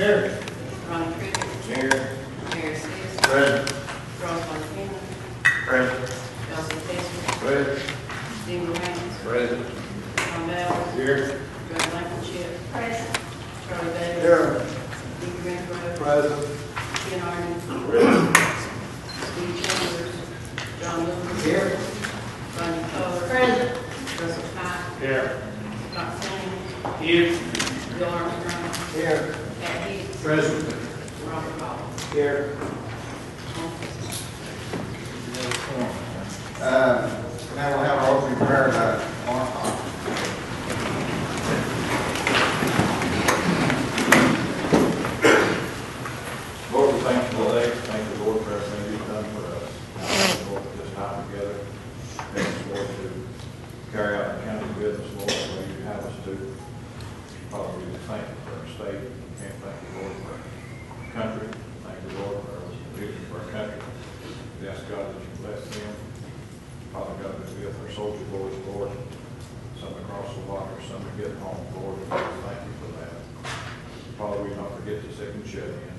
Here. Ronnie Crivitt. Here. Mary Sis. Present. Charles Montana. Present. Elsie Testor. Present. Steve Ramos. Present. Tom Bell. Here. Greg Blankenship. Present. Charlie Davis. Here. Steve Renfro. Present. Ken Arden. Present. Steve Chambers. John Lewis. Here. Ronnie Toller. Present. Russell Cott. Here. Scott Sands. Here. Bill Armstrong. Here. Pat Hicks. Present. Robert Goff. Here. Now we'll have our opening prayer on. Lord, we thank you today. Thank you, Lord, for everything you've done for us. Thank you, Lord, for this time together. Thank you, Lord, to carry out the county business, Lord, the way you have us to. Father, we just thank you for our state. And thank you, Lord, for our country. Thank you, Lord, for our leaders of our country. We ask God that you bless them. Father God, that we have our soldier boys, Lord, some across the water, some to get home, Lord. Thank you for that. Father, we don't forget the sick and shed in.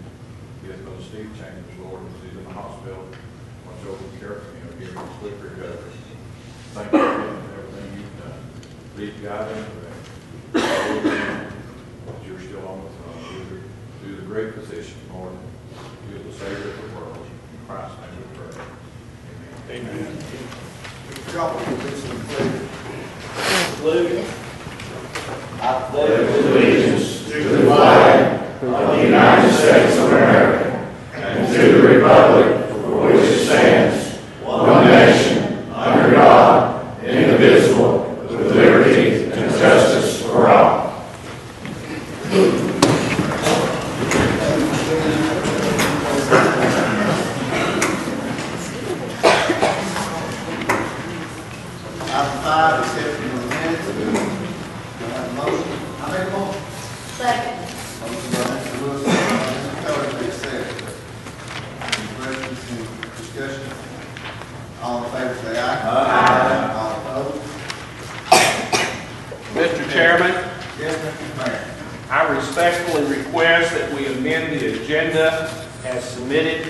Give Brother Steve Chambers, Lord, as he's in the hospital. Watch over and care for him, give him a quick recovery. Thank you again for everything you've done. Lead God into that. You're still on the throne. You're the great physician, Lord. You're the Savior of the world. In Christ's name we pray. Amen. Amen. Y'all will do some pledge. I pledge allegiance to the flag of the United States of America and to the republic for which it stands, one nation, under God, indivisible, with liberty and justice for all. Item 5, accepting the minutes. Do I have a motion? I make a motion. Second. Motion by Mr. Lewis, second by Mr. Coler to accept. Any questions, any discussion? All in favor say aye. Aye. All opposed? Mr. Chairman, Yes, Mr. Mayor. I respectfully request that we amend the agenda as submitted,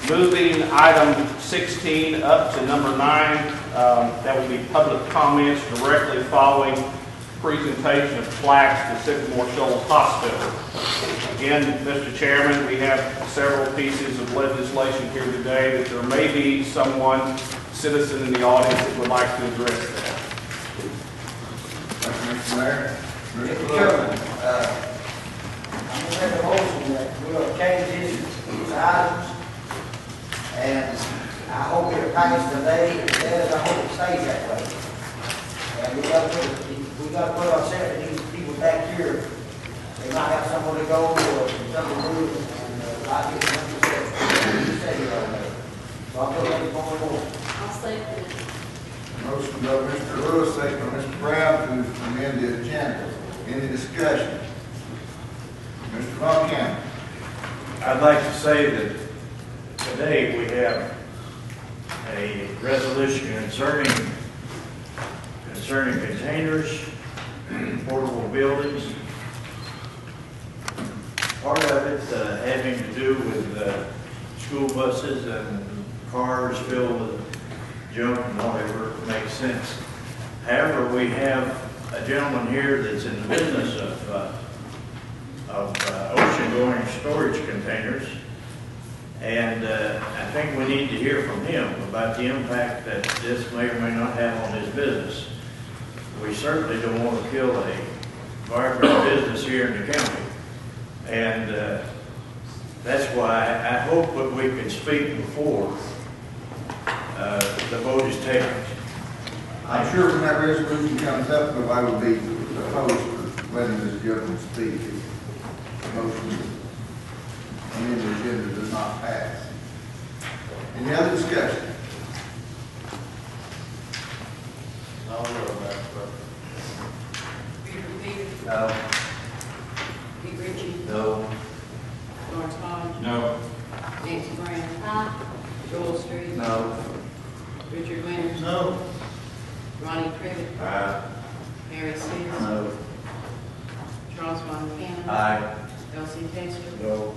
moving item 16 up to number 9. That will be public comments directly following presentation of plaques to Sycamore Shoals Hospital. Again, Mr. Chairman, we have several pieces of legislation here today that there may be someone, citizen in the audience that would like to address that. Thank you, Mr. Mayor. Mr. Chairman, I'm going to make a motion that we'll change these items, and I hope it passes today, and I hope it stays that way. And we got to put ourselves, these people back here, they might have somewhere to go or something to do, and I get something to say here on that. So I'll put it on the board. I'll second it. Motion by Mr. Lewis, second by Mr. Brown to amend the agenda. Any discussion? Mr. Montana. I'd like to say that today we have a resolution concerning containers, portable buildings. Part of it having to do with school buses and cars filled with junk and whatever makes sense. However, we have a gentleman here that's in the business of ocean-going storage containers, and I think we need to hear from him about the impact that this may or may not have on his business. We certainly don't want to kill a vibrant business here in the county, and that's why I hope that we can speak before the vote is taken. I'm sure when that resolution comes up, nobody will be opposed to letting this gentleman speak. The motion on the agenda does not pass. Any other discussion? Peter Peters. No. Pete Ritchie. No. Lawrence Hodge. No. Nancy Brown. Aye. Joel Street. No. Richard Winters. No. Ronnie Crivitt. Aye. Mary Sis. No. Charles Montana. Aye. Elsie Testor, No.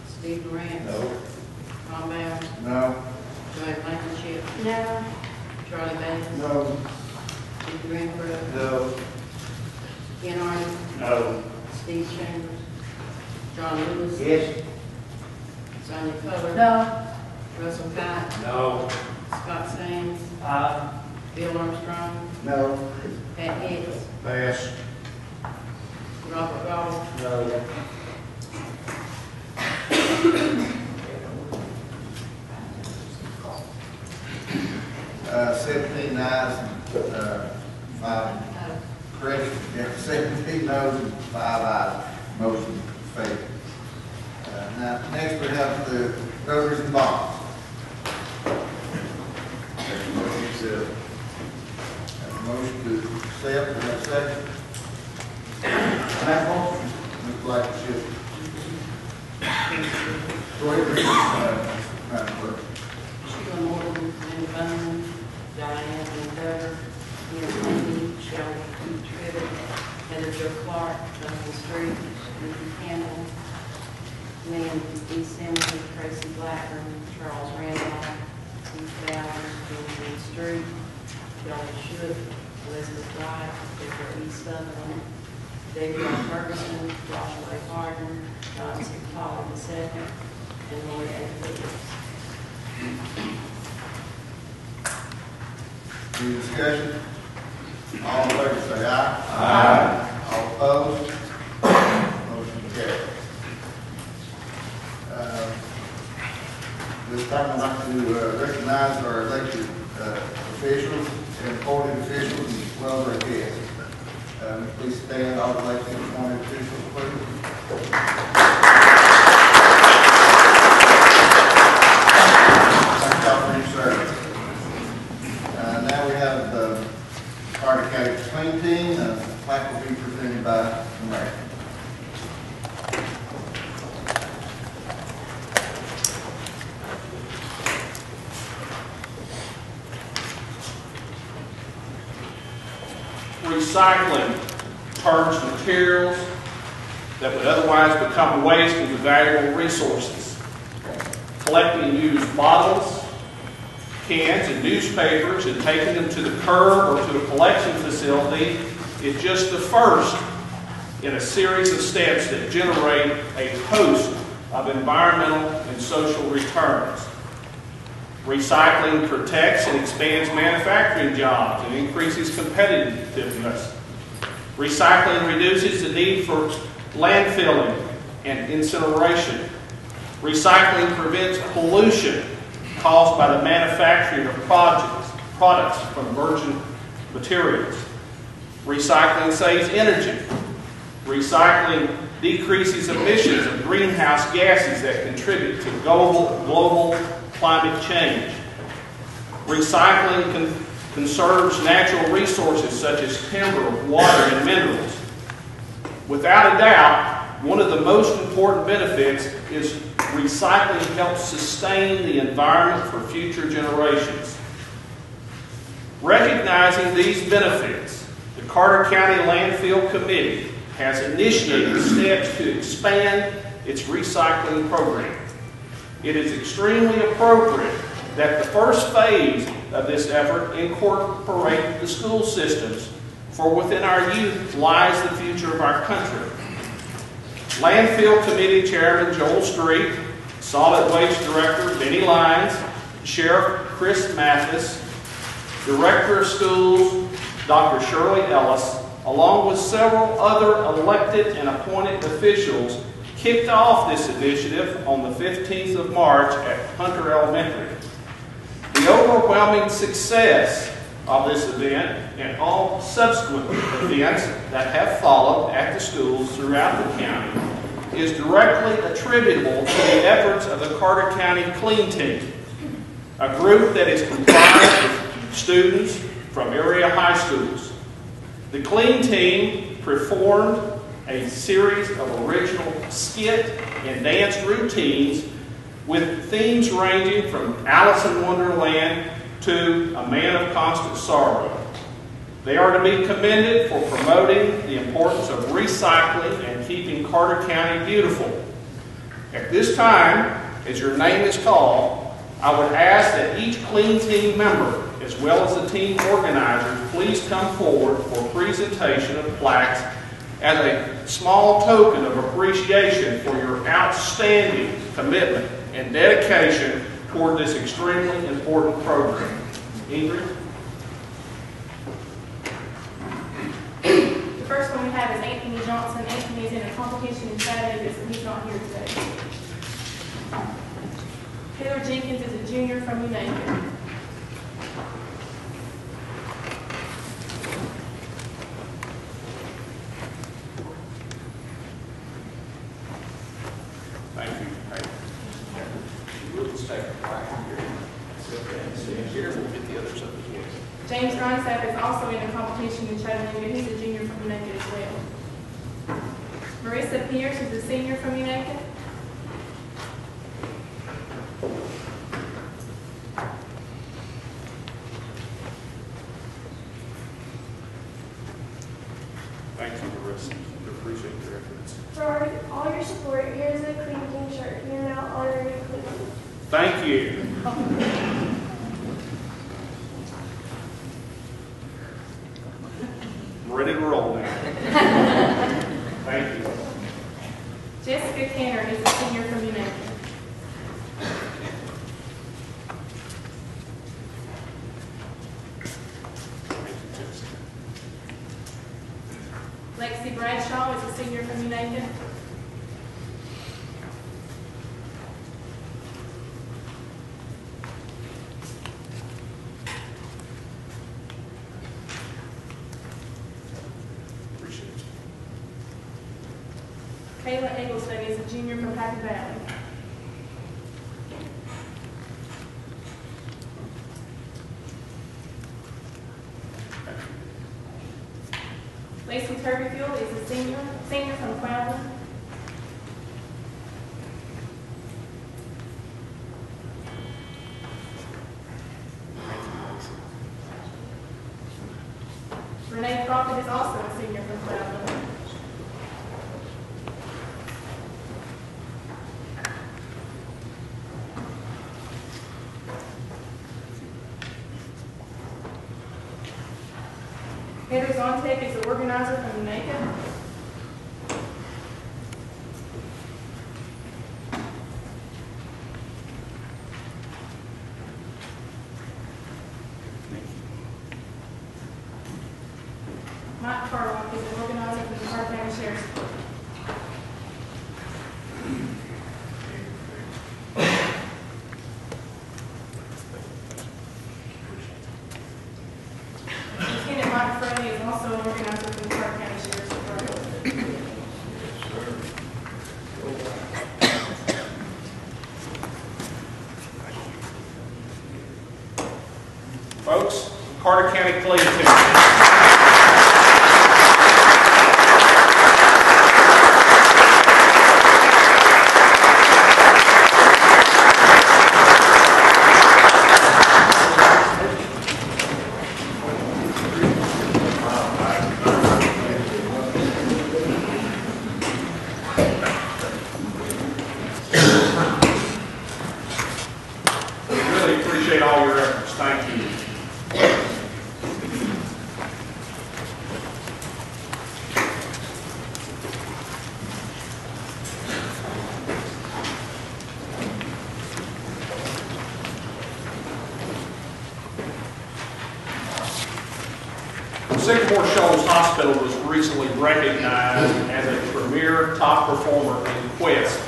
Steve Grant, No. Ron Bell, No. Joanne Blankenship, No. Charlie Bates, No. Richard Renfro, No. Ken Arden, No. Steve Chambers, John Lewis, Yes. Sonia Coler, No. Russell Cott, No. Scott Sands, Bill Armstrong, No. Pat Hicks, Pass. Robert Goff, No. 17 ayes, 5 corrections, 17 noes and 5 ayes. Motion failed. Now, next we have the roads and bonds. Motion to accept, we have a second. Make motion. Ms. Blankenship. Troy, Madam Clerk. Sheila Morton, Linda Bowman, Diane Endeavor, Ian Clancy, Shelley Trivet, Heather Jo Clark, Justin Street, Ricky Campbell, Lynn D. Simmons, Tracy Blackburn, Charles Randolph, Keith Bowers, Benjamin Street, Kelly Shook, Elizabeth Wright, Victor E. Sutherland, David R. Ferguson, Joshua A. Harden, John C. Pollard II, and Lloyd A. Phillips. Any discussion? All in favor say aye. Aye. All opposed? Motion carries. This time I'd like to recognize our elected officials and appointed officials as well as our guests. Please stand, all elected and appointed officials, please. Thank y'all for your service. Now we have the Courty County Clean Team. The plaque will be presented by the mayor. Recycling turns materials that would otherwise become waste into valuable resources. Collecting used bottles, cans, and newspapers and taking them to the curb or to a collection facility is just the first in a series of steps that generate a host of environmental and social returns. Recycling protects and expands manufacturing jobs and increases competitiveness. Recycling reduces the need for landfilling and incineration. Recycling prevents pollution caused by the manufacturing of products from virgin materials. Recycling saves energy. Recycling decreases emissions of greenhouse gases that contribute to global climate change. Recycling conserves natural resources such as timber, water, and minerals. Without a doubt, one of the most important benefits is recycling helps sustain the environment for future generations. Recognizing these benefits, the Carter County Landfill Committee has initiated steps to expand its recycling program. It is extremely appropriate that the first phase of this effort incorporate the school systems, for within our youth lies the future of our country. Landfill Committee Chairman Joel Street, Solid Waste Director Benny Lyons, Sheriff Chris Mathis, Director of Schools Dr. Shirley Ellis, along with several other elected and appointed officials, kicked off this initiative on the 15th of March at Hunter Elementary. The overwhelming success of this event and all subsequent events that have followed at the schools throughout the county is directly attributable to the efforts of the Carter County Clean Team, a group that is comprised of students from area high schools. The Clean Team performed a series of original skit and dance routines with themes ranging from Alice in Wonderland to A Man of Constant Sorrow. They are to be commended for promoting the importance of recycling and keeping Carter County beautiful. At this time, as your name is called, I would ask that each Clean Team member, as well as the team organizers, please come forward for presentation of plaques as a small token of appreciation for your outstanding commitment and dedication toward this extremely important program. Ingrid? The first one we have is Anthony Johnson. Anthony is in a competition in Chattanooga, so he's not here today. Taylor Jenkins is a junior from United. Thank you. We'll just take a plaque here. We'll get the others up as well. James Grinesap is also in a competition in Chattanooga. He's a junior from United as well. Marissa Pierce is a senior from United. Thank you, Marissa. We appreciate your efforts. For all your support, here's a Clean Team shirt. You're now honorary Cleveland. Thank you. I'm ready to roll now. Thank you. Jessica Canner is a senior from United. Lexi Bradshaw is a senior from United. Appreciate it. Kayla Eggleston is a junior from Happy Valley. Lacey Turbyfield is a senior from Cloudland. Renee Crockett is also a senior from Cloudland. Heather Zontek is the organizer from Jamaica. Mike Carlock is the organizer for the Carter County Sheriff's Department. Lieutenant Mike Fraley is also an organizer for the Carter County Sheriff's Department. Folks, Carter County Clean Team. Really appreciate all your efforts. Thank you. Sycamore Shoals Hospital was recently recognized as a premier top performer in Quest.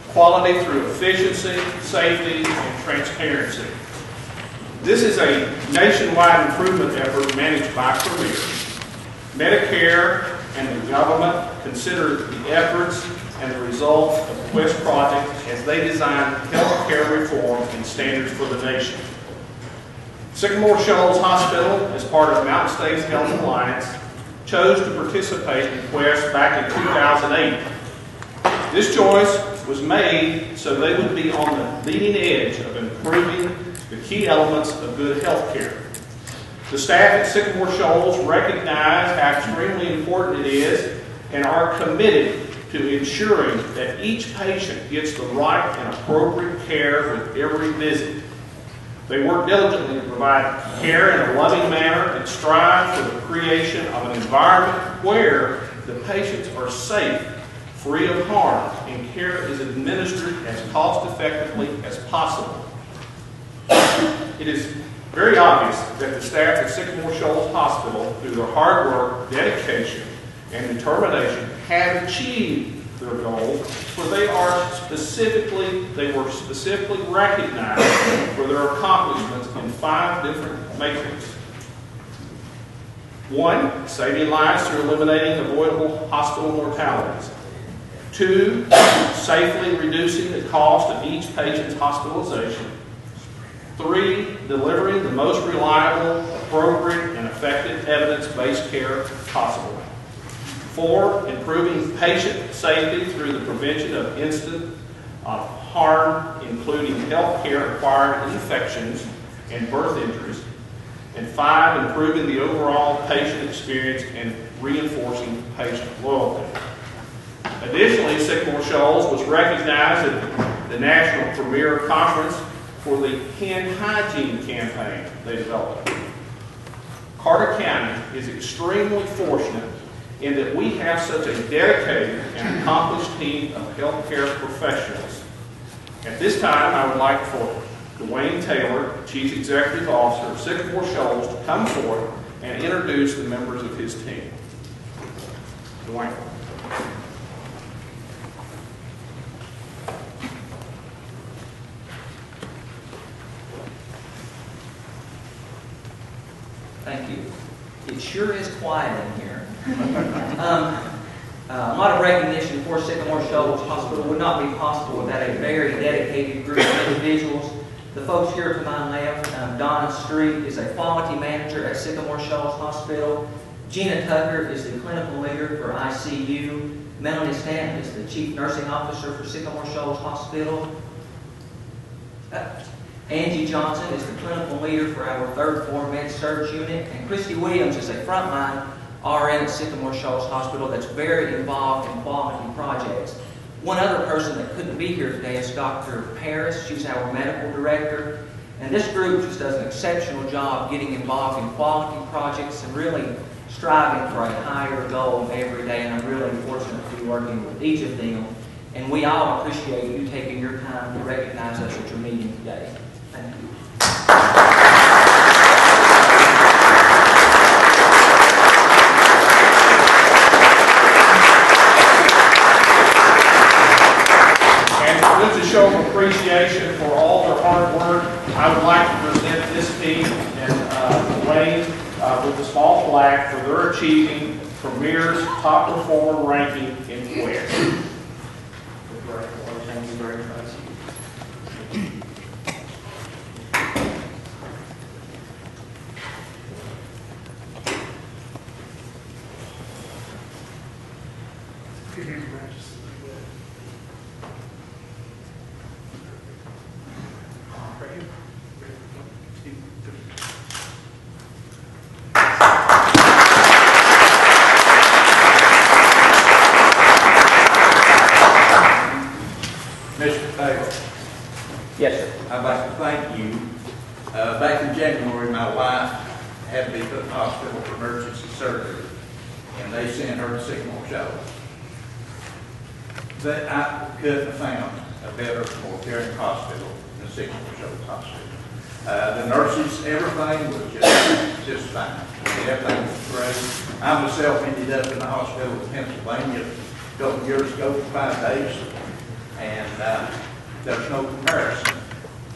Quality through efficiency, safety, and transparency. This is a nationwide improvement effort managed by Premier. Medicare and the government consider the efforts and the results of the Quest project as they design health care reform and standards for the nation. Sycamore Shoals Hospital, as part of Mountain States Health Alliance, chose to participate in Quest back in 2008. This choice was made so they would be on the leading edge of improving the key elements of good health care. The staff at Sycamore Shoals recognize how extremely important it is and are committed to ensuring that each patient gets the right and appropriate care with every visit. They work diligently to provide care in a loving manner and strive for the creation of an environment where the patients are safe, free of harm, and care is administered as cost-effectively as possible. It is very obvious that the staff at Sycamore Shoals Hospital, through their hard work, dedication, and determination, have achieved their goals, for they were specifically recognized for their accomplishments in 5 different matrix. 1, saving lives through eliminating avoidable hospital mortalities. 2, safely reducing the cost of each patient's hospitalization. 3, delivering the most reliable, appropriate, and effective evidence-based care possible. 4, improving patient safety through the prevention of incidents of harm, including health care-acquired infections and birth injuries. And 5, improving the overall patient experience and reinforcing patient loyalty. Additionally, Sycamore Shoals was recognized at the National Premier Conference for the Hand Hygiene campaign they developed. Carter County is extremely fortunate in that we have such a dedicated and accomplished team of healthcare professionals. At this time, I would like for Dwayne Taylor, Chief Executive Officer of Sycamore Shoals, to come forward and introduce the members of his team. Dwayne. Thank you. It sure is quiet in here. A lot of recognition for Sycamore Shoals Hospital would not be possible without a very dedicated group of individuals. The folks here to my left, Donna Street is a quality manager at Sycamore Shoals Hospital. Gina Tucker is the clinical leader for ICU. Melanie Stanton is the chief nursing officer for Sycamore Shoals Hospital. Angie Johnson is the clinical leader for our 3rd floor med-surg unit. And Christy Williams is a frontline RN at Sycamore Shoals Hospital that's very involved in quality projects. One other person that couldn't be here today is Dr. Paris. She's our medical director. And this group just does an exceptional job getting involved in quality projects and really striving for a higher goal every day. And I'm really fortunate to be working with each of them. And we all appreciate you taking your time to recognize us at your meeting today. Thank you. And with a show of appreciation for all their hard work, I would like to present this team and Wayne with a small plaque for their achieving Premier's Top Performer ranking in QuEC. Thank you very much. Mr. Taylor. Yes, sir. I'd like to thank you. Back in January, my wife had to be put in the hospital for emergency surgery, and they sent her to Sycamore Shoals. That I couldn't have found a better, more caring hospital than Sycamore Shoals Hospital. The nurses, everything was just fine. Everything was great. I myself ended up in the hospital in Pennsylvania a couple of years ago for 5 days, and there's no comparison.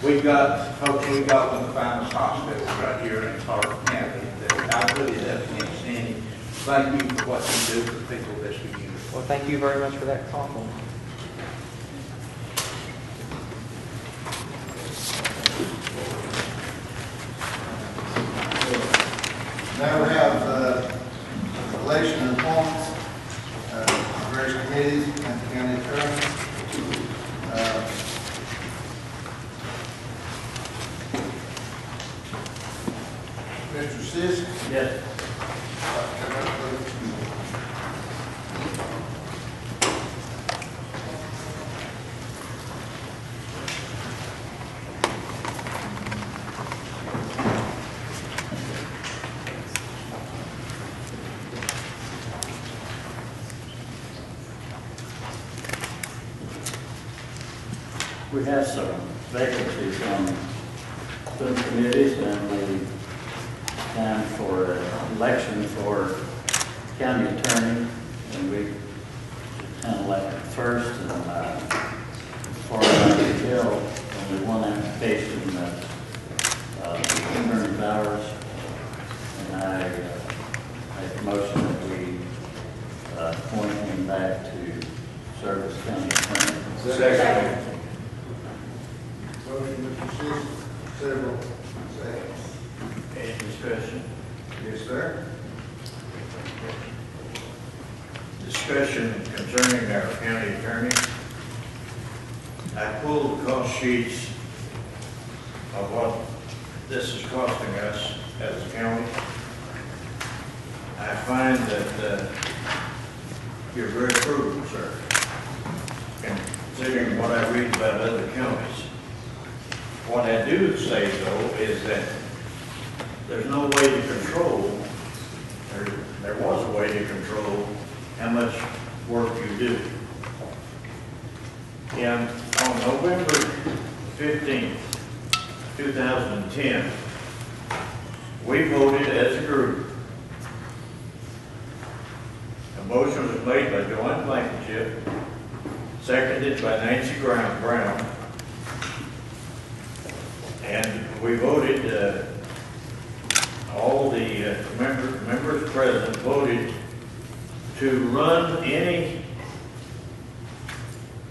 We've got one of the finest hospitals right here in Courty County that I really have against any. Thank you for what you do for people of this community. Well, thank you very much for that compliment. Now we have election and appointments, various committees, and the county attorney. Mr. Sis Yes. We have some vacancies on some committees, and the time for election for county attorney, and we kind of like first, and for the bill, only one application, Kimberly Bowers, and I make a motion that we appoint him back to serve as county attorney. Second. Motion, Mr. Sis, several seconds. Any discussion? Yes, sir. Discussion concerning our county attorney. I pulled the cost sheets of what this is costing us as a county. I find that you're very frugal, sir, considering what I read about other counties. What I do say, though, is that there's no way to control, there was a way to control how much work you do. And on November 15th, 2010, we voted as a group. A motion was made by Joanne Blankenship, seconded by Nancy Brown, and we voted, all the members present voted to run any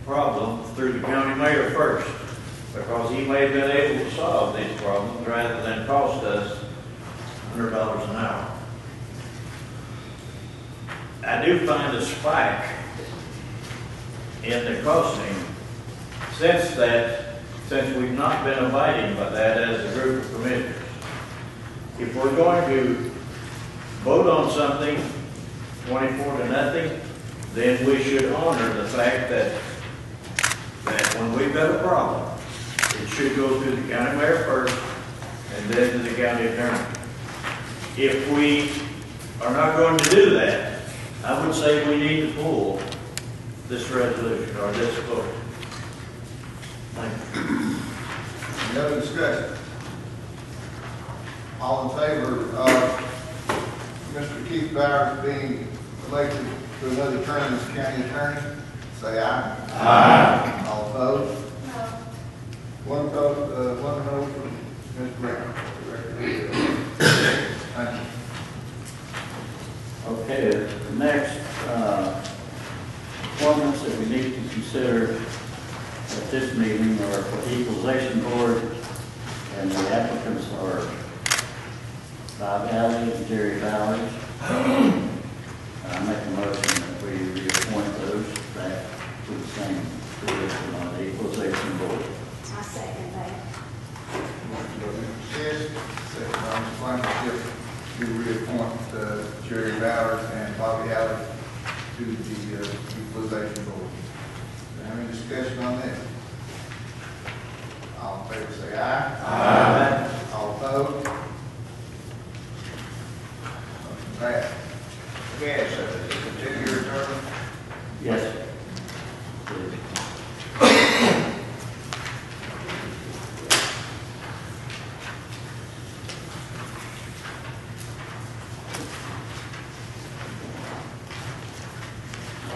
problem through the county mayor first, because he may have been able to solve these problems rather than cost us $100 an hour. I do find a spike in the costing since we've not been abiding by that as a group of commissioners. If we're going to vote on something 24-0, then we should honor the fact that when we've got a problem, it should go through the county mayor first and then to the county attorney. If we are not going to do that, I would say we need to pull this resolution or this vote. Thank you. Any other discussion? All in favor of Mr. Keith Bowers being elected to another term as county attorney, say aye. Aye. All opposed? No. One vote, one no for Ms. Brown. Thank you. Okay, the next appointments that we need to consider at this meeting are for the Equalization Board, and the applicants are Bob Alley and Jerry Bowers. I make a motion that we reappoint those back to the same position on the Equalization Board. I second that. Motion by Mr. Sis, second by Ms. Blankenship, to reappoint Jerry Bowers and Bobby Alley to the Equalization Board. Is there any discussion on that? All in favor say aye. Aye. All opposed? Motion passed. Yes, it's a 2-year term. Yes.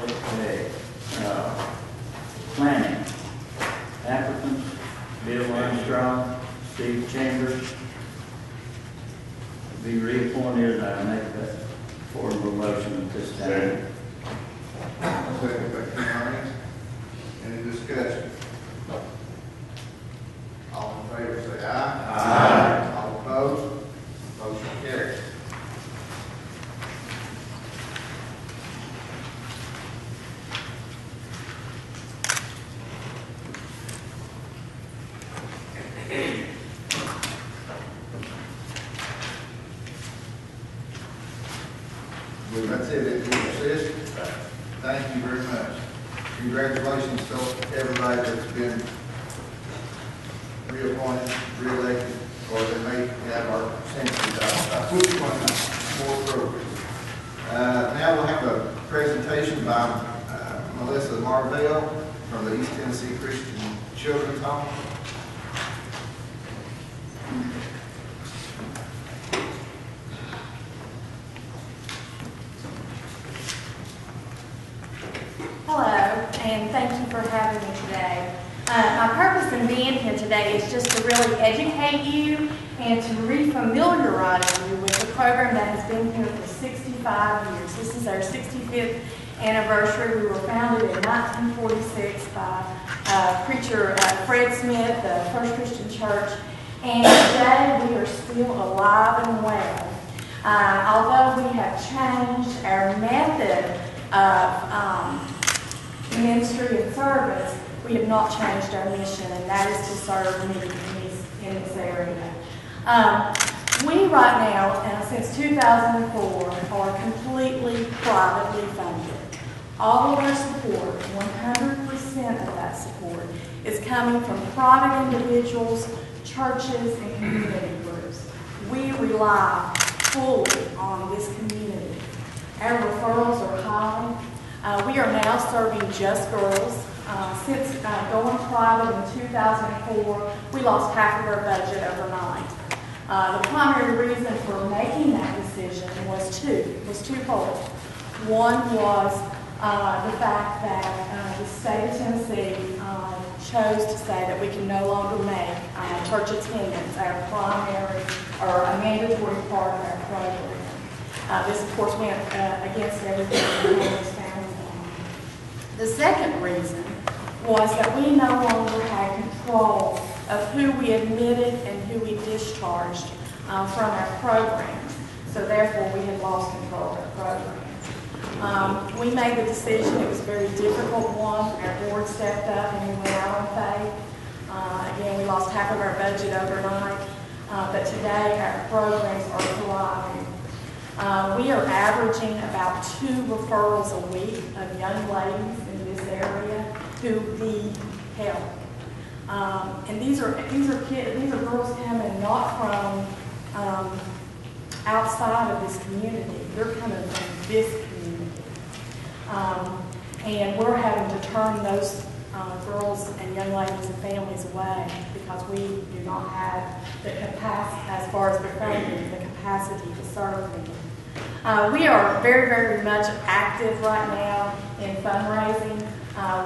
Okay. Planning. Applicants, Bill Armstrong, Steve Chambers. Be reappointed, I make that formal motion at this time. Second by Ken Arnett. Any discussion? All in favor say aye. Aye. All opposed? Motion carries. Thank you very much. Congratulations to everybody that's been reappointed, reelected, or they may have our census. I put you on more appropriate. Now we'll have a presentation by Melissa Marvell from the East Tennessee Christian Children's Home. Hello, and thank you for having me today. My purpose in being here today is just to really educate you and to refamiliarize you with the program that has been here for 65 years. This is our 65th anniversary. We were founded in 1946 by preacher Fred Smith, the First Christian Church, and today we are still alive and well. Although we have changed our method of ministry and service, we have not changed our mission, and that is to serve needs in this area. We right now, since 2004, are completely privately funded. All of our support, 100% of that support, is coming from private individuals, churches, and community groups. We rely fully on this community. Our referrals are high. We are now serving just girls. Since going private in 2004, we lost half of our budget overnight. The primary reason for making that decision was twofold. One was the fact that the state of Tennessee chose to say that we can no longer make church attendance our primary or a mandatory part of our program. This, of course, went against everything that was found. The second reason was that we no longer had control of who we admitted and who we discharged from our programs. So therefore, we had lost control of our programs. We made the decision. It was a very difficult one. Our board stepped up and we went out on faith. Again, we lost half of our budget overnight. But today, our programs are thriving. We are averaging about 2 referrals a week of young ladies in this area who need help. And these are girls coming not from outside of this community. They're coming from this community. And we're having to turn those girls and young ladies and families away because we do not have the capacity, as far as the funding, the capacity to serve them. We are very, very much active right now in fundraising.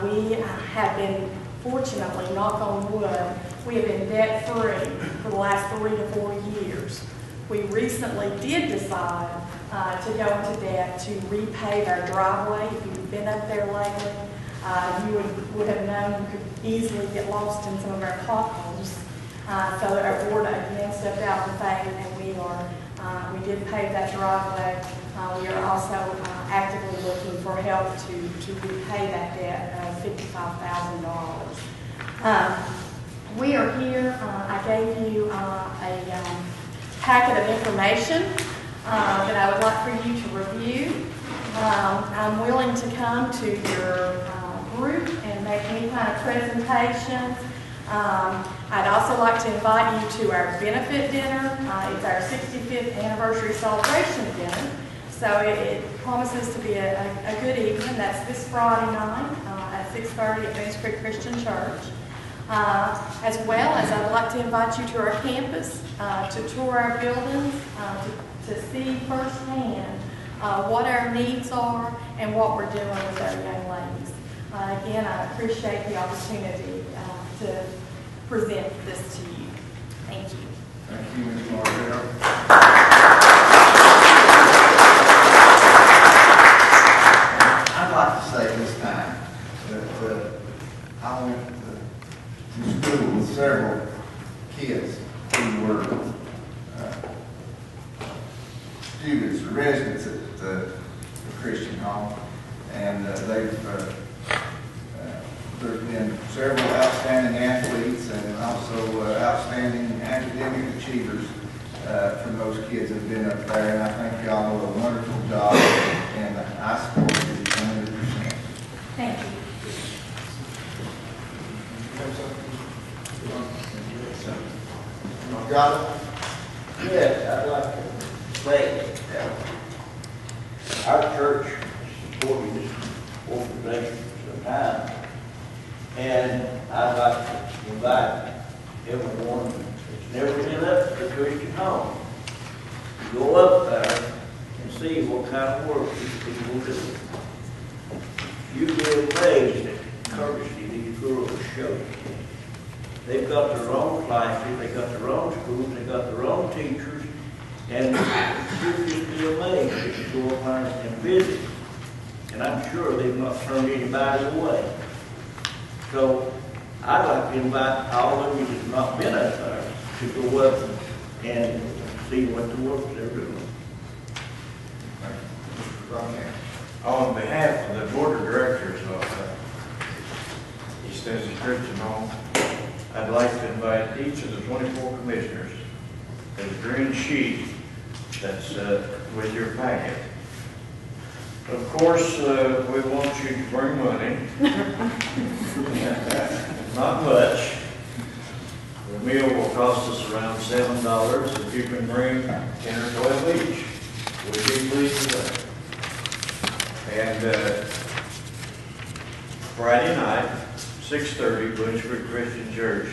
We have been, fortunately, knock on wood, we have been debt-free for the last 3 to 4 years. We recently did decide to go into debt to repave our driveway. If you've been up there lately, you would have known you could easily get lost in some of our potholes. So our board again stepped out in faith, and we did pave that driveway. We are also actively looking for help to repay that debt of $55,000. We are here. I gave you a packet of information that I would like for you to review. I'm willing to come to your group and make any kind of presentations. I'd also like to invite you to our benefit dinner. It's our 65th anniversary celebration dinner. So it promises to be a good evening. That's this Friday night at 6:30 at Moose Creek Christian Church. As well as I'd like to invite you to our campus to tour our buildings, to see firsthand what our needs are and what we're doing with our young ladies. Again, I appreciate the opportunity to present this to you. Thank you. Thank you, Ms. Marvell. I'd like to say this time that I went to school with several kids who were students or residents at the Christian home, and there's been several outstanding athletes and also outstanding academic achievers from those kids that have been up there, and I think y'all do a wonderful job, and I support you 100%. Thank you. Got it? Yes, I'd like to say that our church supported this organization for some time. And I'd like to invite everyone that's never been up to the Christian home to go up there and see what kind of work these people do. You'd be amazed at the courtesy these girls show. They've got their own classes, they've got their own schools, they've got their own teachers, and you'd just be amazed if you go up there and visit. And I'm sure they've not turned anybody away. So I'd like to invite all of you that's not been up there to go up and see what the work they're doing. On behalf of the board of directors of East Tennessee Christian Home, I'd like to invite each of the 24 commissioners to the green sheet that's with your packet. Of course, we want you to bring money. Not much. The meal will cost us around $7 if you can bring 10 or 12 each. We'd be pleased with that. And Friday night, 6:30, Butchford Christian Church.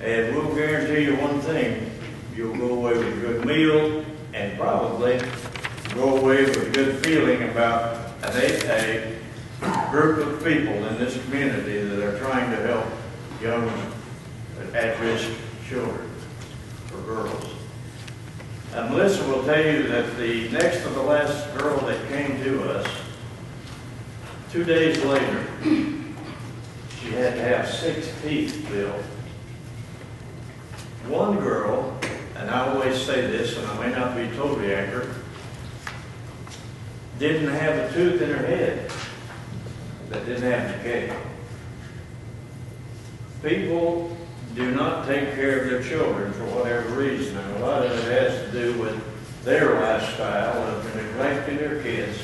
And we'll guarantee you one thing, you'll go away with a good meal and probably go away with a good feeling about a group of people in this community that are trying to help young at-risk children or girls. And Melissa will tell you that the next to the last girl that came to us, 2 days later, she had to have 6 teeth filled. One girl, and I always say this, and I may not be totally accurate, didn't have a tooth in her head that didn't have decay. People do not take care of their children for whatever reason, and a lot of it has to do with their lifestyle of neglecting their kids,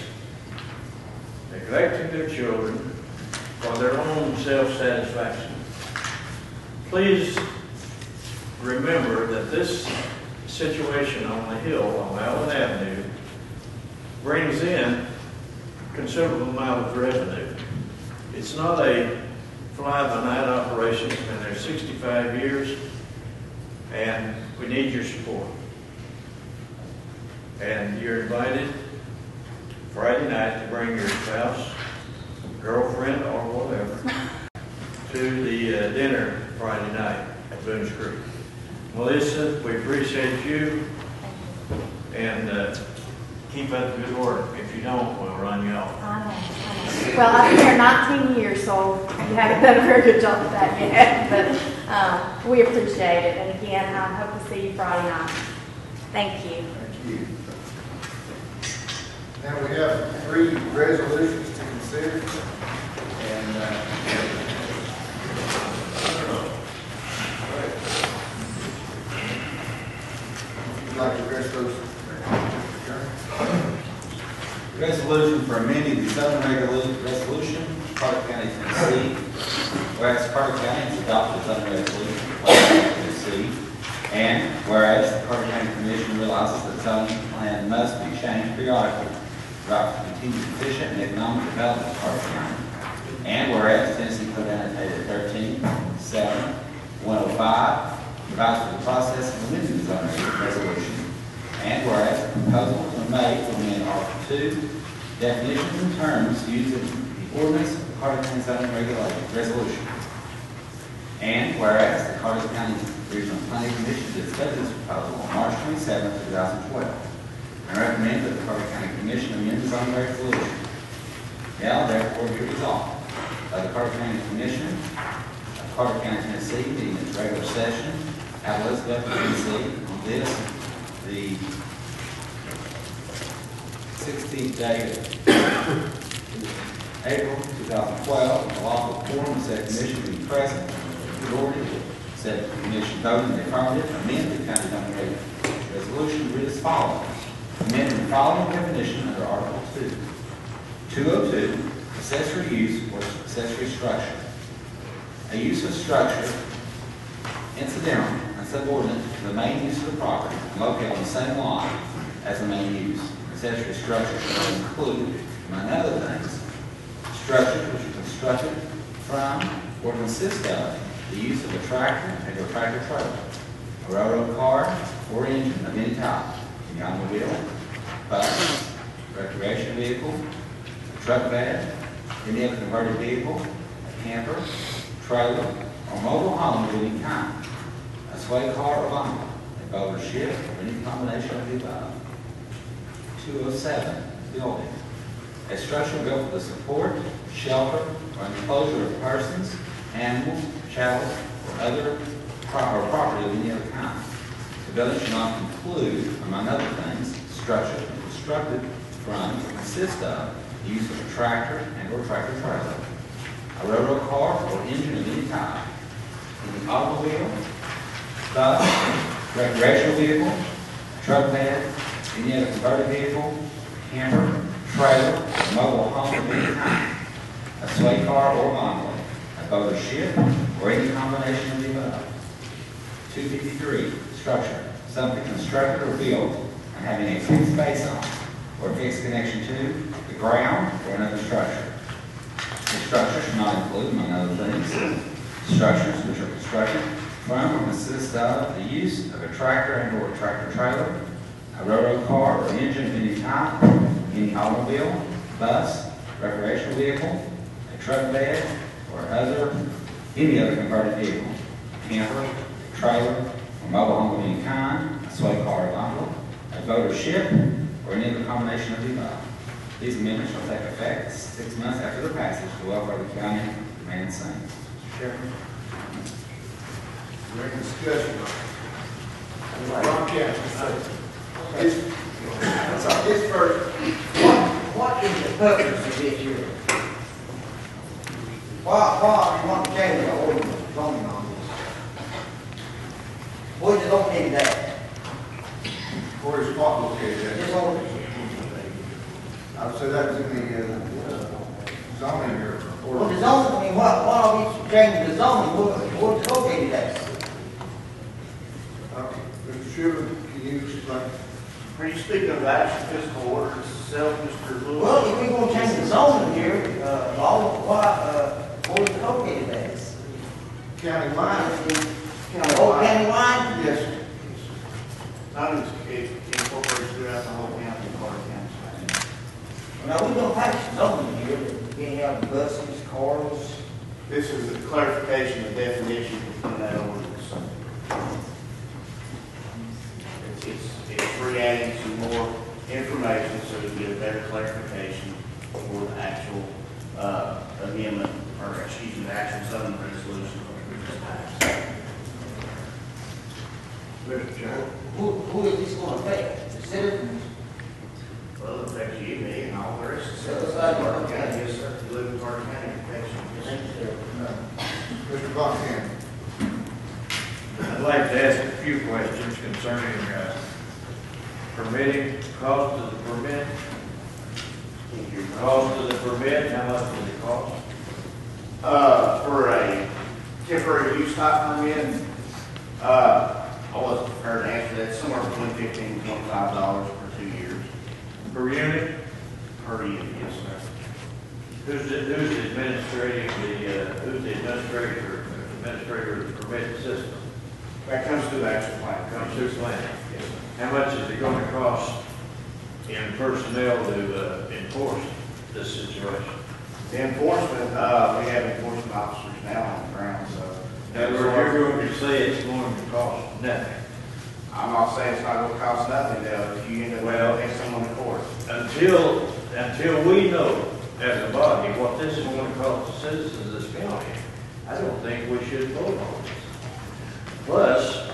neglecting their children for their own self-satisfaction. Please remember that this situation on the hill on Allen Avenue brings in a considerable amount of revenue. It's not a fly-by-night operation. It's been there 65 years, and we need your support. And you're invited Friday night to bring your spouse, girlfriend, or whatever to the dinner Friday night at Boone's Creek. Melissa, we appreciate you, and keep up the good work. If you don't, we'll run you off. I know. Well, I've been here 19 years, so you haven't done a very good job of that yet, but we appreciate it. And again, I hope to see you Friday night. Thank you. Thank you. Now we have 3 resolutions to consider. And would you like to address those? Resolution for amending the zoning resolution, Courty County, Tennessee. Whereas Courty County has adopted the zoning resolution for Courty County, Tennessee. And whereas the Courty County Commission realizes that zoning plan must be changed periodically throughout the continued efficient and economic development of Courty County. And whereas Tennessee Code Annotated 13-7-105 provides for the process of amending the zoning resolution. And whereas the proposal has been made to amend Article 2, definitions and terms used in the ordinance of the Courty County zoning resolution. And whereas the Courty County Regional Planning Commission discussed this proposal on March 27, 2012, and recommend that the Courty County Commission amend the zoning resolution. Now, therefore, be resolved by the Courty County Commission of Courty County, Tennessee, meeting its regular session at Elizabeth, Tennessee, on this, the 16th day of April 2012, the lawful quorum of said commission be present. The majority of said commission voting in the affirmative, amend the county zoning resolution read as follows. Amending the following definition under Article 2. 202, accessory use or accessory structure. A use of structure incidental and subordinate to the main use of the property and located on the same lot as the main use. Accessory structure shall include, among other things, structures which are constructed from or consist of the use of a tractor and a tractor trailer, a railroad car or engine of any type, an automobile, bus, recreation vehicle, a truck bed, any other converted vehicle, a camper, trailer, or mobile home of any kind, a sway car or bungalow, a boat or ship, or any combination of the above. 207, building. A structure built for the support, shelter, or enclosure of persons, animals, chattels, or other property of any other kind. The building should not include, among other things, structures constructed from or consist of the use of a tractor and or tractor trailer, a railroad car or engine of any type, an automobile, bus, recreational vehicle, truck bed, any other converted vehicle, camper, trailer, or mobile home of any kind, a sway car or bungalow, a boat or ship, or any combination of the above. 253, structure, something constructed or built and having a fixed base on, or fixed connection to, the ground or another structure. The structure should not include, among other things, structures which are constructed from or consist of the use of a tractor and or tractor trailer, a railroad car or engine of any type, any automobile, bus, recreational vehicle, a truck bed, or any other converted vehicle, camper, trailer, or mobile home of any kind, a sway car or bungalow, a boat or ship, or any other combination of the above. These amendments shall take effect 6 months after their passage to welfare the county remain the same. Mr. Chairman. Is there any discussion on it? This first, what is the purpose of this here? Why you want to change the ordinance zoning on this? Where's it located at? Where is spot located at? This ordinance? I would say that was in the zoning here. Well, the zoning, I mean, why are we changing the zoning? Where's it located at? Mr. Schuler, can you explain? Are you speaking of action physical order itself, Mr. Lewis? Well, if we're gonna change the zoning here, where's it located at? County line? Oh, countywide? Yes, sir. Zoning is incorporated throughout the whole county, Courty County. Now, we're gonna pass zoning here, we can't have buses, cars. This is a clarification of definition within that ordinance. It's re-adding some more information so we get a better clarification for the actual amendment, or excuse me, the actual zoning resolution that we just passed. Mr. Chairman. Who is this gonna affect? The citizens? Well, it affects you, me, and all the rest of So the it's like- Carter County, yes, sir. You live in Carter County, it affects you. Thank you, sir. Mr. Von Cannon. I'd like to ask a few questions concerning permitting, cost of the permit. Cost of the permit, how much does it cost? For a temporary use type permit, I wasn't prepared to answer that, somewhere between $15 and $25 for 2 years. Per unit? Per unit, yes, sir. Who's administrating who's the administrator of the permit system? That comes through the actual plan. Comes through planning. Yes, sir. How much is it going to cost in personnel to enforce this situation? The enforcement, we have enforcement officers now on the ground, so. In other words, you're going to say it's going to cost nothing. I'm not saying it's not going to cost nothing, though, if you end up paying someone in court. Until we know as a body what this is going to cost the citizens of this county, I don't think we should vote on this. Plus,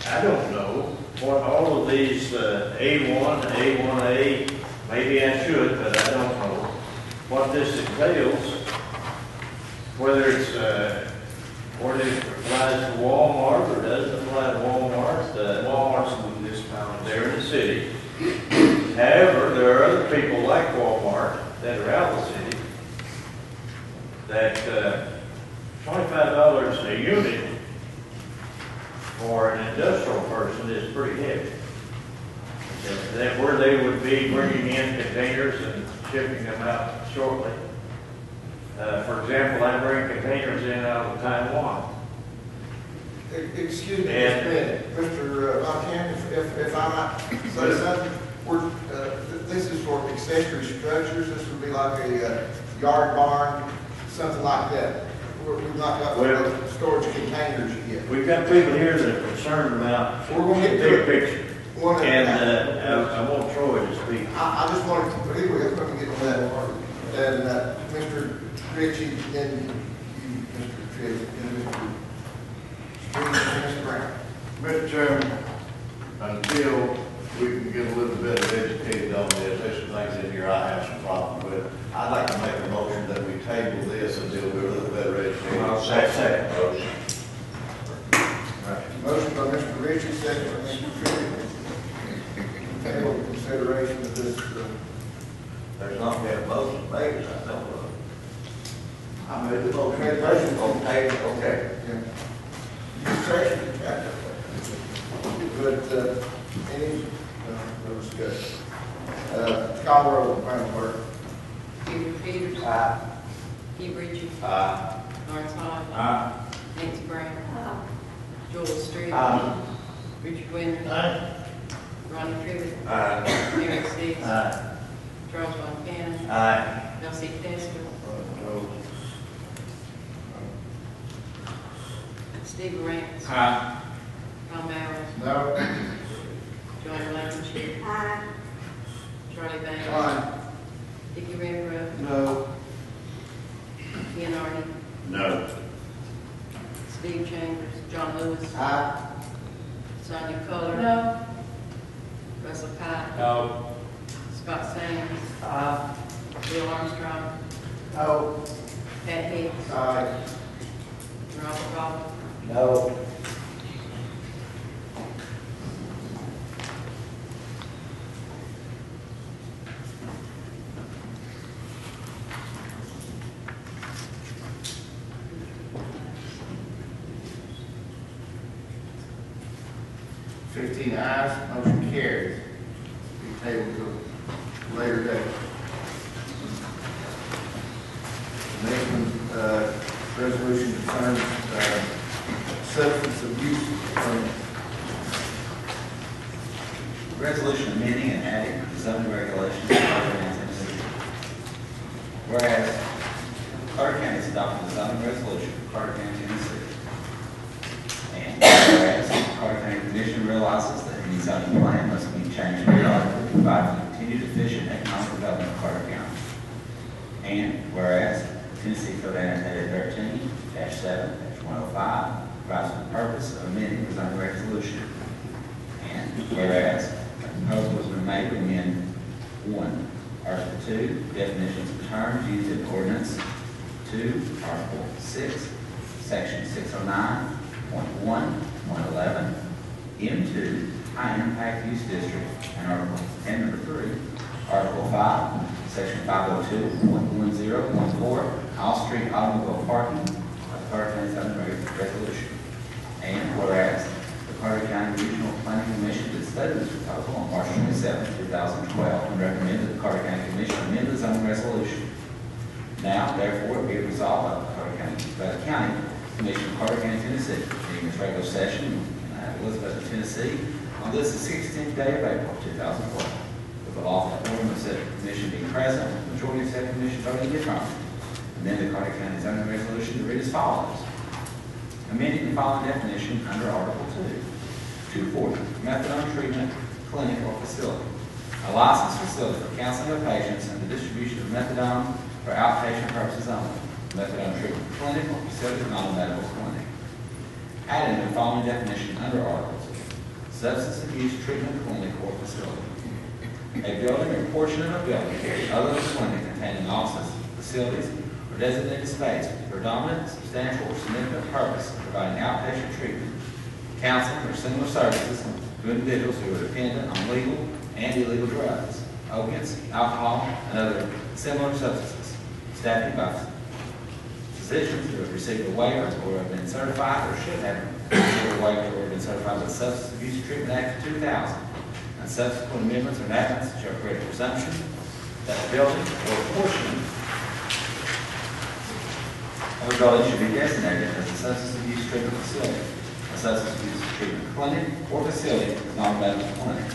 I don't know what all of these A1, A1A, maybe I should, but I don't know what this entails, whether it applies to Walmart or doesn't apply to Walmart. Walmart's a municipality. They're in the city. However, there are other people like Walmart that are out of the city, that $25 a unit for an industrial person is pretty heavy. That where they would be bringing in containers and shipping them out shortly. For example, I bring containers in out of Taiwan. Excuse me, And- Mr. Montana, if I might say something, this is for accessory structures, this would be like a yard barn, something like that. We've not got storage containers yet. We've got people here that are concerned about We're gonna the get big to it. picture. One at a And time. I want Troy to speak. I just wanted to, anyway, let me get to that. And Mr. Ritchie, then you, Mr. Tripp, and Mr. Street, and Mr. Brown. Mr. Chairman, until we can get a little bit educated on this, there's some things in here I have some problems with. I'd like to make a motion that we table this until we're a little better educated. I'll second motion. Motion by Mr. Ritchie, second by Mr. Tripp. Table consideration of this, There's not been a motion made, I know of. I made the motion. Made the motion. Okay, okay. you second, but, any, no discussion. Call roll, Madam Clerk. Peter Peters. Aye. Keith Ritchie. Aye. Lawrence Todd. Aye. Nancy Brown. Joel Street. Aye. Richard Winters. Aye. Ronnie Crivitt. Aye. Eric Sticks. Aye. Charles Von Cannon. Aye. Elsie Testor. Steve Rance. Aye. Tom Bowers. No. Joanne Blankenship. Aye. Charlie Bates. Aye. Dickie Redrow. No. Ken Arden. No. Steve Chambers. John Lewis. Aye. Sonia Coler. No. Russell Cott. No. Scott Sands. Aye. Bill Armstrong. No. Pat Hicks. Aye. Robert Goff. No. Ayes, motion carries. Be tabled to a later date. Next one, resolution concerns substance abuse permit. Resolution amending and adding zoning regulations to Carter County, Tennessee. Whereas Carter County has adopted a zoning resolution for Carter County, Tennessee. And whereas Carter County Commission realizes that any zoning plan must be changed periodically to provide for continued efficient economic development of Carter County. And whereas Tennessee Code Annotated 13-7-105 provides for the purpose of amending the zoning resolution. And whereas a proposal has been made to amend 1, Article 2, definitions of terms used in ordinance 2, Article 6, Section 609.1, 111, M2, High Impact Use District, and Article, and number 3, Article 5, Section 502.1014, off-street automobile parking of the Carter County zoning resolution. And whereas the Carter County Regional Planning Commission did study this proposal on March 27, 2012, and recommended the Carter County Commission amend the zoning resolution. Now, therefore, be it resolved by the County Commission of Carter County, Tennessee, meeting its regular session in Elizabeth, Tennessee, on this the 16th day of April, 2012. With the lawful quorum of said commission being present, the majority of said commission voting in the affirmative. Amend the Carter County zoning resolution to read as follows. Amending the following definition under Article 2. 240, methadone treatment clinic or facility. A licensed facility for counseling of patients and the distribution of methadone for outpatient purposes only. Methadone treatment clinic or facility is not a medical clinic. Adding the following definition under Article 2. Substance abuse treatment clinic or facility. A building or portion of a building other than a clinic containing offices, facilities, or designated space with the predominant, substantial, or significant purpose of providing outpatient treatment, counseling, or similar services to individuals who are dependent on legal and illegal drugs. opiates, alcohol, and other similar substances. Staffing by physicians who have received a waiver or have been certified or should have received a waiver or been certified by the Substance Abuse Treatment Act of 2000. And subsequent amendments or enactments shall create a presumption that a building or a portion of a building should be designated as a substance abuse treatment facility. A substance abuse treatment clinic or facility is not a medical clinic.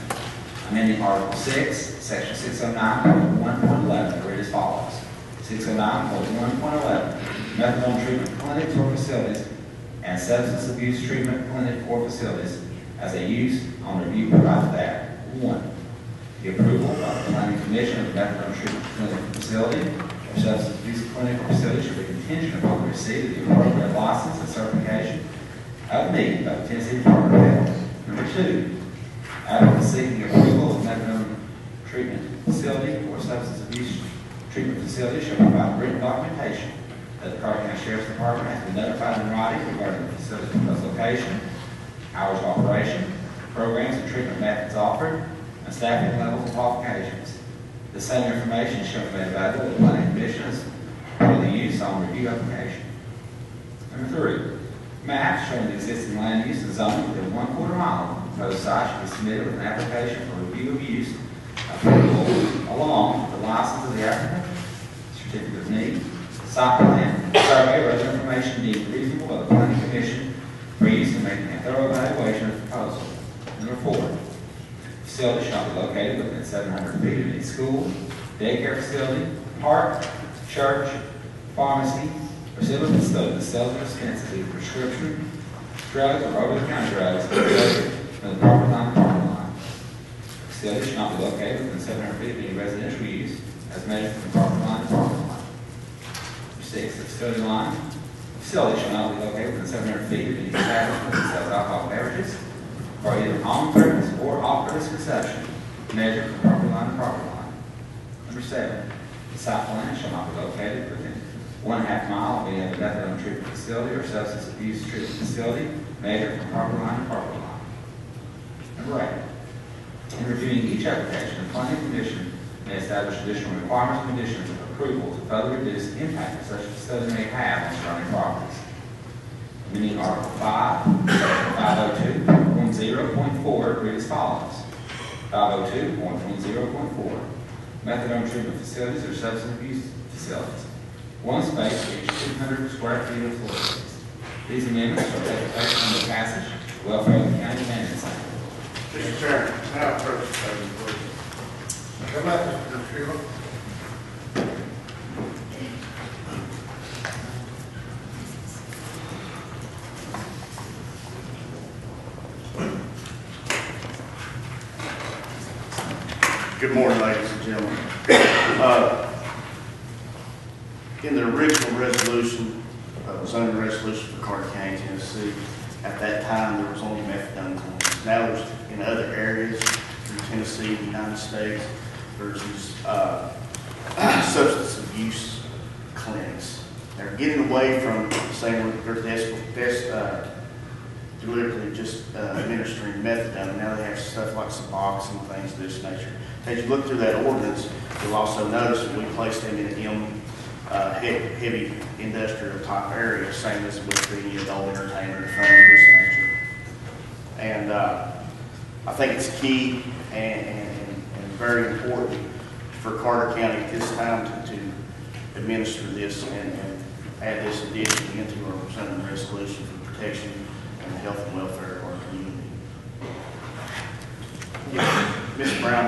Amending Article 6, Section 609.1.11, read as follows. 609.1.11, methadone treatment clinics or facilities and substance abuse treatment clinic or facilities as a use on review provided that 1. The approval by the Planning Commission of methadone treatment clinic or facility or substance abuse clinic or facility should be contingent upon the receipt of the appropriate license and certification of need by the Tennessee Department of Health. Number 2. Applicant seeking approval of methadone treatment facility or substance abuse treatment facility shall provide written documentation that the Courty County Sheriff's Department has been notified in writing regarding the facility's location, hours of operation, programs and treatment methods offered, and staffing levels and qualifications. The same information shall be made available to the Planning Commission for the use on review application. Number 3. Maps showing the existing land use and zoning within 1/4 mile of the proposed site should be submitted with an application for review of use approval along with the license of the applicant, certificate of need, site plan, survey, or other information deemed reasonable by the Planning Commission for use in making a thorough evaluation of the proposal. Number 4. Facility shall be located within 700 feet of any school, daycare facility, park, church, pharmacy, or similar facility that sells or dispenses either prescription drugs or over-the-counter drugs from the property line to property line. The facility should not be located within 700 feet of any residential use as measured from the property line to property line. Number 6. The facility shall not be located within 700 feet of any establishment that sells alcohol beverages or either on-premise or off-premise consumption measured from property line to property line. Number 7. The site plan shall not be located within 1/2 mile of any other methadone treatment facility or substance abuse treatment facility measured from property line to property line. Number 8. In reviewing each application, the Planning Commission may establish additional requirements and conditions of approval to further reduce the impact that such a facility may have on surrounding properties. Amending Article 5, Section 502.10.4, read as follows. 502.10.4, methadone treatment facilities or substance abuse facilities. One space for each 200 square feet of floor space. These amendments shall take effect on the passage of welfare of the county amendments act. Mr. Chairman, now approach the podium, please. Come up, Mr. Sheila. Good morning, ladies and gentlemen. In the original resolution, zoning resolution for Courty County, Tennessee, at that time, there was only methadone clinics. Now there's, in other areas in Tennessee, the United States, there's these substance abuse clinics. They're getting away from saying they're deliberately just administering methadone. Now they have stuff like Suboxone and things of this nature. As you look through that ordinance, you'll also notice that we placed them in an heavy industrial type area, same as with the adult entertainment and things of this nature. And I think it's key and very important for Carter County at this time to administer this and add this addition into our zoning resolution for protection and the health and welfare of our community. Ms. Brown,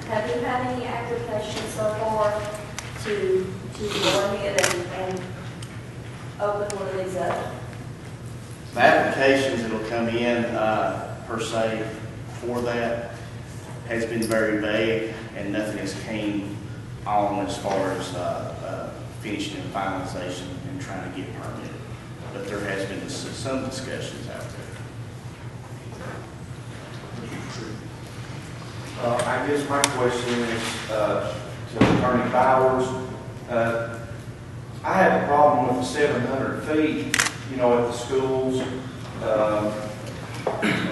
Have you had any applications so far to go ahead and open one of these up? the applications that'll come in per se for that has been very vague and nothing has came on as far as finishing and finalization and trying to get permitted. But there has been some discussions out there. I guess my question is to Attorney Bowers. I have a problem with the 700 feet, at the schools.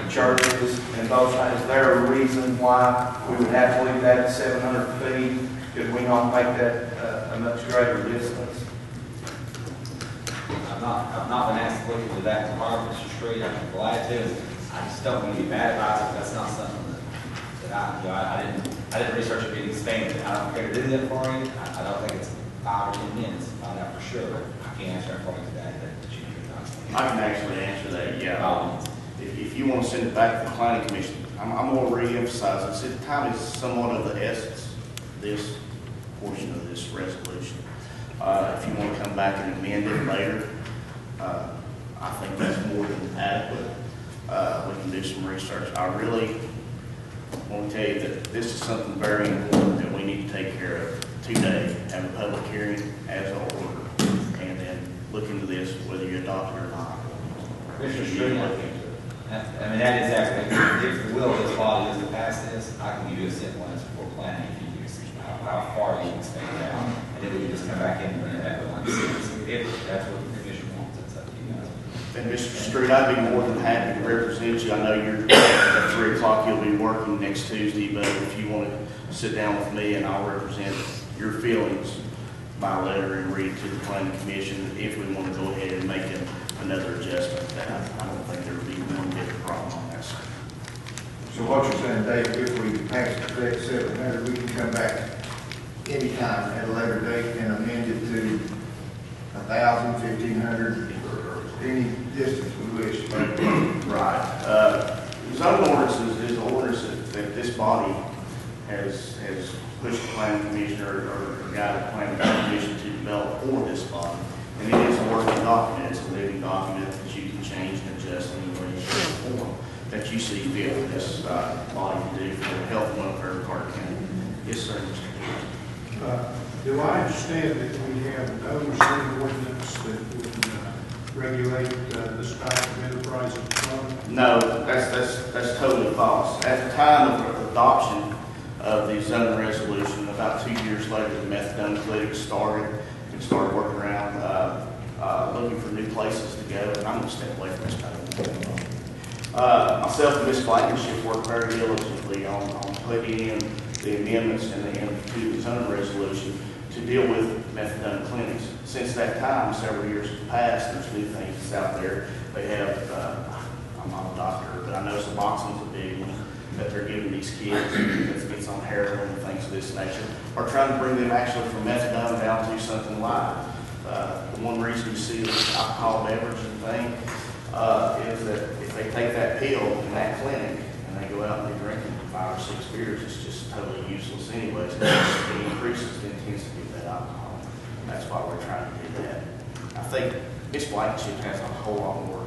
churches and those things. Is there a reason why we would have to leave that at 700 feet? Could we not make that a much greater distance? I've not been asked to look into that tomorrow, Mr. Street. I'm glad to. I just don't want to be bad about it. That's not something that I didn't research it being expanded. I don't care to do that for you. I don't think it's 5 or 10 minutes to find out for sure. I can't answer that for you today. That you can I can actually answer that, yeah. If you want to send it back to the planning commission, I'm going to re-emphasize it. See, time is somewhat of the essence of this portion of this resolution. If you want to come back and amend it later, I think that's more than adequate. We can do some research. I really want to tell you that this is something very important that we need to take care of today. Have a public hearing as an order, and then look into this, whether you adopt it or not. Mr. Street, I mean, that is actually, if the will of this body is to pass this, I can give you a simple answer for planning if you use how far you can expand it out. And then we can just come back in and bring it back to 1 cent. If that's what the commission wants, it's up to you guys. And Mr. Street, I'd be more than happy to represent you. I know you're at 3 o'clock, you'll be working next Tuesday, but if you want to sit down with me and I'll represent your feelings by letter and read to the planning commission if we want to go ahead and make another adjustment. I don't think there would be one big problem on that side. So what you're saying, Dave, if we pass the correct 700, we can come back anytime at a later date and amend it to 1,000, 1,500, or any distance we wish. Right. Zoning ordinance is an ordinance that this body has pushed the planning commission or guided the planning commission to develop for this body. And it is a working document. It's a living document that you can change and adjust in any way, shape, or form that you see fit this body to do for the health and welfare of Courty County. Yes, sir, Mr. Courty. Do I understand that we have no zoning ordinance that would regulate this type of enterprise of development? No, that's totally false. At the time of adoption of the zoning resolution, about 2 years later, the methadone clinic started working around looking for new places to go, and I'm going to step away from this podium. Myself and Ms. Blankenship worked very diligently on putting in the amendments to the zoning resolution to deal with methadone clinics. Since that time, several years have passed, there's new things out there. They have, I'm not a doctor, but I know Suboxone's a big one that they're giving these kids that gets on heroin and things of this nature, or trying to bring them actually from methadone down to something light. The one reason you see this alcohol beverage and thing is that if they take that pill in that clinic and they go out and they drink 5 or 6 beers, it's just totally useless anyways. It increases the intensity of that alcohol. That's why we're trying to do that. I think Ms. Blankenship has a whole lot more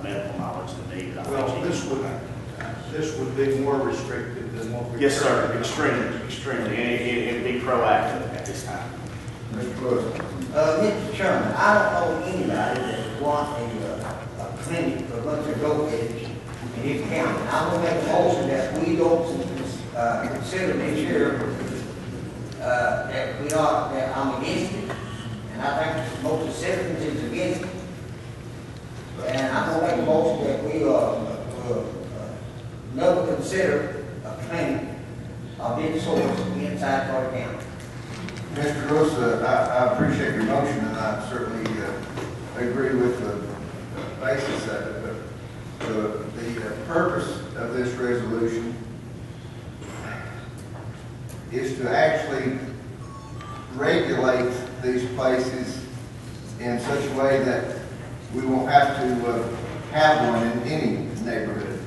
medical knowledge than me. But Well, this would be more restrictive than what we. Yes, sir. Extremely. And it'd be proactive at this time. Mr. Chairman, I don't know anybody that wants a clinic for a bunch of dope addicts in his county. I'm going to make a motion that we don't consider this year that I'm against it. And I think most of the citizens is against it. And I'm going to make a motion that we never consider a clinic of this sort inside Courty County. Mr. Gross, I appreciate your motion, and I certainly agree with the basis of it. But the purpose of this resolution is to actually regulate these places in such a way that we won't have to have one in any neighborhood.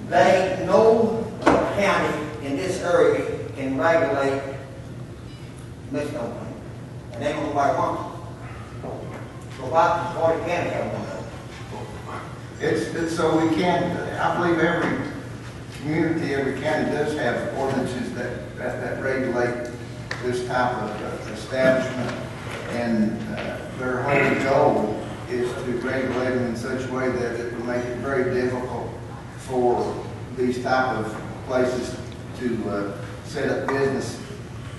They ain't no county in this area can regulate methadone plant. And they don't nobody want it. So why does Courty County have one of those? It's so we can, I believe every community, every county does have ordinances that regulate this type of establishment. And their whole goal is to regulate them in such a way that it will make it very difficult for these type of places to set up business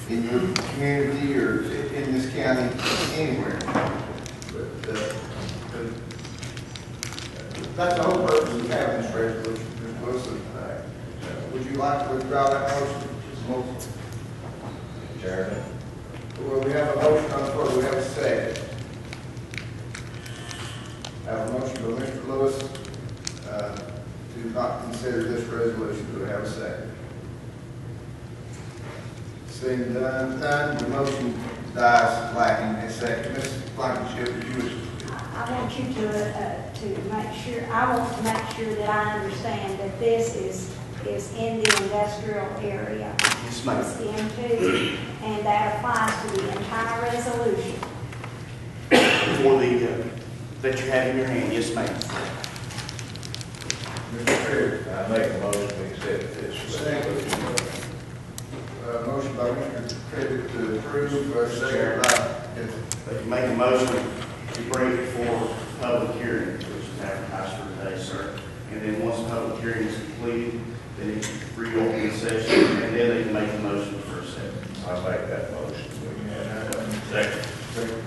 in your community or in this county, anywhere. But that's the whole purpose of having this resolution, Mr. Wilson. Would you like to withdraw that motion? Chairman. Well, we have a motion on the floor, we have a second. I have a motion by Mr. Lewis, to not consider this resolution. Do we have a second? Seeing none, the motion dies lacking a second. Ms. Blankenship, would you? I want you to make sure, I want to make sure that I understand that this is in the industrial area. Yes, ma'am. It's M2, and that applies to the entire resolution. For the, that you have in your hand, yes, ma'am. Mr. Perry. I make a motion to accept this resolution. Motion by Mr. Trivett to approve, second by, But you make a motion to bring it for public hearing, which is advertised for today, sir. And then once the public hearing is completed, then it reopen the session, and then they can make a motion for a second. I make that motion. Second.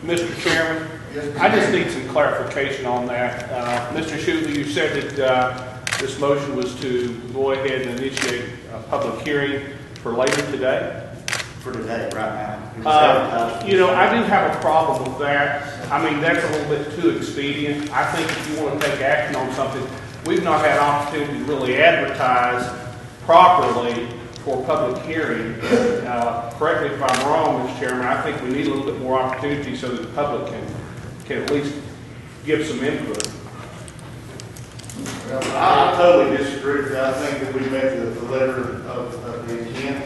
Mr. Chairman, Yes, I just need some clarification on that. Mr. Shutley, you said that this motion was to go ahead and initiate a public hearing for later today? For today, right now. It was advertised. You know, I do have a problem with that. I mean, that's a little bit too expedient. I think if you want to take action on something, we've not had opportunity to really advertise properly for public hearing. Correct me if I'm wrong, Mr. Chairman, I think we need a little bit more opportunity so that the public can at least give some input. I totally disagree with that. I think that we met the letter of the intent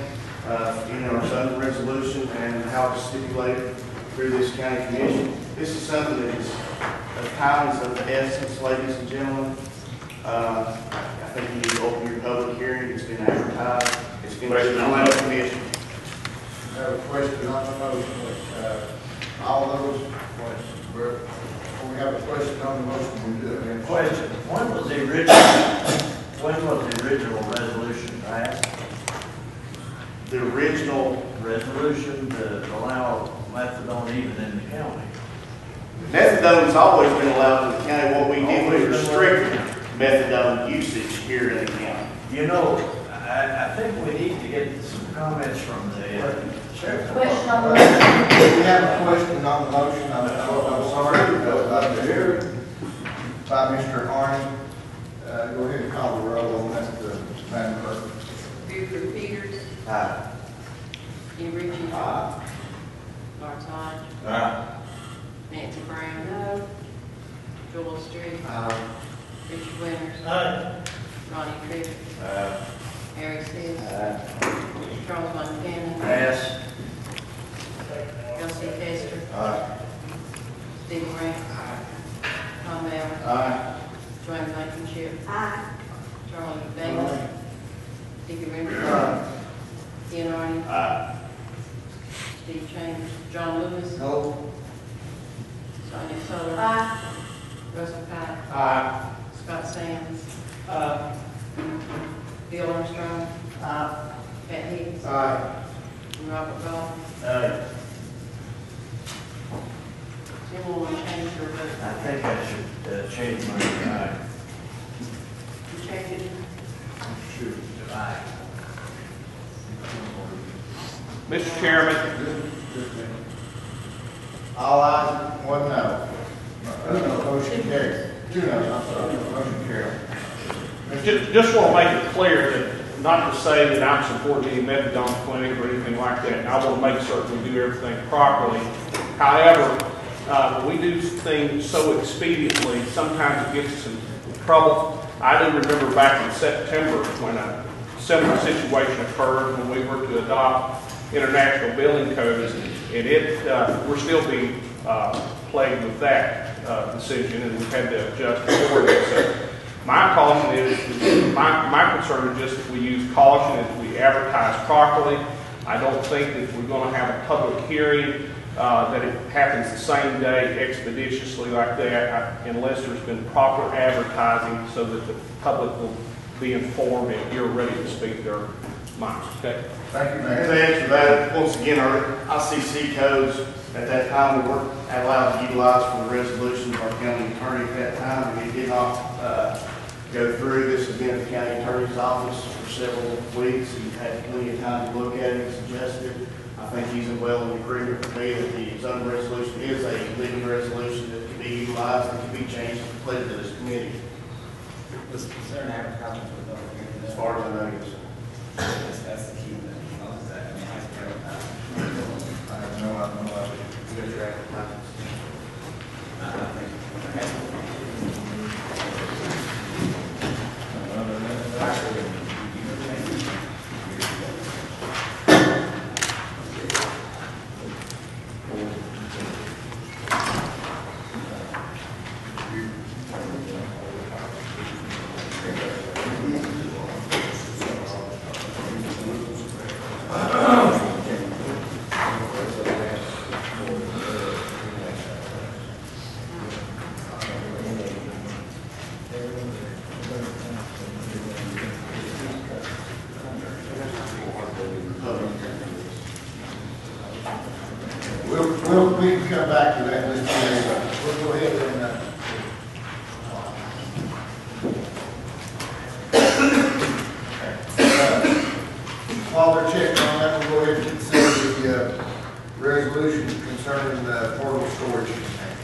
in our zoning resolution and how it's stipulated through this county commission. This is something that is of time is of the essence, ladies and gentlemen. I think you need to open your public hearing. It's been advertised. It's been on the commission. I have a question on the motion. All those questions, but we have a question on the motion, we do it. Question, when was the original resolution passed? The original Resolution to allow methadone even in the county. methadone's always been allowed in the county. What we did was restrict methadone usage here in the county. You know, I think we need to get some comments from the sheriff. Question on the motion. We have a question on the motion, I'm sorry, by Mr. Arnie. Go ahead and call the roll on that, Madam Clerk. Buford Peters. Aye. Steve Ritchie. Aye. Lawrence Hodge. Aye. Nancy Brown. No. Joel Street. Aye. Richard Winters. Aye. Ronnie Crivitt. Harry Seas. Charles Montana. Pass. Elsie Testor. Aye. Steve Grant. Tom Allen. Aye. Joanne Blankenship. Aye. Charlie Bailey. Dickie Renfro. Ian Arden. Aye. Steve Chambers. John Lewis. No. Sonia Soler. Aye. Russell Cott. Aye. Scott Sands. Bill Armstrong. Pat Hicks. Aye. And Robert Goff. Aye. Anyone want to change their vote? I think I should change my aye. You change it? Sure. Aye. Mr. Chairman, All ayes, one no. Motion carries. Two no's, I'm sorry, motion carries. just want to make it clear that, not to say that I'm supporting any methadone clinic or anything like that. I want to make certain we do everything properly. However, when we do things so expediently, sometimes it gets us in trouble. I do remember back in September when a similar situation occurred when we were to adopt international building codes, and we're still being plagued with that decision, and we've had to adjust accordingly. So my caution is, my concern is just that we use caution as we advertise properly. I don't think that we're going to have a public hearing that it happens the same day expeditiously like that, unless there's been proper advertising so that the public will be informed and you're ready to speak their minds. Okay. Thank you, And Mayor. to answer that, once again, our ICC codes at that time were allowed to utilize for the resolutions of our county attorney at that time. And he did not go through. This has been at the county attorney's office for several weeks. He's had plenty of time to look at it and suggest it. I think he's well in agreement with me that the zoning resolution is a living resolution that can be utilized and can be changed and completed to this committee. Was there an advertisement for the public hearing? As far as I know, yes. That's the key thing. As long as that, I mean, it has to be advertised. I have no idea. You got your advertisement? I think it has to be. We can come back to that, Mr. Chairman. We'll go ahead and, while they're checking on that, we'll go ahead and consider the resolution concerning the portable storage container.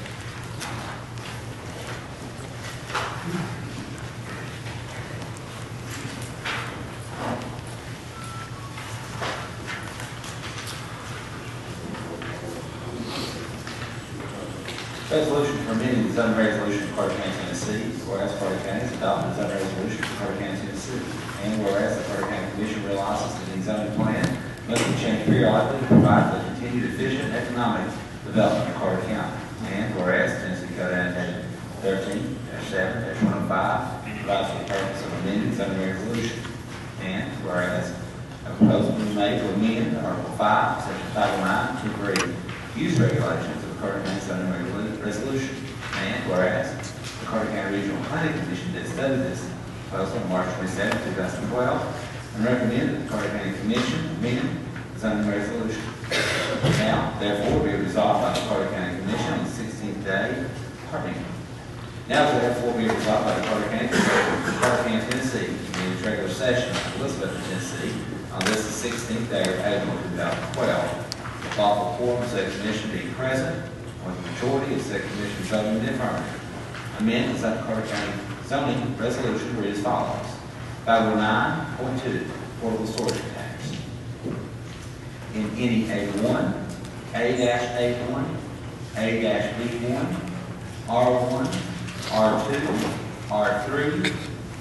Resolution permitting the zoning resolution of Courty County, Tennessee, whereas Courty County has adopted the zoning resolution of Courty County, Tennessee, and whereas the Courty County Commission realizes that the zoning plan must be changed periodically to provide for the continued efficient economic development of Courty County, and whereas Tennessee Code Annotated 13-7-105 provides for the purpose of amending the zoning resolution, and whereas a proposal be made to amend Article 5, Section 509, 2-3, use regulations of the Courty County zoning resolution, and whereas the Courty County Regional Planning Commission did study this proposal on March 27, 2012, and recommend that the Courty County Commission amend the zoning resolution. Now, therefore, be resolved by the Courty County Commission on the 16th day, Now, therefore, be resolved by the Courty County Commission of Courty County, Tennessee, in its regular session of Elizabeth, Tennessee, on this the 16th day of April 2012. The lawful quorum of said commission being present, with the majority of said commission voting in the affirmative. Amend the Courty County zoning resolution read as follows. 509.2, portable storage containers. In any A1, A-A1, A-B1, R1, R2, R3,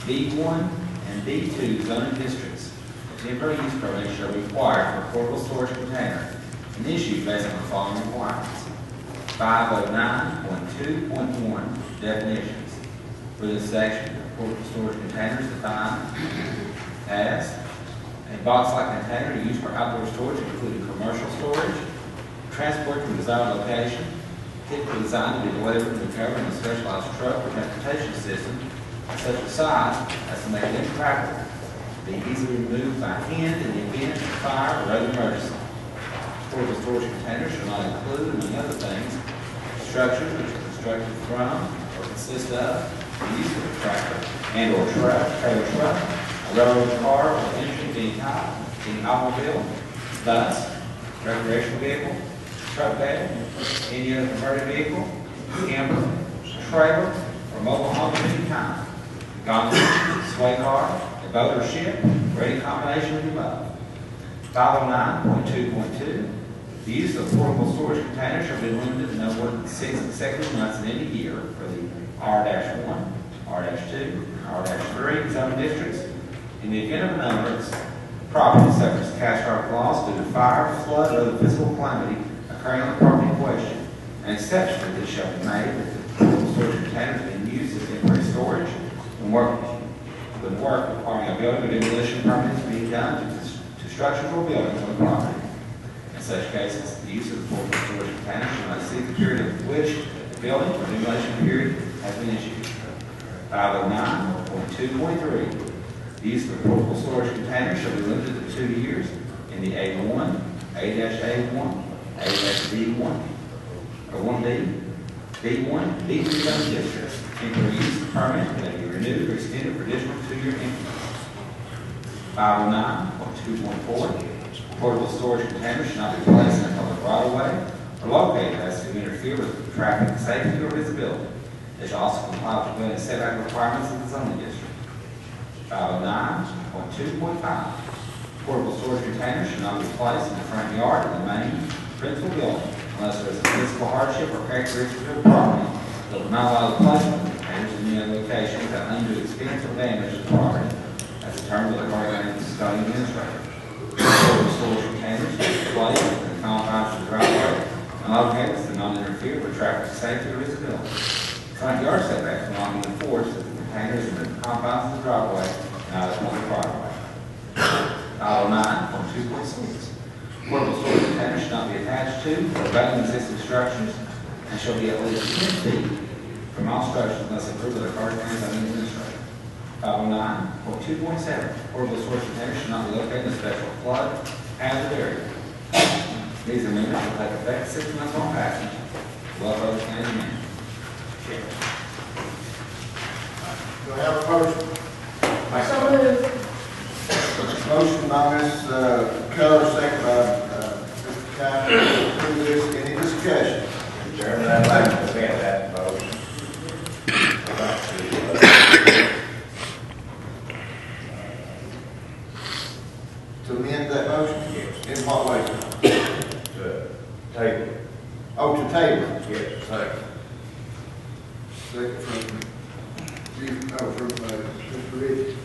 B1, and B2 zoning districts, a temporary use permit shall be required for a portable storage container and issued based on the following requirements. 509.2.1 definitions. For this section, portable storage containers defined as a box-like container used for outdoor storage, including commercial storage, transport to a desired location, typically designed to be delivered and recovered in a specialized truck or transportation system of such a size as to make it impractical to be easily removed by hand in the event of fire or other emergency. Portable storage containers shall not include, among other things, structures which are constructed from or consist of the use of a tractor and or trailer truck, a railroad car or engine being automobile, bus, recreational vehicle, truck bed, any other converted vehicle, camper, trailer, or mobile home of any kind, gondola, sway car, a boat or ship, or any combination of the above. 509.2.2, the use of portable storage containers shall be limited to no more than 6 consecutive months in any year for the R-1, R-2, and R-3 zoning districts. In the event of an occurrence, property suffers catastrophic loss due to fire, flood, or other physical calamity occurring on the property in question. An exception to this shall be made that the portable storage containers being used as temporary storage when work requiring a building or demolition permit is being done to structures or buildings on the property. In such cases, the use of the portable storage container shall not exceed the period of which the building or demolition period has been issued. 509.2.3, the use of the portable storage container shall be limited to 2 years in the A1, A-A1, A-B1, or 1B, B1, B3 zone districts. Temporary use permit may be renewed or extended for additional 2-year increments. 509.2.4, portable storage containers should not be placed in a public right-of-way or located as to interfere with traffic safety or visibility. They should also comply with the building setback requirements of the zoning district. 509.2.5, portable storage containers should not be placed in the front yard of the main principal building unless there is a physical hardship or characteristic of the property that would not allow the placement of containers in any other location without undue expense or damage to the property, as determined by the Courty zoning administrator. Portable storage containers should be placed within the confines of the driveway and located to not interfere with traffic safety or visibility. Front yard setbacks will not be enforced if the containers are in the confines of the driveway and out of the public right of way. 509.2.6. Portable storage containers should not be attached to or abutting existing structures and shall be at least 10 feet from all structures unless approved by the Courty zoning administrator. 509.2.7. Portable storage containers should not be located in a special flood hazard area. These amendments will take effect 6 months on passage. Welcome, County Manager. Do I have a motion? So moved. Motion by Ms. Keller, second by Mr. Kite, to approve this. Any discussion? Chairman, I'd like to amend that motion. To amend that motion? Yes. In what way? To table. Oh, to table. Yes, second. Second from Mr. Ridge.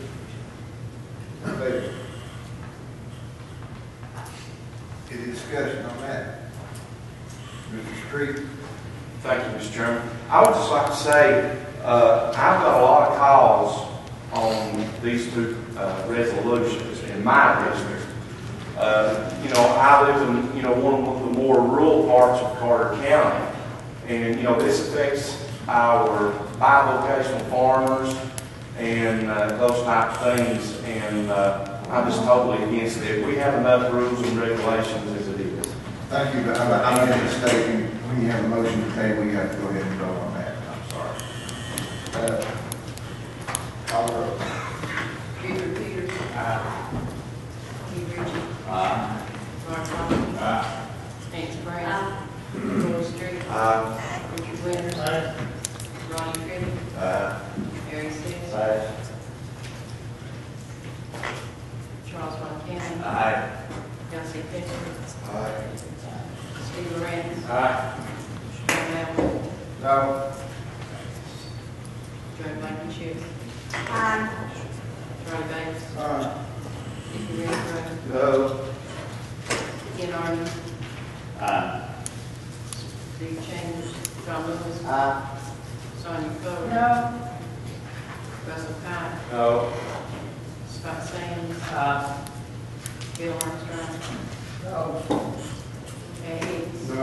Any discussion on that? Mr. Street? Thank you, Mr. Chairman. I would just like to say, I've got a lot of calls on these two resolutions in my district. I live in, one of the more rural parts of Carter County, and, this affects our bivocational farmers and those type of things, and I'm just totally against it. We have enough rules and regulations as it is. Thank you, but I made a mistake. When you have a motion to table, you have to go ahead and vote on that. I'm sorry. Call the roll. Richard Peters. Keith Ritchie. Aye. Mark Thomas. Aye. Nancy Brown. Joel Street. Richard Winters. Ronnie Crivitt. Harry Seas. Charles Montana. Aye. Elsie Pittman. Aye. Steve Lorenz. Aye. Sean Allen. No. Joe Blankenship. Aye. Charlie Bates. Aye. Dickie Redrow. No. Ken Arden. Aye. Steve Chambers. John Lewis. Aye. Sonia Coler. No. Russell Cott. No. Scott Sands. Bill Armstrong. No. Ed Hicks. No.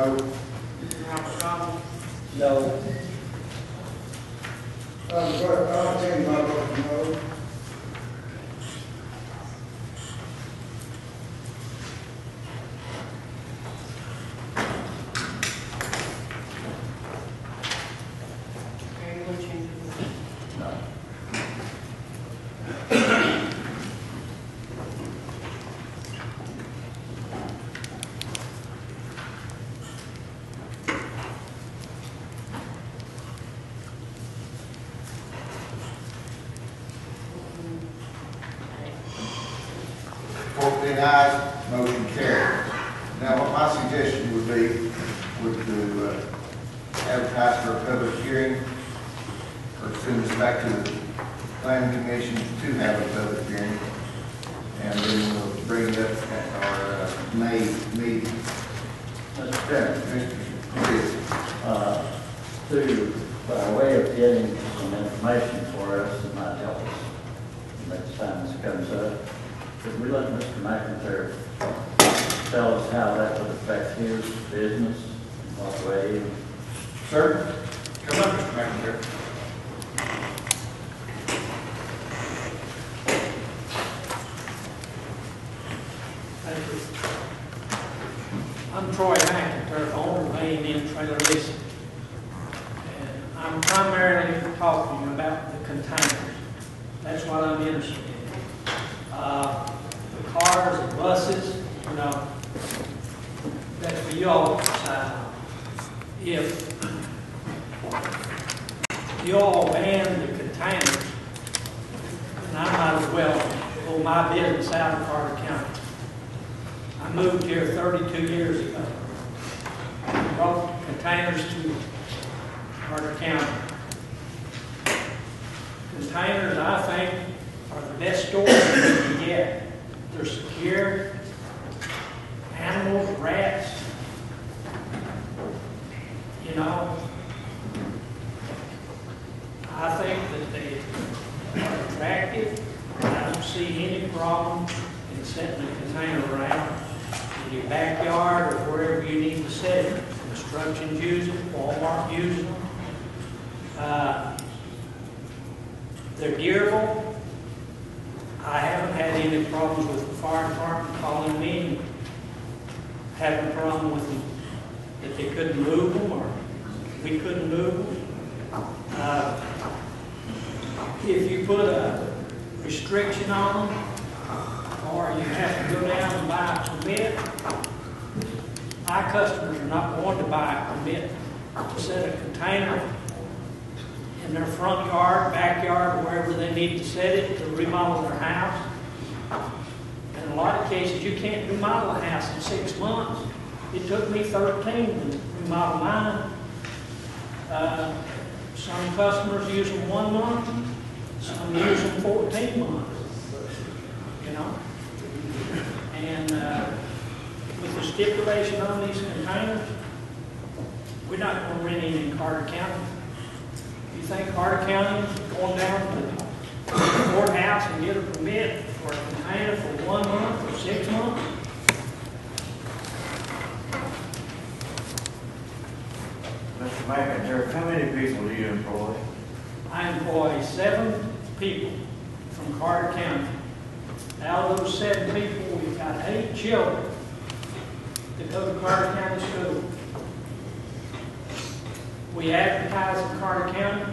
Robert Goff. No. I'll change my vote, no. Mary Lou Chambers. Ayes, motion carried. Now, what my suggestion would be, to advertise for a public hearing, or send this back to the planning commission to have a public hearing, and then we'll bring it up at our May meeting. Mr. Chairman, Mr. Reed. by way of getting some information for us that might help us next time this comes up, could we let Mr. McIntyre tell us how that would affect his business, in what way? Sir, come up, Mr. McIntyre. Thank you. McIntyre, owner of A&M Trailer Leasing. And I'm primarily talking about the containers. That's what I'm interested in. The cars and buses, you know, that's for you all to decide on. If you all ban the containers, then I might as well pull my business out of Courty County. I moved here 32 years ago. I brought containers to Courty County. Containers, I think, are the best storage you can get. They're secure. Animals, rats, you know. I think that they are attractive. I don't see any problem in setting a container around in your backyard or wherever you need to set it. Construction's use it, Walmart uses them. They're durable. I haven't had any problems with the fire department calling me, having a problem with them, that they couldn't move them or we couldn't move them. If you put a restriction on them, or you have to go down and buy a permit, our customers are not going to buy a permit to set a container in their front yard, backyard, wherever they need to set it to remodel their house. In a lot of cases, you can't remodel a house in 6 months. It took me 13 to remodel mine. Some customers use them 1 month, some use them 14 months, you know. And with the stipulation on these containers, we're not going to rent any in Courty County. You think Courty County is going down to the courthouse and get a permit for a container for 1 month or 6 months? Mr. McIntyre, how many people do you employ? I employ 7 people from Courty County. Out of those 7 people, we've got 8 children that go to Courty County School. We advertise in Courty County.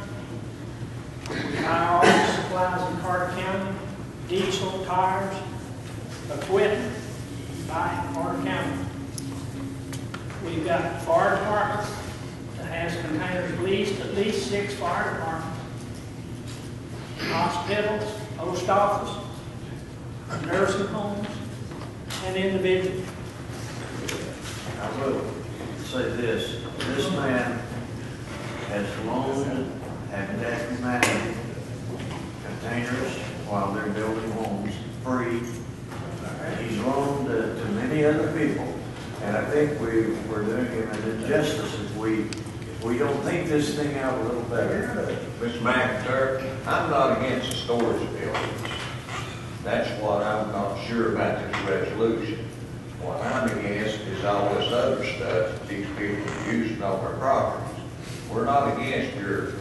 We buy all the supplies in Courty County, diesel, tires, equipment, we buy in Courty County. We've got fire departments that has containers leased, at least 6 fire departments, hospitals, post office, nursing homes, and individuals. I will say this man has loaned Habitat Humanity containers while they're building homes free. He's loaned to many other people, and I think we're doing him an injustice if we don't think this thing out a little better. Mr. McIntyre, I'm not against the storage buildings. That's what I'm not sure about this resolution. What I'm against is all this other stuff that these people are using on their properties. We're not against your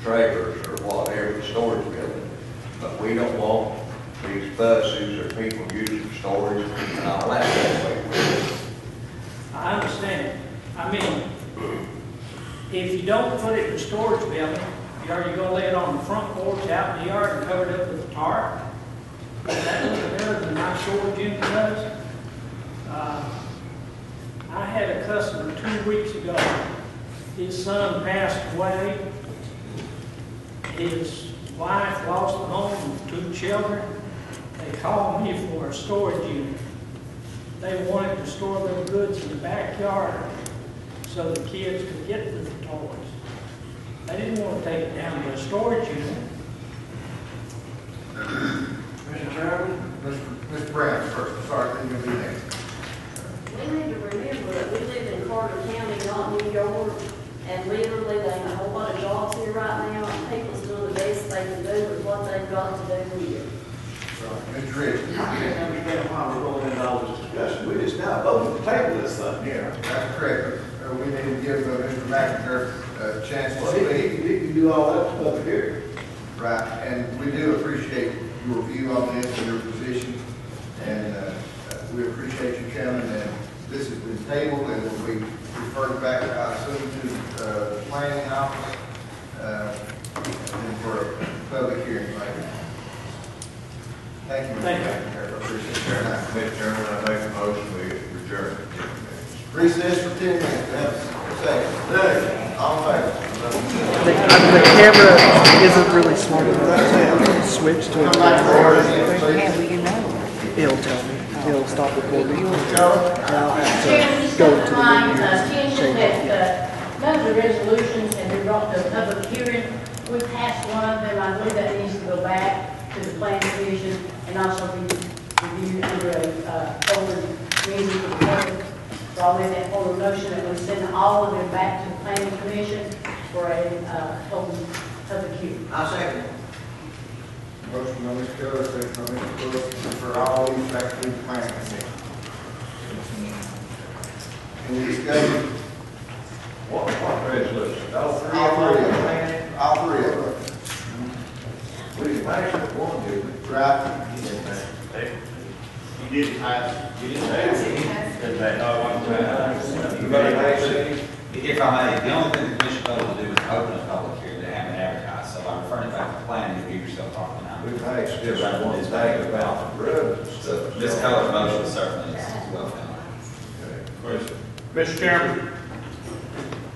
trailers or whatever, storage building, but we don't want these buses or people using storage and all that. I understand. I mean, if you don't put it in a storage building, are you going to lay it on the front porch out in the yard and cover it up with a tarp? Is that looking better than my storage unit does? I had a customer 2 weeks ago. His son passed away. His wife lost the home with 2 children. They called me for a storage unit. They wanted to store their goods in the backyard so the kids could get to the toys. They didn't want to take it down to a storage unit. Mr. Chairman? Mr. Brown first, sorry, then you'll be next. We need to remember that we live in Carter County, not New York, and literally they have a whole lot of jobs here right now, and people's doing the best they can do with what they've got to do here. Mr. Richards? I can't understand why we're going into all this discussion. We just now voted to table this thing here. That's correct. We need to give Mr. McIntyre a chance to Well, speak. he can do all that stuff here. Right, and we do appreciate your view on this and your position, and we appreciate you coming, and this has been tabled and will be referred back, I assume, to the planning office, and for a public hearing later. Thank you. Thank you. I appreciate your time. Mr. Chairman, I make a motion, we adjourn. Recess for 10 minutes, have a second. All in favor? The camera isn't really smart enough to switch to a camera or anything. He'll tell me. He'll stop recording. And I'll have to go to the menu and change it. None of the resolutions have been brought to a public hearing. We passed one of them. I believe that needs to go back to the planning commission and also be reviewed under a open meeting for the public. So I'll make that formal motion that we send all of them back to the planning commission for a open public hearing. I'll second it. Motion by Mr. Keller, second by Mr. Brooks, for all these back to the planning commission. Any discussion? What resolution? All three All of three of them? them. All three of them. We didn't pass it one, did we? Right. You didn't pass. You didn't pass it? Didn't pass. Oh, one time. You better pass it. If I may, the only thing the commission voted to do is open a public hearing, they haven't advertised, so I'm referring it back to planning to give yourself talking now. We passed just one thing about the roads and stuff. This color motion certainly is welcome. Question. Mr. Chairman,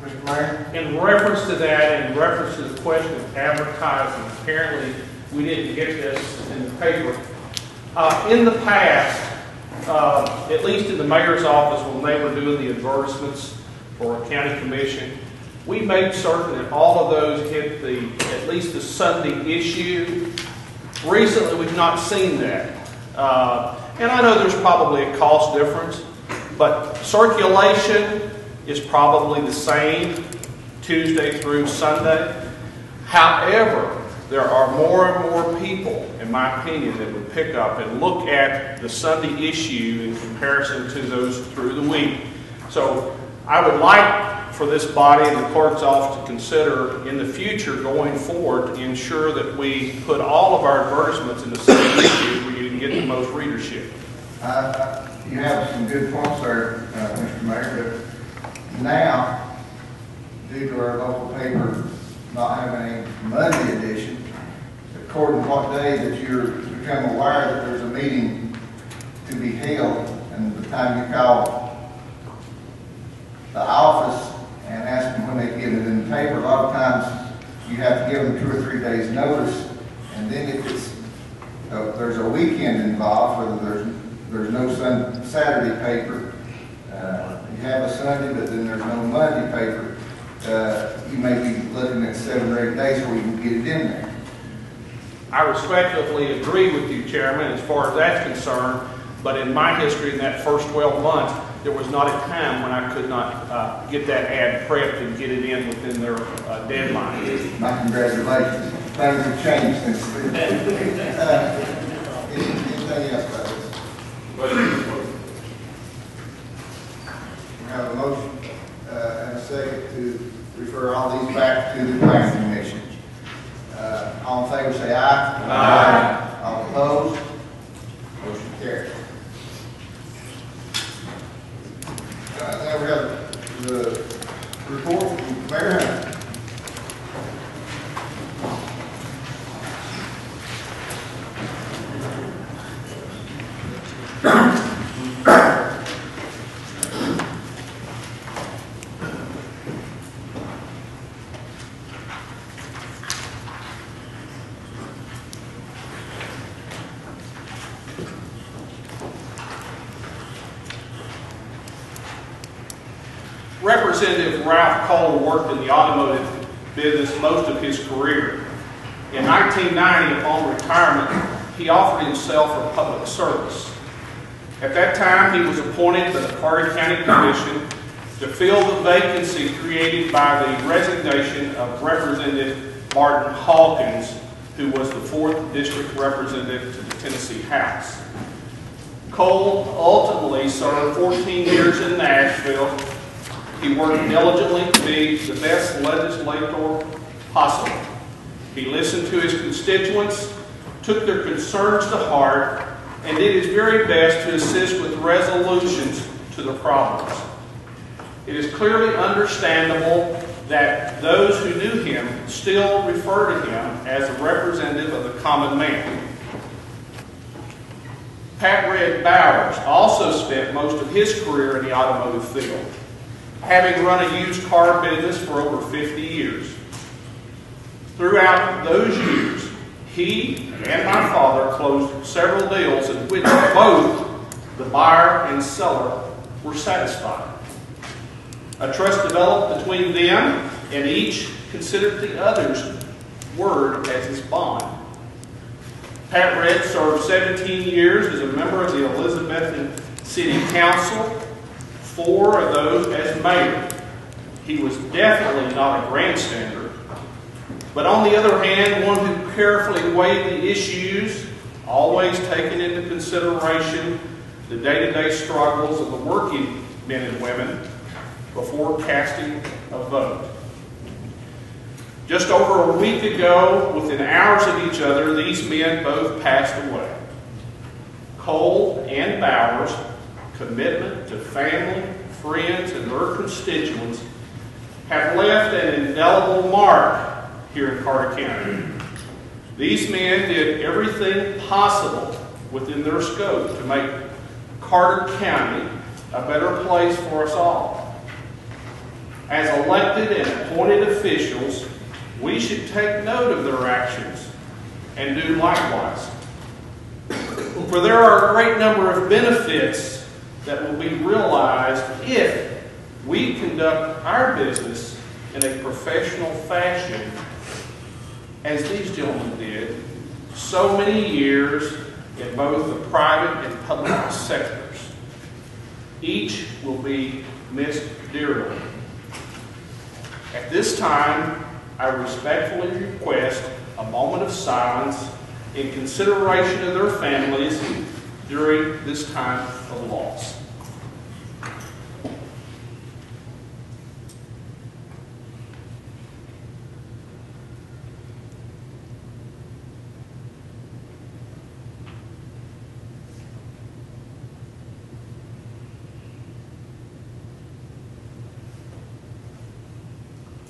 Mr. Mayor? in reference to that, in reference to the question of advertising, apparently we didn't get this in the paper. In the past, at least in the mayor's office, when they were doing the advertisements for a county commission, we made certain that all of those hit at least the Sunday issue. Recently, we've not seen that. And I know there's probably a cost difference, but circulation is probably the same Tuesday through Sunday. However, there are more and more people, in my opinion, that would pick up and look at the Sunday issue in comparison to those through the week. So I would like for this body and the clerk's office to consider in the future going forward to ensure that we put all of our advertisements in the same issue where you can get the most readership. You have some good points there, Mr. Mayor, but now, due to our local paper not having a Monday edition, according to what day that you're become aware that there's a meeting to be held, and the time you call the office and ask them when they get it in the paper, a lot of times you have to give them 2 or 3 days notice, and then if it's there's a weekend involved, whether there's no Saturday paper, you have a Sunday, but then there's no Monday paper, you may be looking at 7 or 8 days before you can get it in there. I respectfully agree with you, Chairman, as far as that's concerned, but in my history in that first 12 months, there was not a time when I could not get that ad prepped and get it in within their deadline. My congratulations. Things have changed since then. Anything else about this? We have a motion and a second to refer all these back to the planning commission. All in favor say aye. Aye. All opposed? Motion carries. Now we have the report from Mayor Hunt. Representative Ralph Cole worked in the automotive business most of his career. In 1990, upon retirement, he offered himself for public service. At that time, he was appointed by the Courty County Commission to fill the vacancy created by the resignation of Representative Martin Hawkins, who was the 4th District Representative to the Tennessee House. Cole ultimately served 14 years in Nashville. He worked diligently to be the best legislator possible. He listened to his constituents, took their concerns to heart, and did his very best to assist with resolutions to the problems. It is clearly understandable that those who knew him still refer to him as a representative of the common man. Pat Red Bowers also spent most of his career in the automotive field, having run a used car business for over 50 years. Throughout those years, he and my father closed several deals in which both the buyer and seller were satisfied. A trust developed between them, and each considered the other's word as his bond. Pat Red served 17 years as a member of the Elizabethton City Council, 4 of those as mayor. He was definitely not a grandstander, but on the other hand, one who carefully weighed the issues, always taking into consideration the day-to-day struggles of the working men and women before casting a vote. Just over a week ago, within hours of each other, these men both passed away. Cole and Bowers' commitment to family, friends, and their constituents have left an indelible mark here in Courty County. These men did everything possible within their scope to make Courty County a better place for us all. As elected and appointed officials, we should take note of their actions and do likewise. For there are a great number of benefits that will be realized if we conduct our business in a professional fashion, as these gentlemen did so many years in both the private and public sectors. Each will be missed dearly. At this time, I respectfully request a moment of silence in consideration of their families during this time of loss.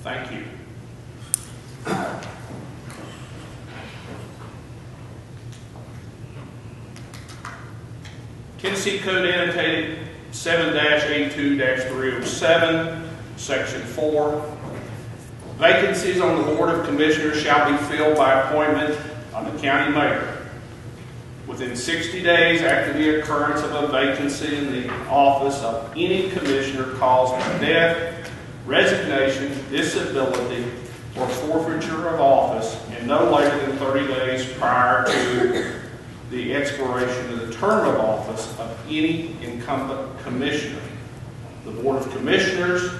Thank you. Tennessee Code annotated 7-82-307, Section 4. Vacancies on the Board of Commissioners shall be filled by appointment of the county mayor. Within 60 days after the occurrence of a vacancy in the office of any commissioner caused by death, resignation, disability, or forfeiture of office, and no later than 30 days prior to the expiration of the term of office of any incumbent commissioner. The Board of Commissioners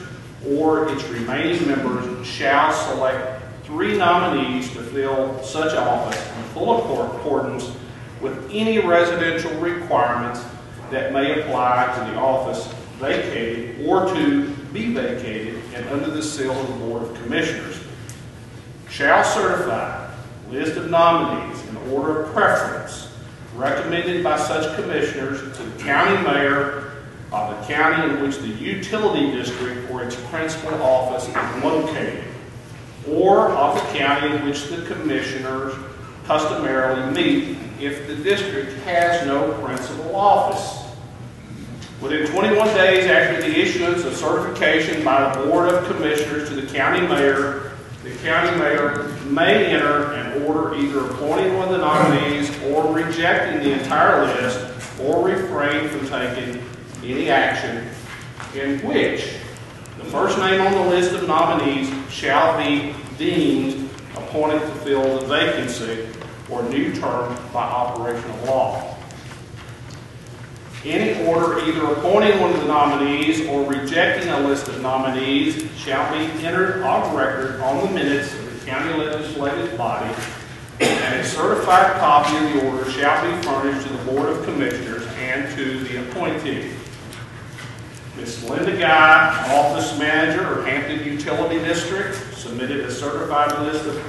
or its remaining members shall select 3 nominees to fill such office in full accordance with any residential requirements that may apply to the office vacated or to be vacated and under the seal of the Board of Commissioners. Shall certify list of nominees in order of preference recommended by such commissioners to the county mayor of the county in which the utility district or its principal office is located, or of the county in which the commissioners customarily meet if the district has no principal office. Within 21 days after the issuance of certification by the Board of Commissioners to the county mayor may enter an order either appointing one of the nominees or rejecting the entire list or refrain from taking any action in which the first name on the list of nominees shall be deemed appointed to fill the vacancy or new term by operation of law. Any order either appointing one of the nominees or rejecting a list of nominees shall be entered on record on the minutes of the county legislative body, and a certified copy of the order shall be furnished to the Board of Commissioners and to the appointee. Ms. Linda Guy, Office Manager of Hampton Utility District, submitted a certified list of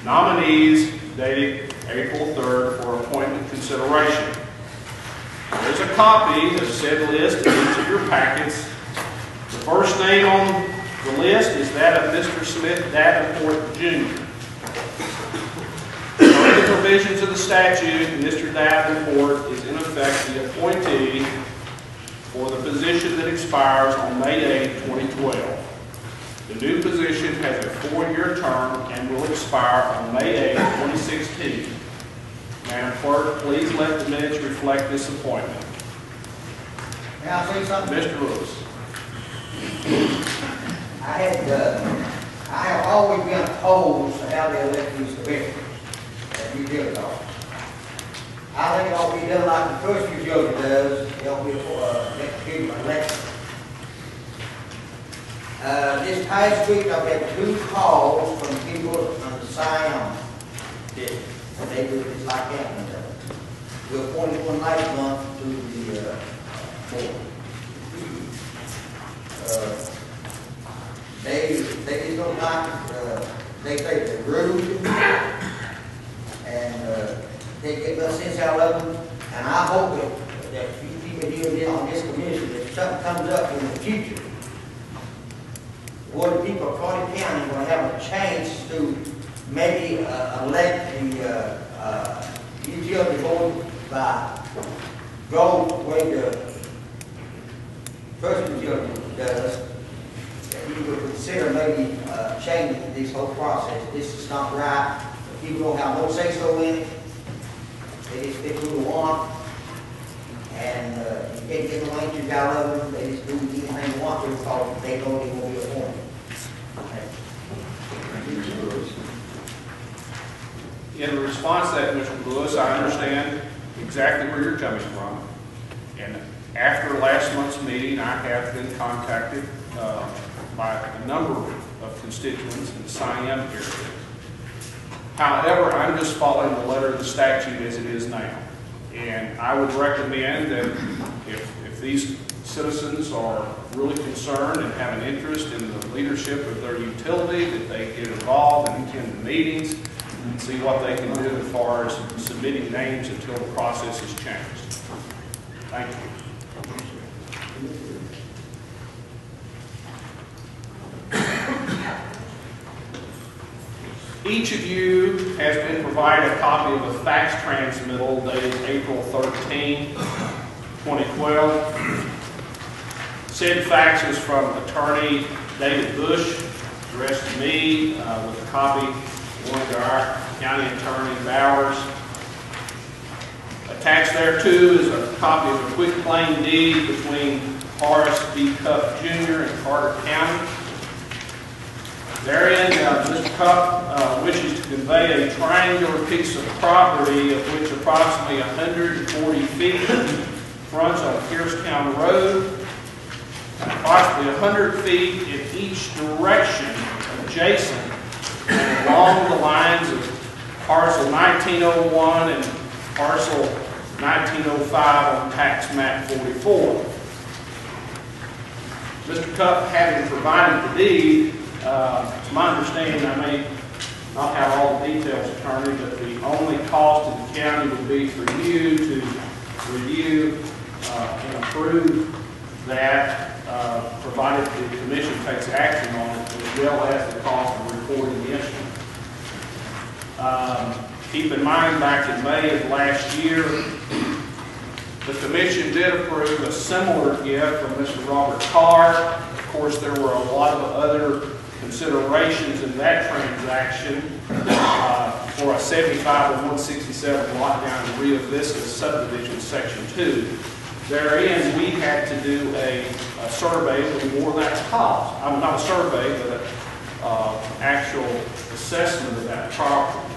nominees dated April 3rd for appointment consideration. There's a copy of said list in each of your packets. The first name on the list is that of Mr. Smith Davenport, Jr. Under the provisions of the statute, Mr. Davenport is in effect the appointee for the position that expires on May 8, 2012. The new position has a 4-year term and will expire on May 8, 2016. Madam Clerk, please let the minutes reflect this appointment. May I say something? Mr. Lewis. I have always been opposed to how they elect these commissioners that you did it all. I think it ought to be done like the first utility does. It ought to be election. This past week, I've had 2 calls from people from the Siam district. They do this like that. We appointed one last month to the board. They just don't like, they say they're rude, and they get no sense out of them. And I hope that you people here on this commission, if something comes up in the future, where the people of Courty County will have a chance to maybe elect the utility board by go the way the first utility does, that you would consider maybe changing this whole process. This is not right. People don't have no say-so in it. They just pick who they want. And you can't get no answers out of them. They just do anything they want to because they know they won't be appointed. In response to that, Mr. Lewis, I understand exactly where you're coming from. And after last month's meeting, I have been contacted by a number of constituents in the Siam area. However, I'm just following the letter of the statute as it is now. And I would recommend that if these citizens are really concerned and have an interest in the leadership of their utility, that they get involved and attend the meetings and see what they can do as far as submitting names until the process is changed. Thank you. Each of you has been provided a copy of a fax transmittal dated April 13, 2012. Said fax is from attorney David Bush, addressed to me with a copy going to our county attorney Bowers. Attached there too is a copy of a quick claim deed between Horace B. Cupp Jr. and Carter County. Therein, Mr. Cupp wishes to convey a triangular piece of property of which approximately 140 feet fronts on Piercetown Road, and approximately 100 feet in each direction adjacent and along the lines of parcel 1901 and parcel 1905 on tax map 44. Mr. Cupp, having provided the deed, to my understanding, I may not have all the details, attorney, but the only cost to the county would be for you to review and approve that, provided the commission takes action on it, as well as the cost of recording the instrument. Keep in mind, back in May of last year, the commission did approve a similar gift from Mr. Robert Carr. Of course, there were a lot of other considerations in that transaction for a 75 of 167 lot down in Rio Vista subdivision section 2. Therein, we had to do a survey with more than that cost. Not a survey, but an actual assessment of that property,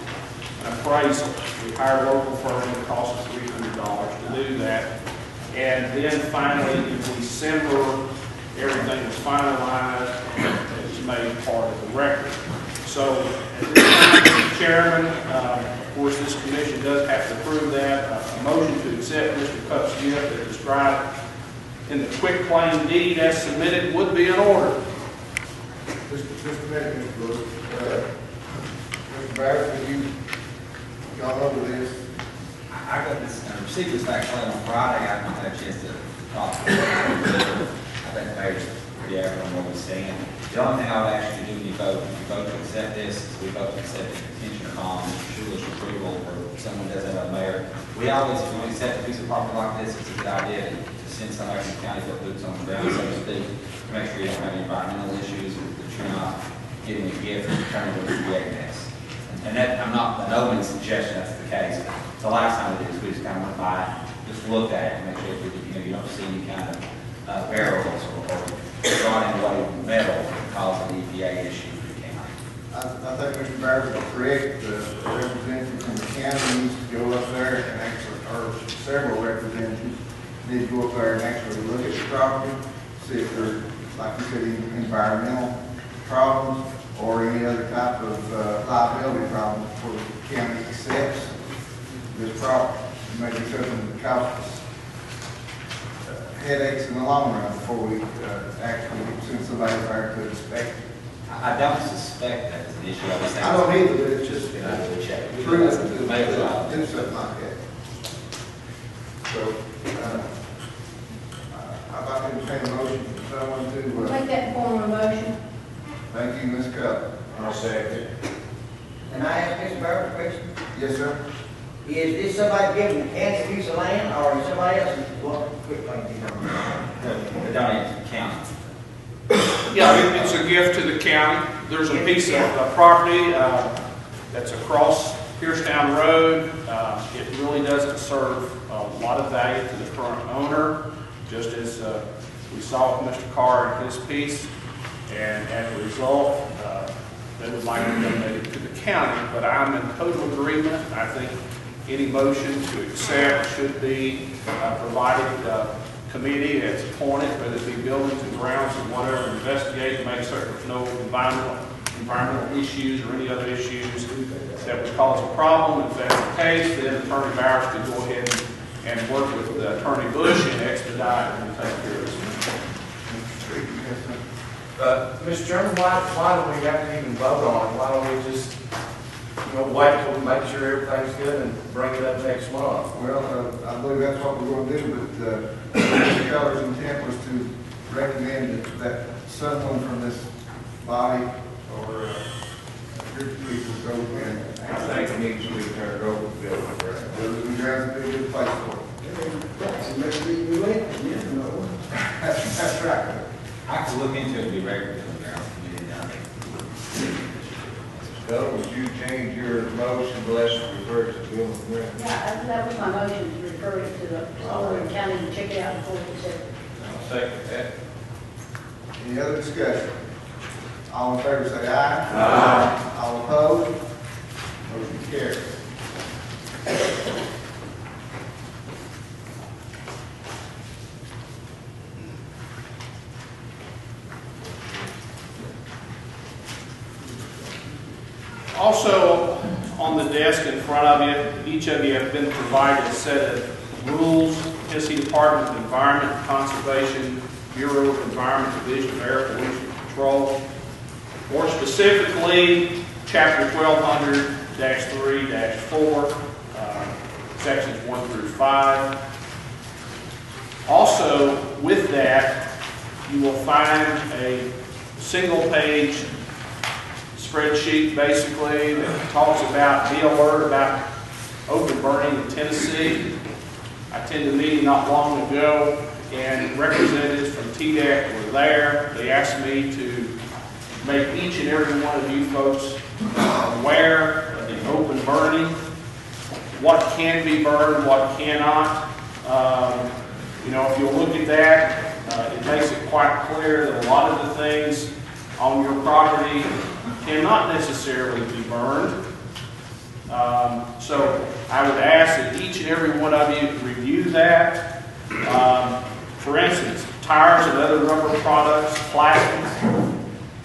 an appraisal. We hired a local firm, and it cost us $300 to do that. And then finally, in December, everything was finalized and it was made part of the record. So, at this time, Mr. Chairman, of course, this commission does have to approve that. A motion to accept Mr. Cupp's gift as described in the quick claim deed as submitted would be in order. Mr. Mayor, Mr. Barrett, have you gone over this? I got this, I received this actually on Friday. I haven't had a chance to talk to it. I think the mayor's pretty accurate on what we stand. The only thing I would ask you to do when you vote, if you vote to accept this, is we vote to accept the contingent upon Schuler's approval, or someone does have a mayor. We always, if we accept a piece of property like this, it's a good idea to send somebody from the county that boots on the ground, so to speak, to make sure you don't have any environmental issues, or that you're not getting a gift and turning it into a nest. And that, I'm not, by no means suggesting that's the case. The last time we did this, we just kind of went by, just looked at it, and make sure that, you don't see any kind of barrels or rotting away metal that cause an EPA issue for the county. I think Mr. Barrett is correct. The representative from the county needs to go up there and actually, or several representatives need to go up there and actually look at the property, see if there, like you said, any environmental problems or any other type of liability problems before the county accepts this property. It may be something that costs us headaches in the long run before we actually send somebody there to inspect it. I don't suspect that it's an issue. I don't either, but it's just true to do something like that. So, I'd like to entertain a motion for someone to. Make that form of motion. Thank you, Ms. Cup. I'll second. Can I ask Mr. Barrett a question? Yes, sir. Is this somebody giving the county a piece of land, or is somebody else want to quit paying The donate to the county. Yeah, it's a gift to the county. There's a piece of property that's across Piercetown Road. It really doesn't serve a lot of value to the current owner, just as we saw with Mr. Carr and his piece. And as a result, they would like to donate it to the county, but I'm in total agreement. I think any motion to accept should be provided committee that's appointed, whether it be buildings and grounds or whatever, investigate to make certain there's no environmental issues or any other issues that would cause a problem. If that's the case, then Attorney Bowers could go ahead and work with Attorney Bush and expedite and take care of this. Mr. Chairman, why do we have to even vote on it? Why don't we just, wait till we make sure everything's good and bring it up next month? Well, I believe that's what we're going to do, but Mr. Keller's intent was to recommend that someone from this body or group of people go in. I think it needs to be turned over to Bill. Building grounds would be a good place for it. That's right. I could look into it and be ready for the ground committee down there. Bill, would you change your motion to let's refer to Bill McGrath? Yeah, that was my motion, to refer it to the Sullivan County to check it out before we accept it. I'll second that. Any other discussion? All in favor say aye. Aye. All opposed? Motion carries. Also, on the desk in front of you, each of you have been provided a set of rules, Tennessee Department of Environment and Conservation, Bureau of Environment Division of Air Pollution Control. More specifically, Chapter 1200-3-4, Sections 1 through 5. Also, with that, you will find a single-page spreadsheet basically that talks about, be alert about open burning in Tennessee. I attended a meeting not long ago and representatives from TDEC were there. They asked me to make each and every one of you folks aware of the open burning, what can be burned, what cannot. If you look at that, it makes it quite clear that a lot of the things on your property cannot necessarily be burned. So I would ask that each and every one of you review that. For instance, tires and other rubber products, plastics,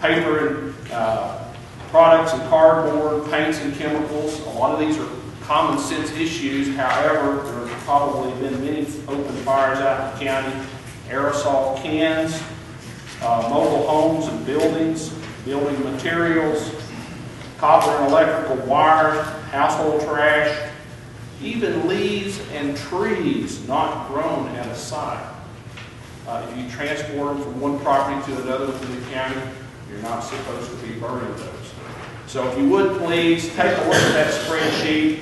paper and products and cardboard, paints and chemicals. A lot of these are common sense issues. However, there have probably been many open fires out in the county. Aerosol cans, mobile homes and buildings, building materials, copper and electrical wires, household trash, even leaves and trees not grown at a site. If you transport them from one property to another within the county, you're not supposed to be burning those. So if you would please take a look at that spreadsheet,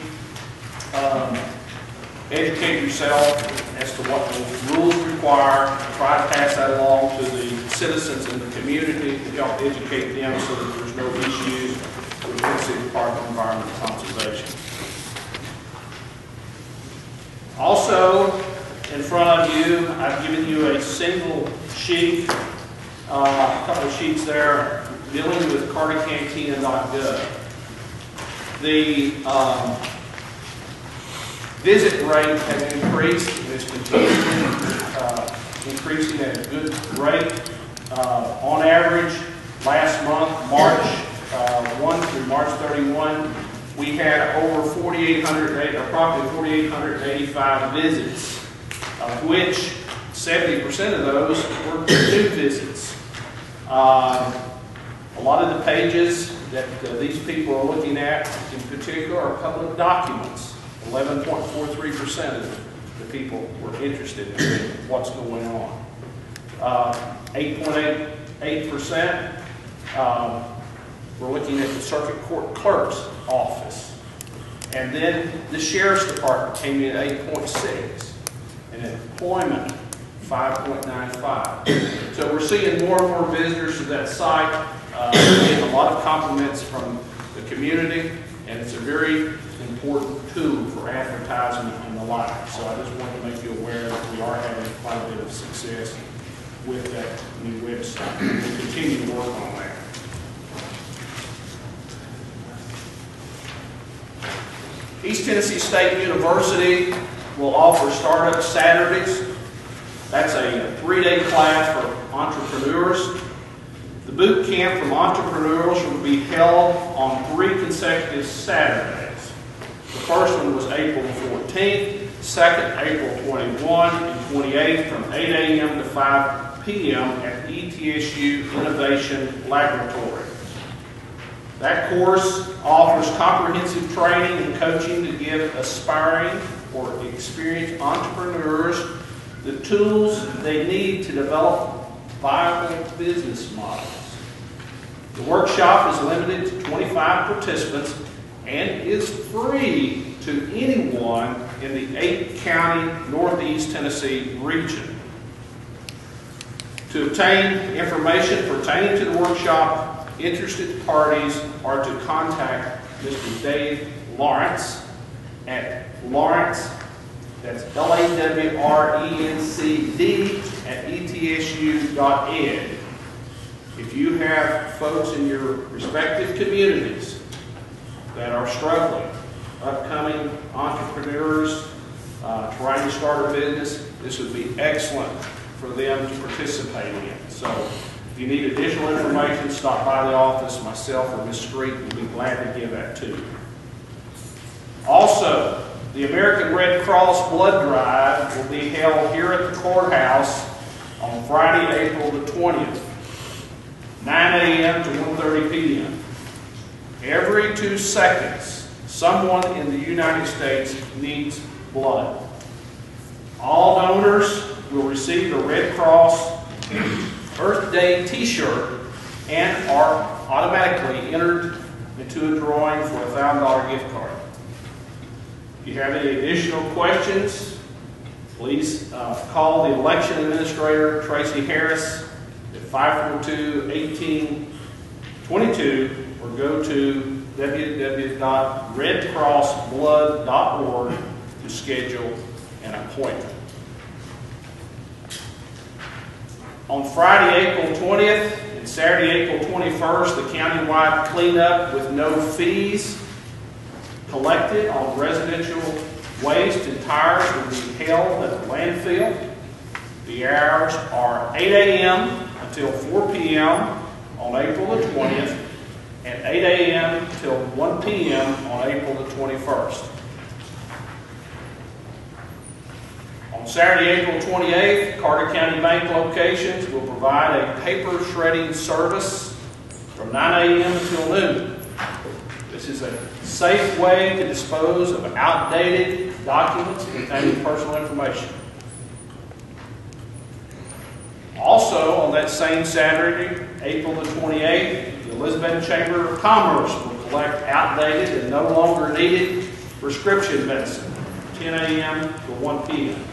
educate yourself as to what the rules require, try to pass that along to the citizens in the community to help educate them so that there's no issues with the Tennessee Department of Environmental Conservation. Also, in front of you, I've given you a single sheet, a couple of sheets there dealing with cartycantina.gov. The visit rate has increased and is continuing increasing at a good rate. On average, last month, March 1 through March 31, we had over 4,800, approximately 4,885 visits, of which 70% of those were new visits. A lot of the pages that these people are looking at in particular are public documents. 11.43% of the people were interested in what's going on. 8.88% we're looking at the circuit court clerk's office. And then the sheriff's department came in at 8.6. And employment, 5.95. So we're seeing more and more visitors to that site. Getting a lot of compliments from the community, and it's a very important tool for advertisement and the like. So I just wanted to make you aware that we are having quite a bit of success with that new website. We'll continue to work on that. East Tennessee State University will offer Startup Saturdays. That's a 3-day class for entrepreneurs. The boot camp from entrepreneurs will be held on 3 consecutive Saturdays. The first one was April 14th, second April 21, and 28th from 8 a.m. to 5 p.m. at ETSU Innovation Laboratory. That course offers comprehensive training and coaching to give aspiring or experienced entrepreneurs the tools they need to develop viable business models. The workshop is limited to 25 participants and is free to anyone in the 8-county Northeast Tennessee region. To obtain information pertaining to the workshop, interested parties are to contact Mr. Dave Lawrence at Lawrence, that's LAWRENCD at etsu.ed. If you have folks in your respective communities that are struggling, upcoming entrepreneurs trying to start a business, this would be excellent for them to participate in. So if you need additional information, stop by the office. Myself or Ms. Street will be glad to give that to you. Also, the American Red Cross Blood Drive will be held here at the courthouse on Friday, April the 20th, 9 a.m. to 1:30 p.m. Every 2 seconds, someone in the United States needs blood. All donors will receive a Red Cross Earth Day t-shirt and are automatically entered into a drawing for a $1,000 gift card. If you have any additional questions, please call the election administrator, Tracy Harris, at 542-1822 or go to www.redcrossblood.org to schedule an appointment. On Friday, April 20th and Saturday, April 21st, the countywide cleanup with no fees collected on residential waste and tires will be held at the landfill. The hours are 8 a.m. until 4 p.m. on April the 20th and 8 a.m. until 1 p.m. on April the 21st. On Saturday, April 28th, Carter County Bank locations will provide a paper shredding service from 9 a.m. until noon. This is a safe way to dispose of outdated documents containing personal information. Also, on that same Saturday, April the 28th, the Elizabeth Chamber of Commerce will collect outdated and no longer needed prescription medicine, 10 a.m. to 1 p.m.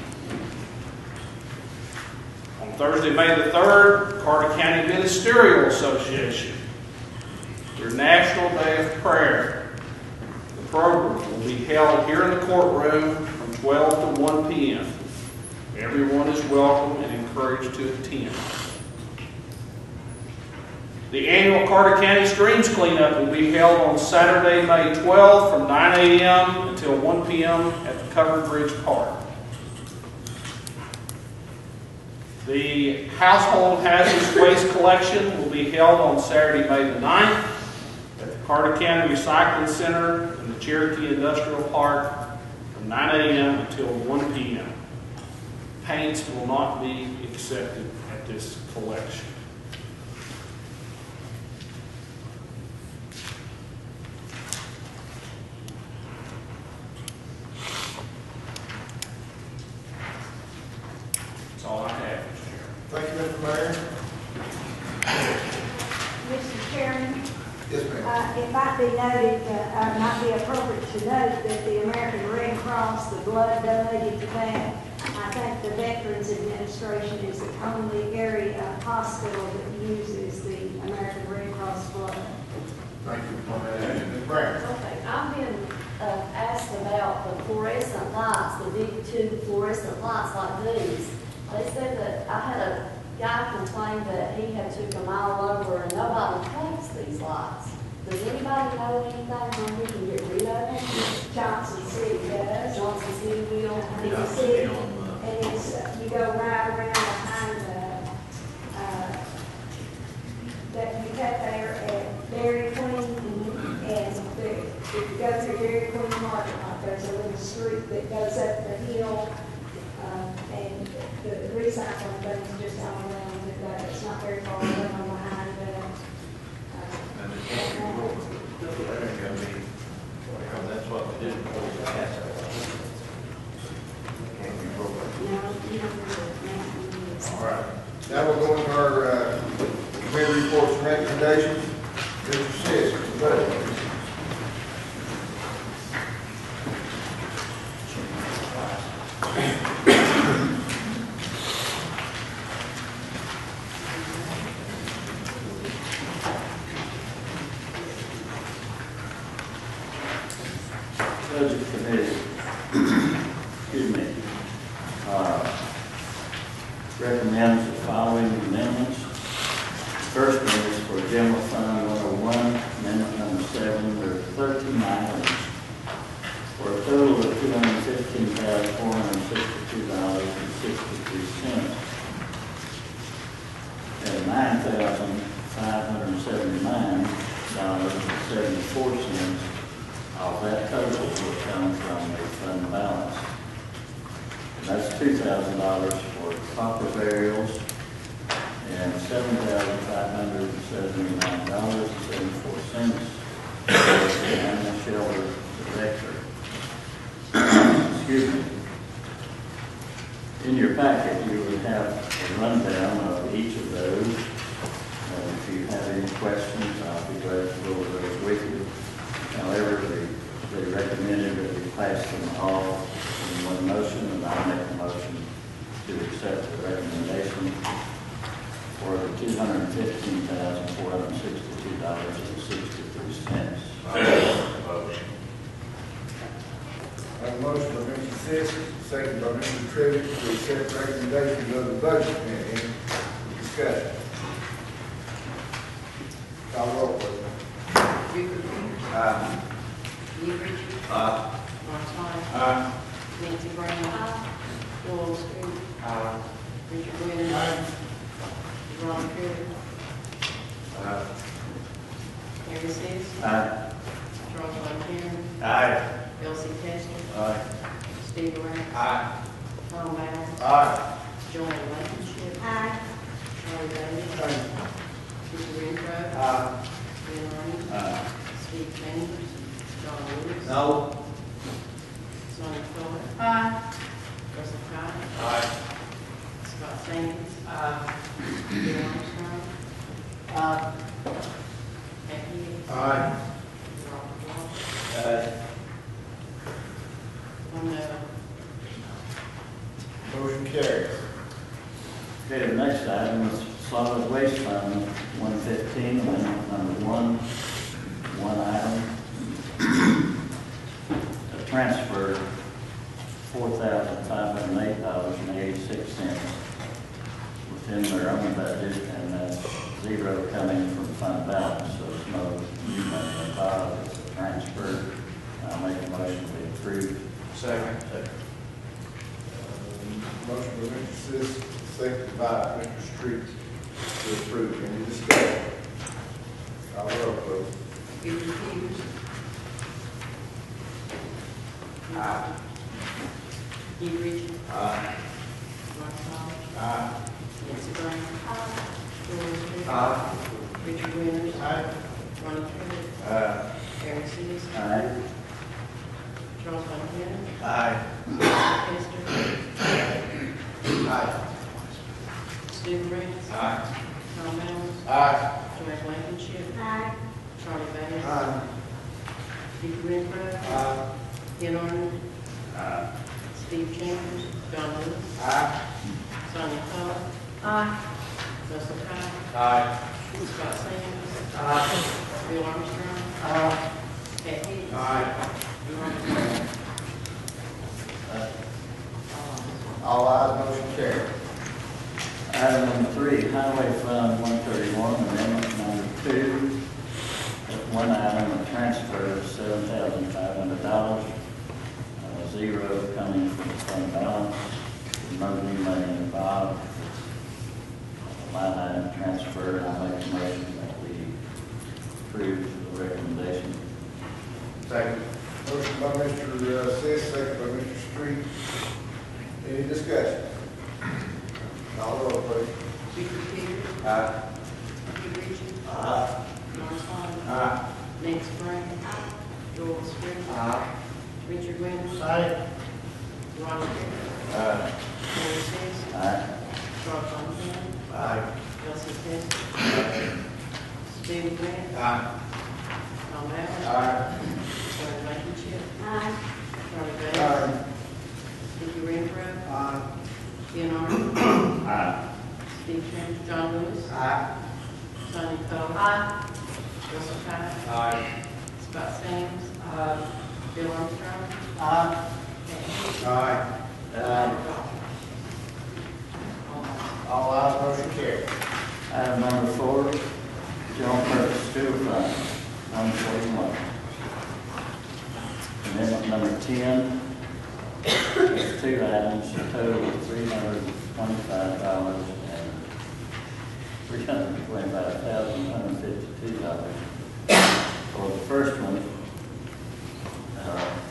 On Thursday, May the 3rd, Courty County Ministerial Association, their National Day of Prayer. The program will be held here in the courtroom from 12 to 1 p.m. Everyone is welcome and encouraged to attend. The annual Courty County Streams Cleanup will be held on Saturday, May 12th from 9 a.m. until 1 p.m. at the Covered Bridge Park. The Household Hazardous Waste Collection will be held on Saturday, May the 9th at the Courty County Recycling Center in the Cherokee Industrial Park from 9 a.m. until 1 p.m. Paints will not be accepted at this collection. That's all I have, Mr. Chairman. Thank you, Mr. Mayor. Mr. Chairman, Yes, ma'am. it might be noted, might be appropriate to note that the American Red Cross, the blood donated to that, I think the Veterans Administration is the only area hospital that uses the American Red Cross blood. Thank you for that. Ms. Brown. Okay, I've been asked about the fluorescent lights, the big tube fluorescent lights like these. They said that I had a guy complain that he had took them all over and nobody takes these lights. Does anybody know anything where we can get rid of it? Johnson City does. Johnson City will. And you see, and it's, you go right around behind that you cut there at Dairy Queen, and if you go through Dairy Queen Market Lot, there's a little street that goes up the hill, and the recycling thing's just all around it, it's not very far down behind That's what we did before we passed it. All right. Now we're going to our committee reports and recommendations. Mr. Sis, Mr. Bud. Budget Committee, excuse me, recommends the following amendments. First one is for General Fund 101, Amendment number 7, there are 13 items for a total of $215,462.63 and $9,579.74. Of that total will come from the fund balance. And that's $2,000 for copper burials and $7,579.74 for the animal shelter director. Excuse me. In your packet, you would have a rundown of each of those. If you have any questions, I'll be glad to go over those with you. However, they recommended that we pass them all in one motion, and I'll make a motion to accept the recommendation for the $215,462.63. I have a motion by Mr. Sis, second by Mr. Trivett to accept recommendations of the budget committee. Any discussion? Call roll, please. Rupert Peters. Keith Richards. Ron Todd. Nancy Brown. Joel Street. Richard Williams. Ron Terry. Harry Seas. Charles Von Karen. Elsie Testor. Steve Ray. Tom Bowles. Joanne Blankenship. Charlie Davis. Richard Renfro. Ben Roney. Steve Chambers, John Lewis. No. Sonia Coler. Aye. Russell Cott. Aye. Scott Sands. Bill Armstrong. Pat Hicks. Aye. Robert Goff. Aye. One no. Motion carries. Okay, the next item is solid waste fund 115, amendment number one item. A transfer $4,508.86 within their own budget, and that's zero coming from fund balance, so it's no new money involved, it's a transfer. I'll make a motion to approve. Second. Motion by Mr. Sis, seconded by Mr. Street to approve. Any discussion? Call the roll, please. Peter Peters. Aye. Steve Ritchie. Aye. Mark Hall. Aye. Nancy Brown. Joel Street. Aye. Richard Winters. Aye. Ronnie Crivitt. Aye. Aaron Sears. Aye. Charles Von Cannon. Aye. Hester. Aye. Steve Briggs. Aye. Tom Allen. Aye. Joanne Blankenship. Aye. Charlie Bass. Aye. Steve Renfro. Aye. Ken Arden. Aye. Steve Chambers. John Lewis. Aye. Sonia Coler. Aye. Russell Cott. Aye. Scott Sands. Aye. Bill Armstrong. Aye. Pat Hicks. Aye. Robert Goff. All ayes, motion carries. Item number 3, Highway Fund 131, amendment number 2. That's one item, a transfer of $7,500, zero coming from the fund balance, no new money involved. It's a line item transfer, and I make a motion that we approve the recommendation. Second. Motion by Mr. Sis, second by Mr. Street. Any discussion? Call the roll, please. Peter Peters. Aye. Steve Ritchie. Aye. Mark Hall. Aye. Nancy Brown. Joel Street. Aye. Richard Winters. Aye. Ronnie Crivitt. Aye. Aaron Sears. Aye. Charles Von Cannon. Aye. Russell Hester. Steve Grant. Aye. Tom Allen. Aye. Joanne Blankenship. Aye. Charlie Bass. Aye. Steve Renfro. Aye. Ken Arden. Aye. Steve Chambers. John Lewis. Aye. Sonia Coler. Aye. Russell Cott. Aye. Scott Sands. Bill Armstrong. Aye. Pat Hicks. Aye. Robert Goff. All ayes, motion carries. Item number 4, General Purpose School Fund 141. Amendment number 10. There's 2 items, a total of $325 and $325,152. For the first one,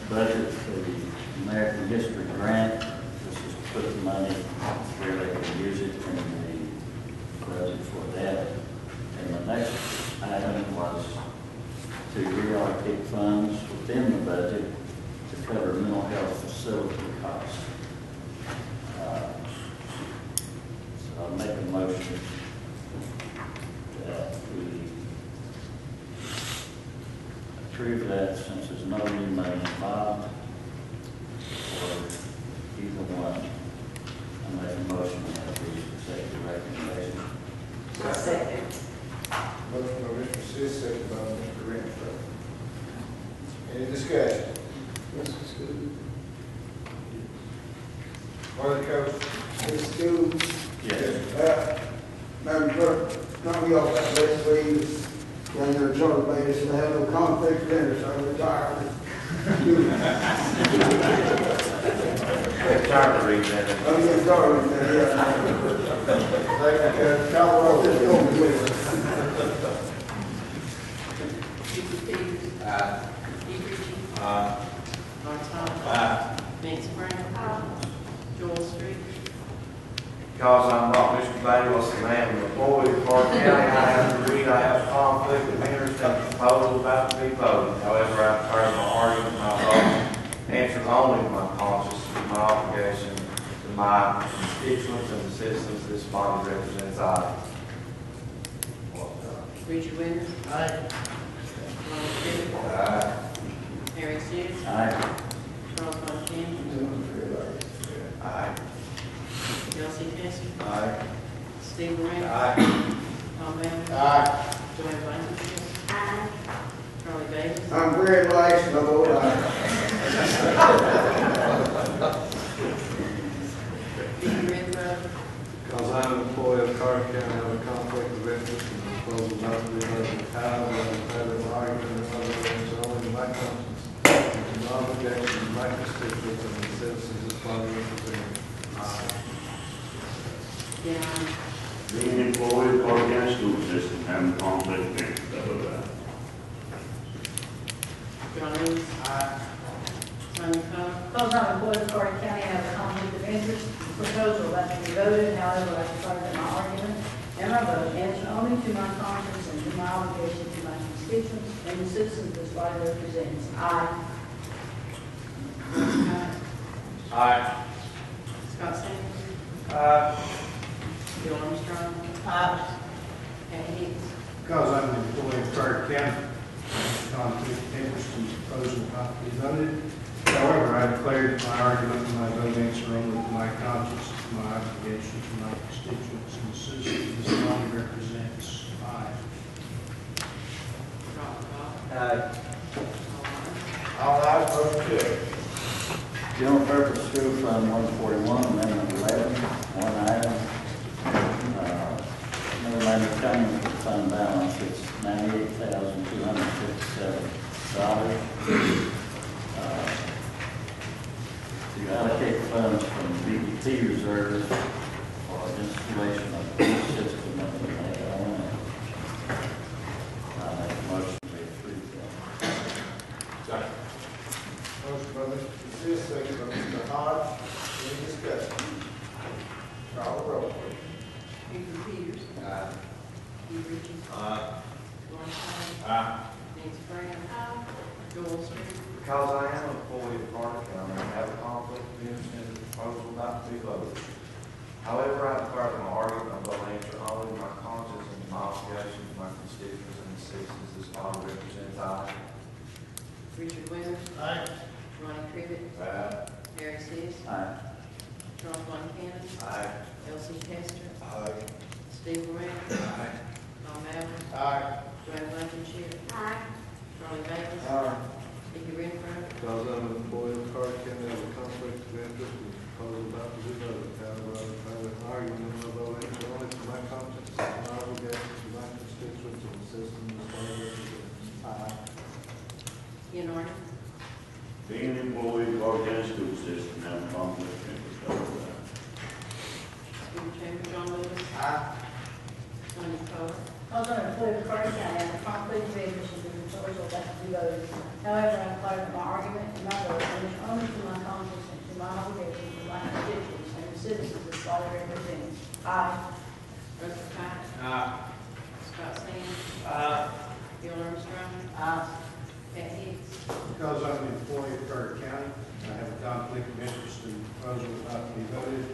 budget for the American History Grant. This is to put the money where they can use it in the budget for that. And the next item was to reallocate funds within the budget to cover mental health facility costs. So I'll make a motion that we approve that since there's no new money involved for either one. I make a motion that we accept the recommendation. Second. Motion by Mr. Sis, second by Mr. Renfro. Any discussion? Morning, Coach. Ms. School. Yes. Madam Clerk, now we all got less leaves down there in Jordan Bay, so they have no conflict of interest, I'm retired. Tired of reading that. Oh, yeah, sorry, yeah. Colorado, this over with. Peter Peters. Aye. Steve Ritchie. Aye. Mark Hall. Aye. Nancy Brown. Joel Street. Because I'm not Mr. Bayless and I am an employee of Courty County, I have to read, I have conflict of interest in proposals proposal about to be voted. However, I declare my argument, my vote, answers only to my conscience, to my obligation, to my constituents and the citizens this body represents. I. Richard Winter. Aye. Ronnie Crivitt. Aye. Harry Seas. Aye. Charles Montana. Aye. Elsie Testor. Aye. Steve Ray. Aye. Tom Allen. Aye. Joanne Blankenship. Aye. Charlie Davis. I'm very nice, my Lord. Vicki Renfro. Because I'm an employee of Courty County, I have a conflict of interest in the proposal not to be voted out, and I'm having an argument and other things only to my conscience, and to my obligation to my constituents and the citizens of County representing. Yeah. Being employed of Courty County School System, having conflict of interest, John Lewis. Aye. Sonia Coler. Because I'm employed in Courty County, I have a conflict of interest. The proposal that can be voted, however, I declare that my argument and my vote answer only to my conscience and to my obligation to my constituents and the citizens this body represents. Aye. Aye. Scott Sands. Aye. Bill Armstrong. Aye. Patty Hicks. Because I'm an employee of Courty County, conflict of interest in the proposal not to be voted. However, I declare that my argument and my vote answer only to my conscience, to my obligation to my constituents and the citizens this body represents. Aye. Robert Goff. Aye. All ayes. All ayes, motion carried. General purpose school fund 141, amendment 11, one item. No matter coming from fund balance, it's $98,257. To allocate funds from BDP reserve for installation of the system of the ALM. I make a motion to approve that. Motion by Mr. Sis, second by Mr. Hodge. Any discussion? Call the roll, please. Hubert Peters. Aye. Hugh Richards. Aye. Lawrence Todd. Aye. Nancy Brown. Joel Street. Because I am an employee of Courty County, I have a conflict of interest in the proposal not to be voted. However, I declare that my argument and vote answer only to my conscience and to my obligation to my constituents and the citizens this body represents. I. Richard Winter. Aye. Ronnie Crivitt. Aye. Harry Seas. Aye. Charles Montana. Aye. Elsie Testor. Aye. Steve Ray. Aye. Tom Allen. Aye. Joanne Blankenship. Aye. Charlie Davis. Aye. Vicki Renfro. Because I'm an employee of Courty County, I have a conflict of interest in the proposal not to be voted out, I declare that my argument and my vote answer only to my conscience and my obligation to my constituents and the citizens of Courty represents. Aye. Ian Arden. Being employed of Courty County School System, having conflict of interest, Stephen Chambers. John Lewis. Aye. Sonia Coler. Because I'm employed in Courty County, I have a conflict of interest in the proposal that can be voted. However, I declare that my argument and my vote answer only to my conscience and to my obligation to my constituents and the citizens this body represents. Aye. Russell Cott. Aye. Scott Sands. Aye. Bill Armstrong. Aye. Pat Hicks. Because I'm an employee of Courty County, I have a conflict of interest in the proposal not to be voted.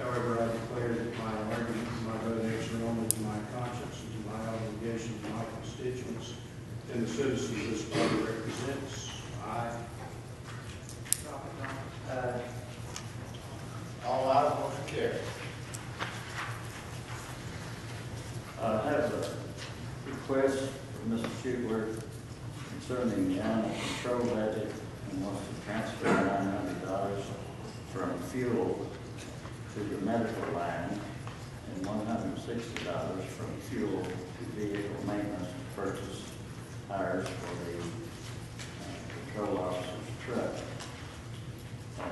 However, I declare that my argument and my vote answer only to my conscience and to my obligation to my constituents and the citizens this body represents. Aye. Robert Goff. Aye. All ayes, motion carried. I have a request from Mr. Shootworth concerning the animal control budget and wants to transfer $900 from fuel to the medical line and $160 from fuel to vehicle maintenance to purchase tires for the patrol officer's truck. And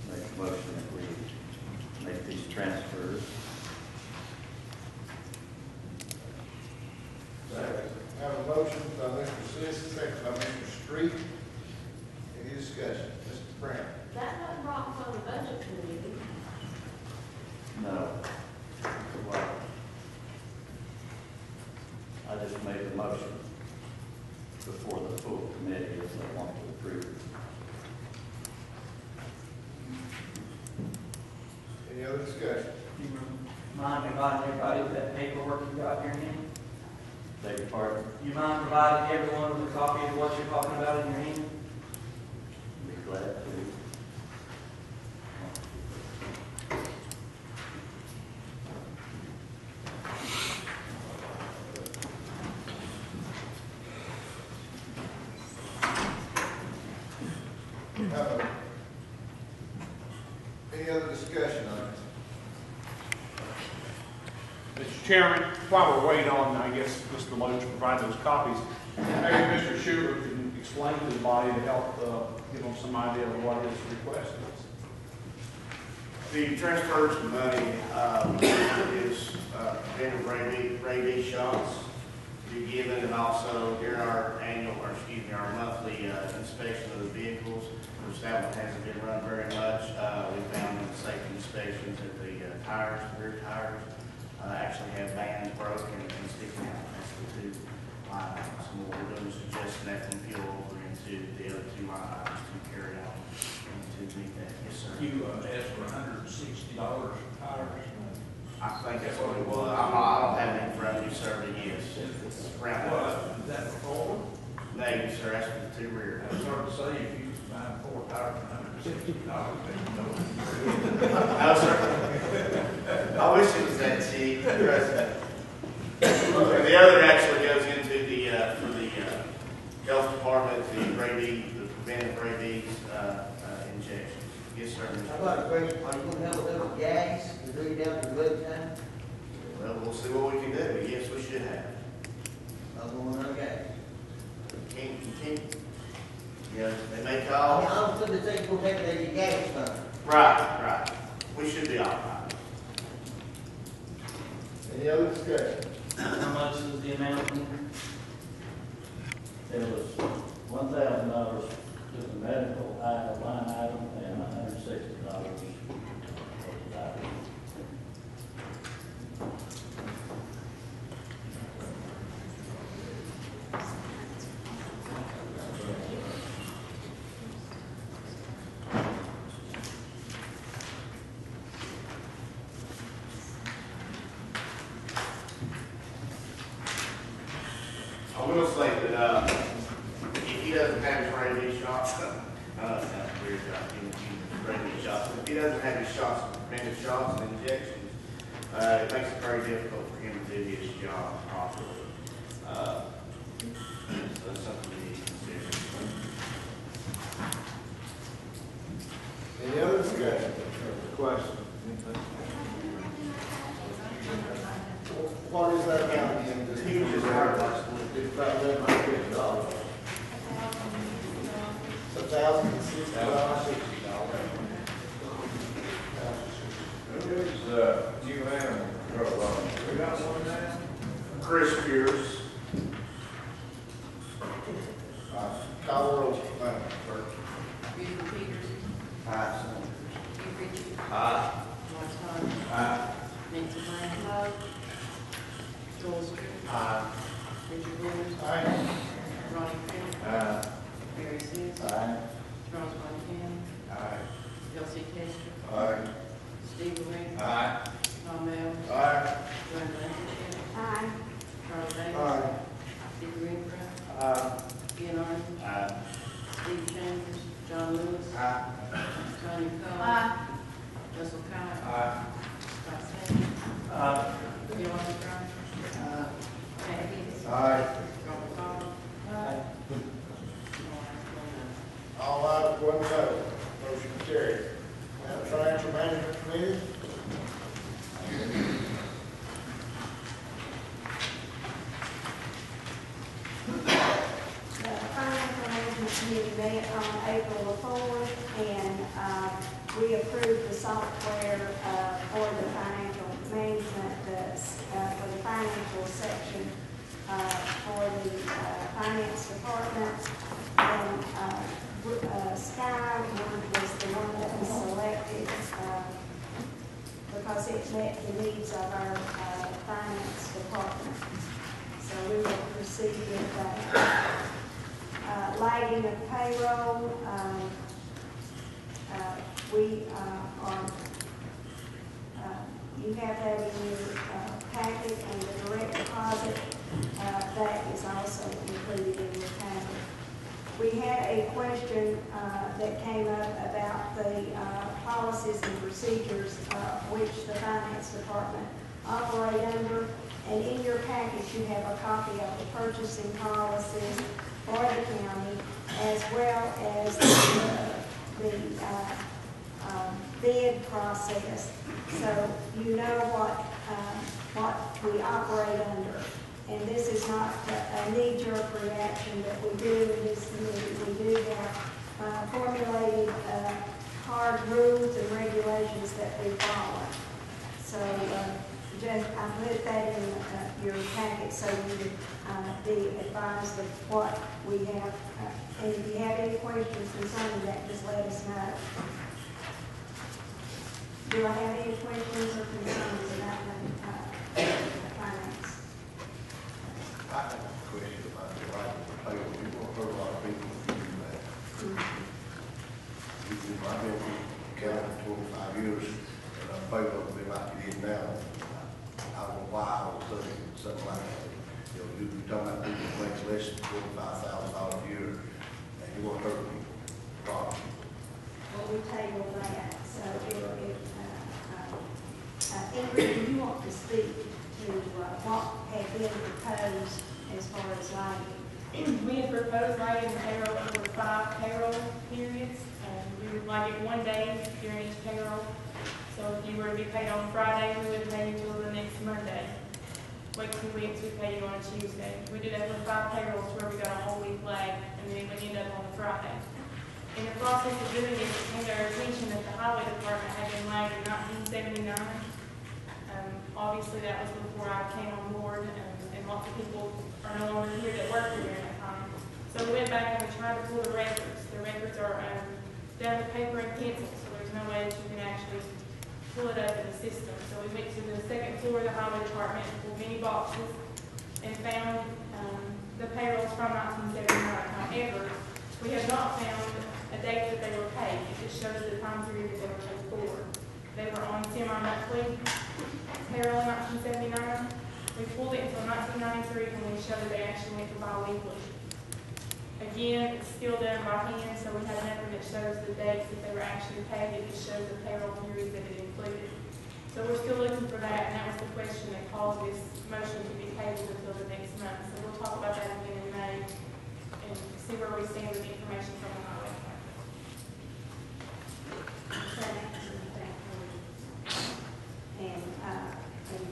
make a motion that we make these transfers. Second. Have a motion by Mr. Sis, second by Mr. Street. Any discussion? Mr. Brown. That wasn't brought from the budget committee. No. Well, I just made the motion. before the full committee if they want to approve it. Any other discussion? You mind providing everybody with that paperwork you got in your hand? Beg your pardon? You mind providing everyone with a copy of what you're talking about in your hand? Be glad to. Any other discussion on it? Mr. Chairman, while we're waiting on, I guess, Mr. Loach to provide those copies, maybe Mr. Schuler can explain to the body to help give them some idea of what his request is. The transfers of money is vendor rabies shots to be given, and also during our our monthly inspection of the vehicles, which that one hasn't been run very much. We found in the safety inspections that the tires, rear tires, actually have bands broken and sticking out. That's the two line items. So what we're doing is suggesting that we fuel over into the other two line items to carry out and to meet that. Yes, sir. You asked for $160 tires. I think that's what it was. I don't have it in front of you, sir, but yes, it's around that. Is that before? No, sir, that's for the two rear. It's hard to say if you buy 4 tires for $160, then you know. No, sir. I wish it was that cheap. The other actually goes into the, for the health department, the rabies, the preventive rabies injections. Yes, sir. How about a question, are you gonna have a little gas to do it down to blood time? Well, we'll see what we can do, but yes, we should have. I'm going on gas. You can't. Yeah, they may I mean, call. I'm still the thing we'll take the gas fund. Right. We should be all right. Any other discussion? How much is the amount? It was $1,000 to the medical line item and $160 for the tires. I will say that if he doesn't have his rabies shots, that's weird about rabies shots. If he doesn't have his shots, preventive shots and injections, it makes it very difficult for him to do his job properly. So that's something we need to consider. Any other discussion or questions? What is that amount again? He was just hired last week. It's about $1,150. $1,060. Who's, new animal control officer? We got one now? Chris Pierce. Call the roll, Madam Clerk. Richard Peters. Aye. Keith Richards. Aye. Mark Thomas. Aye. Nancy Brown. Joel Street. Aye. Richard Williams. Aye. Ronnie Crivitt. Aye. Barry Sis. Aye. Charles Montana. Aye. Elsie Testor. Aye. Steve Ray. Aye. Tom Allen. Aye. Joanne Blankenship. Aye. Charles Davis. Aye. Steve Greenbrook. Aye. Ian Arden. Aye. Steve Chambers. John Lewis. Aye. Sonia Cole. Aye. Russell Cott. Aye. Scott Sands. Aye. Bill Armstrong. Pat Hicks. Aye. Robert Goff. Aye. All ayes, one no. Motion carried. Now, Financial Management Committee. The Financial Management Committee met on April the 4th, and we approved the software for the financial management, for the financial section for the finance department. And Skyward was the one that was selected because it met the needs of our finance department. So we will proceed with that. lagging of payroll. We are, you have that in your packet, and the direct deposit, that is also included in your packet. We had a question that came up about the policies and procedures which the finance department operate under. And in your package, you have a copy of the purchasing policies for the county, as well as the bid process. So you know what we operate under. And this is not a knee-jerk reaction that we do in this committee. We do have formulated hard rules and regulations that we follow. So just I put that in your packet so you would be advised of what we have. And if you have any questions concerning that, just let us know. Do I have any questions or concerns about the finance? I have a question about the right to pay. You're going to hurt a lot of people if you do that. I've been counting for 25 years, and I'm paid up to be like it is now. I don't know why I was thinking something like that. You know, you're talking about people who make less than $45,000 a year, and you want to hurt people. Problem. Well, we tabled that, so Ingrid, do you want to speak to what had been proposed as far as lighting? We had proposed lighting payroll over 5 payroll periods. We would light it one day during each payroll. So if you were to be paid on Friday, we would pay you till the next Monday. Wait 2 weeks, we pay you on a Tuesday. We did that for 5 payrolls where we got a whole week lag, and then we end up on the Friday. In the process of doing it, it came to our attention that the highway department had been lagged in 1979. Obviously, that was before I came on board, and lots of people are no longer here that worked during that time. So we went back and we tried to pull the records. The records are down to paper and pencil, so there's no way that you can actually pull it up in the system. So we went to the second floor of the highway department, pulled many boxes, and found the payrolls from 1979. However, we have not found a date that they were paid. It just shows the time period that they were paid for. They were on semi-monthly payroll in 1979. We pulled it until 1993 when we showed that they actually went to bi-weekly. Again, it's still done by hand, so we have nothing that shows the dates that they were actually paid. It just shows the payroll periods that it included. So we're still looking for that, and that was the question that caused this motion to be tabled until the next month. So we'll talk about that again in May and see where we stand with the information from the highway department. And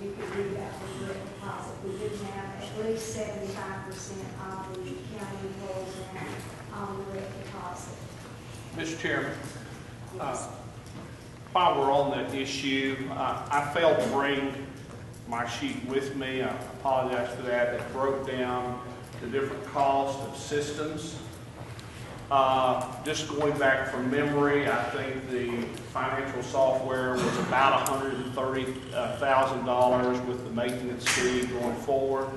you can read about the direct deposit. We do have at least 75% of the county employees now on direct deposit. Mr. Chairman, while we're on that issue, I failed to bring my sheet with me. I apologize for that. It broke down the different costs of systems. Just going back from memory, I think the financial software was about $130,000 with the maintenance fee going forward.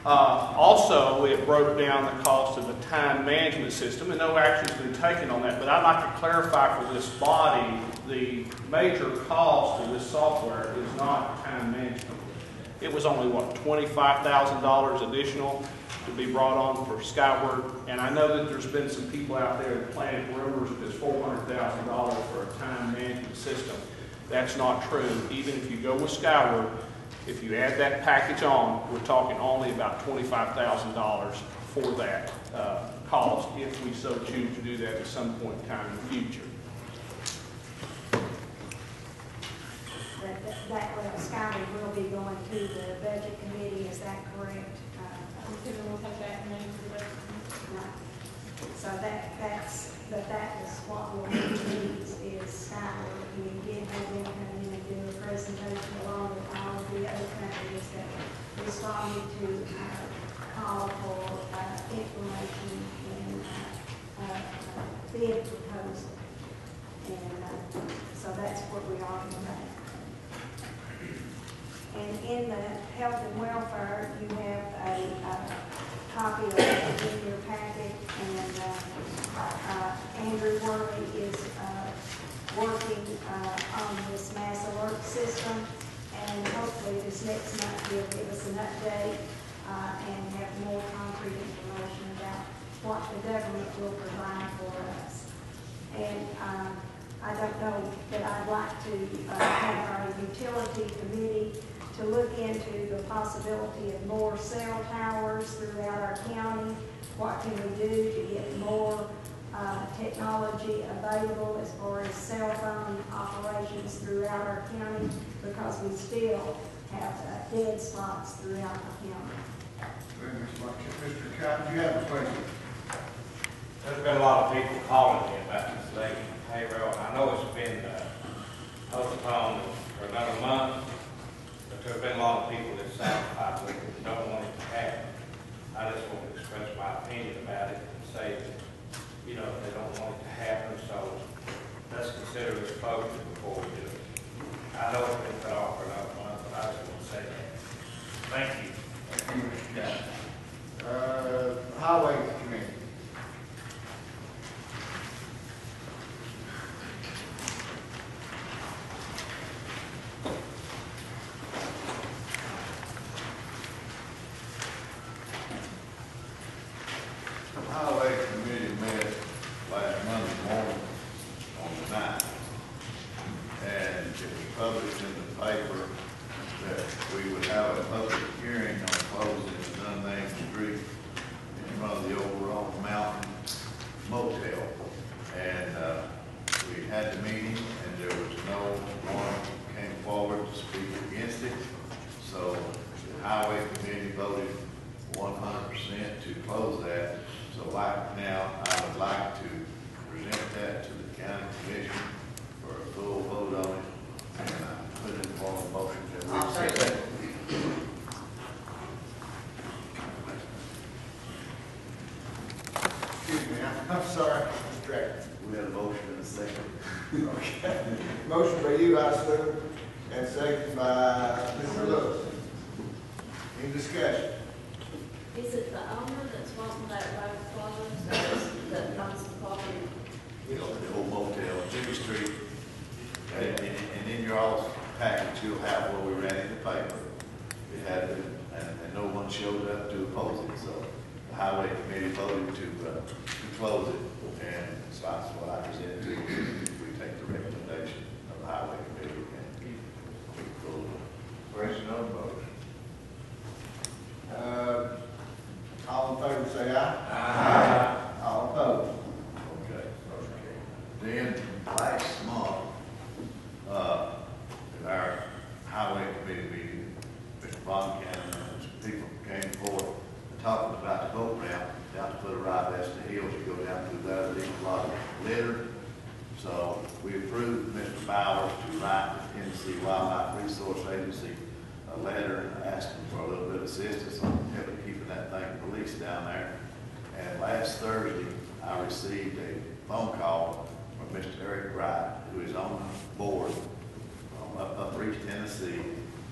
Also, it broke down the cost of the time management system, and no action has been taken on that, but I'd like to clarify for this body, the major cost of this software is not time management. It was only, what, $25,000 additional to be brought on for Skyward, and I know that there's been some people out there that planted rumors that there's $400,000 for a time management system. That's not true. Even if you go with Skyward, if you add that package on, we're talking only about $25,000 for that cost if we so choose to do that at some point in time in the future. That Skyward will be going to the budget committee, is that correct? We'll take that and then to the budget. Right. So that is what we'll need is Skyward. We did have them come in and do a presentation along with all of the other companies that responded to call for information and bid proposal. And so that's what we are today. And in the health and welfare, you have a copy of it in your packet, and Andrew Worley is working on this mass alert system, and hopefully this next month he'll give us an update and have more concrete information about what the government will provide for us. And I don't know, but I'd like to have our utility committee to look into the possibility of more cell towers throughout our county. What can we do to get more technology available as far as cell phone operations throughout our county, because we still have dead spots throughout the county. Mr. Cotton, you have a question? There's been a lot of people calling me about this late payroll. I know it's been postponed for another month, but there's been a lot of people that satisfied with it and don't want it to happen. I just want to express my opinion about it and say that, you know, they don't want it to happen, so let's consider this closure before we do it. I know it's been cut off for another month, but I just want to say that. Thank you. Thank you, Mr. Cotton. Highway Committee. The Highway Committee met last Monday morning on the 9th, and it was published in the paper that we would have a public hearing on closing an unnamed street in front of the overall Mountain Motel. And we had the meeting, and there was no one who came forward to speak against it. So the Highway Committee voted 100% to close that. So like now, I would like to present that to the county commission for a full vote on it, and I put it in form of motion that we accept that. Excuse me, I'm sorry, I'm distracted. We had a motion and a second. Okay. Motion by you, Vice Lewis, and second by Mr. Lewis. Any discussion? Is it the owner that's wanting that road closed, or is it that owns the property? You know, the old motel, Jimmy Street, and in your all's package, you'll have where we ran in the paper. We had, and no one showed up to oppose it, so the Highway Committee voted to close it, and so that's what I present to you. We take the recommendation of the Highway Committee and close it. Question on the motion. All in favor say aye. Aye. All opposed? Okay. Then last month, at our Highway Committee meeting, Mr. Von Cannon and some people came forward and talking about the boat ramp down to Foot of Right, that's the hills you go down through there, there's a lot of litter. So we approved Mr. Bowers to write the Tennessee Wildlife Resource Agency a letter asking for a little bit of assistance on helping keeping that thing released down there. And last Thursday, I received a phone call from Mr. Eric Wright, who is on the board up East Tennessee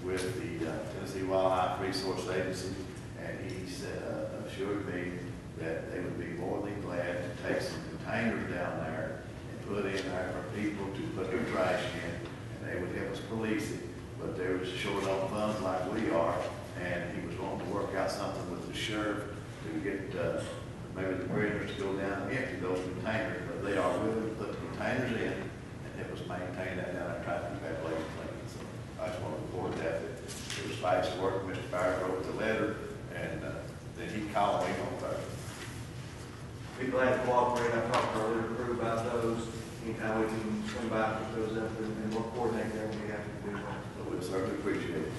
with the Tennessee Wildlife Resource Agency, and he said, assured me that they would be more than glad to take some containers down there and put in there for people to put their trash in, and they would help us police it. But they were short on funds like we are, and he was wanting to work out something with the sheriff to get maybe the prisoners to go down and empty those containers, but they are willing to put the containers in and help us maintain that down there, try to keep that place clean. So I just want to report that it was fast work. Mr. Fire wrote the letter, and then he called me on Thursday. Be glad to cooperate. I talked to our leader crew about those. Anytime we can swing by and put those up and we'll coordinate there, we have to do that. So we'll certainly appreciate it.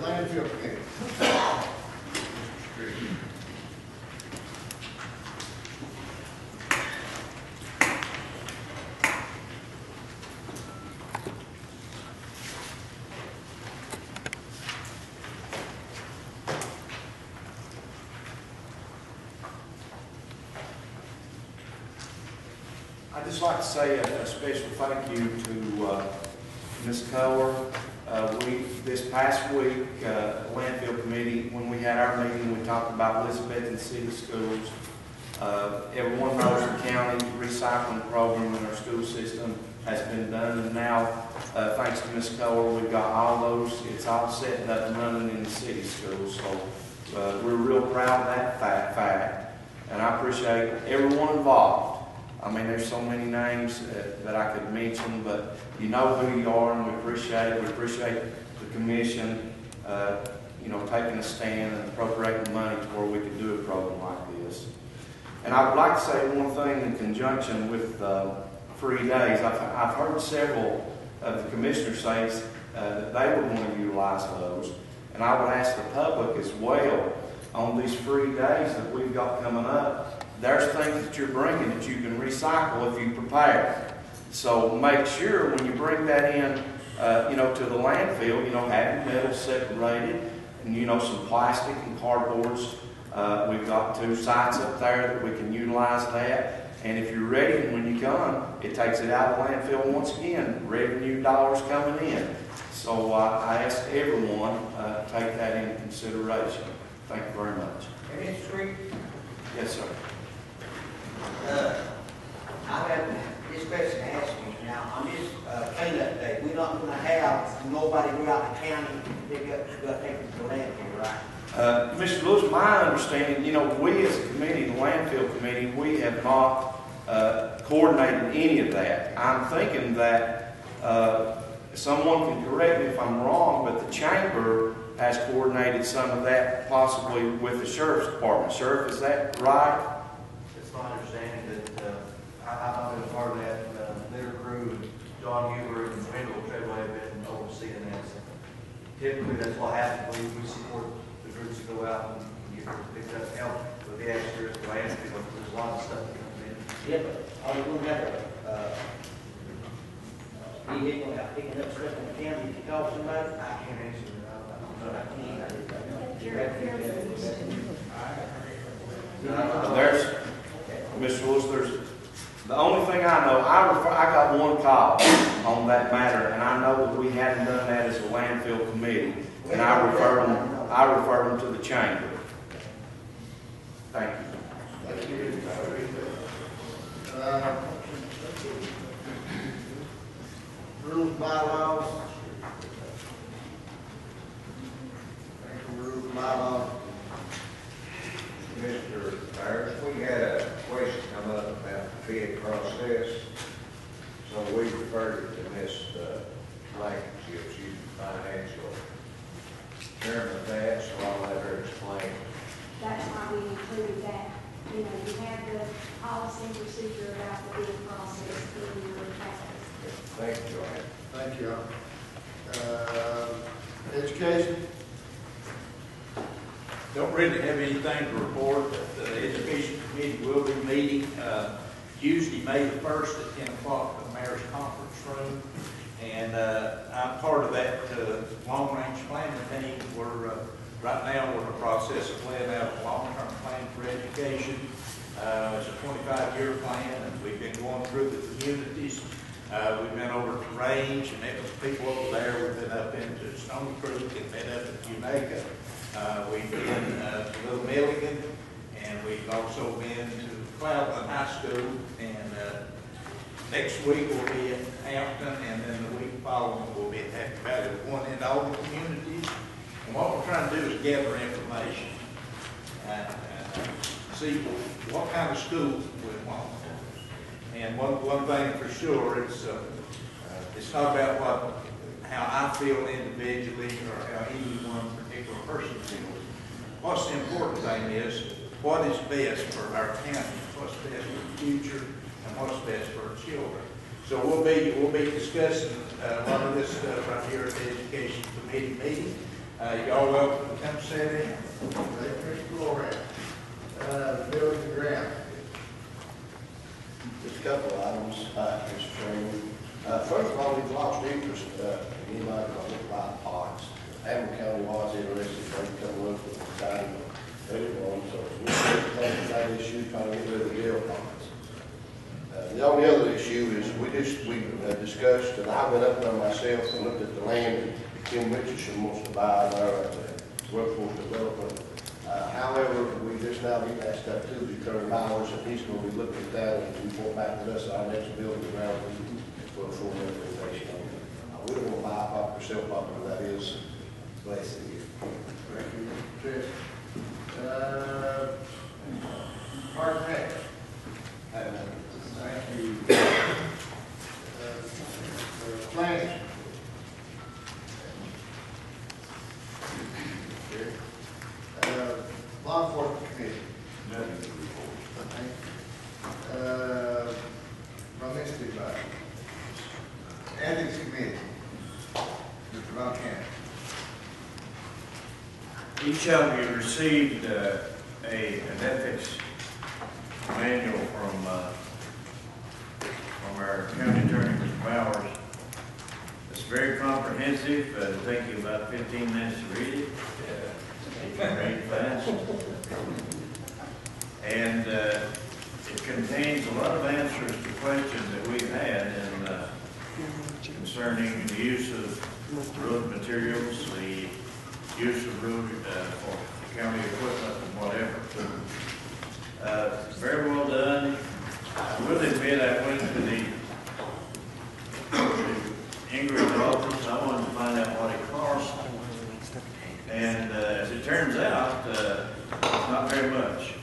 Landfill Committee. I'd just like to say a special thank you to Ms. Cower, This past week, landfill committee, when we had our meeting, we talked about Elizabethton City Schools. Everyone knows the county recycling program in our school system has been done, and now, thanks to Ms. Cole, we've got all those, it's all set up and running in the city schools. So we're real proud of that fact, and I appreciate everyone involved. I mean, there's so many names that I could mention, but you know who you are, and we appreciate it. We appreciate the commission, taking a stand and appropriating money to where we could do a program like this. And I would like to say one thing in conjunction with free days. I've heard several of the commissioners say that they would want to utilize those, and I would ask the public as well on these free days that we've got coming up. There's things that you're bringing that you can recycle if you prepare. So make sure when you bring that in, to the landfill, have your metal separated and, some plastic and cardboards. We've got 2 sites up there that we can utilize that. And if you're ready, and when you come, it takes it out of the landfill once again, revenue dollars coming in. So I ask everyone to take that into consideration. Thank you very much. Mr. Street? Yes, sir. I have this question to ask you. Now, on this cleanup day, we're not going to have nobody go out the county to pick up, to take it to the landfill, right? Mr. Lewis, my understanding, we as a committee, the landfill committee, we have not coordinated any of that. I'm thinking that someone can correct me if I'm wrong, but the chamber has coordinated some of that possibly with the sheriff's department. Sheriff, is that right? It's my understanding that I've not been a part of that. Their crew, John Huber and Randall Treadway have been overseeing that. So typically, that's what happens. We support the groups that go out and get picked up, help with the extras, the landfill. There's a lot of stuff that comes in. Yeah, but are you going to have a vehicle out picking up stuff in the county if you call somebody? I can't answer that. There's, Mr. Lewis, the only thing I know, I got one call on that matter, and I know that we hadn't done that as a landfill committee, and I referred them to the chamber. Thank you. Thank you. Rules, bylaws. Rules, bylaws. Mr. Myers, we had a question come up about the bid process, so we referred it to Ms. Blankenship. She's the financial chairman of that, so I'll let her explain. That's why we included that. You have the policy and procedure about the bid process in your package. Thank you, Joanne. Thank you. Education. Don't really have anything to report, but the Education Committee will be meeting Tuesday, May the 1st at 10 o'clock at the Mayor's Conference Room. And I'm part of that long-range planning team. Right now, we're in the process of laying out a long-term plan for education. It's a 25-year plan, and we've been going through the communities. We've been over to Range and met with people over there. We've been up into Stony Creek and been up at Unaka. We've been to Little Milligan, and we've also been to Cloudland High School. And next week we'll be at Hampton, and then the week following we'll be at Happy Valley. We're going into all the communities. And what we're trying to do is gather information and see what kind of schools we want. And one thing for sure, it's not about how I feel individually or how any one particular person feels. What's the important thing is what is best for our county, what's best for the future, and what's best for our children. So we'll be discussing a lot of this stuff right here at the Education Committee meeting. Y'all welcome to come sit in. Mr. Lawrence. Building and ground. Just a couple of items, Mr. Chairman. First of all, we've lost interest in anybody that look like pots. Hamilton County was interested in coming up with a design of one, so we're taking that issue, trying to get rid of the jail pots. The only other issue is we discussed, and I went up there myself and looked at the land Kim Richardson wants to buy our workforce development. However, we just now get asked up to the current hours, and he's going to be looking at that and report back to us at our next building ground for a full recommendation on it. We don't want to buy a property, sell property, that is basically it. Thank you, Mr. Chess. Mark next. Thank you. Planning. Law Enforcement Committee. Nothing to report. Domestic Violence. Ethics Committee. Mr. Von Cannon. Each of you received an ethics manual from our county attorney, Mr. Bowers. It's very comprehensive. It'll take you about 15 minutes to read it. You can read fast. And it contains a lot of answers to questions that we've had concerning the use of road materials, the use of road for county equipment and whatever. Very well done. I will admit I went to the Ingrid's office. I wanted to find out what it cost. And as it turns out, it's not very much.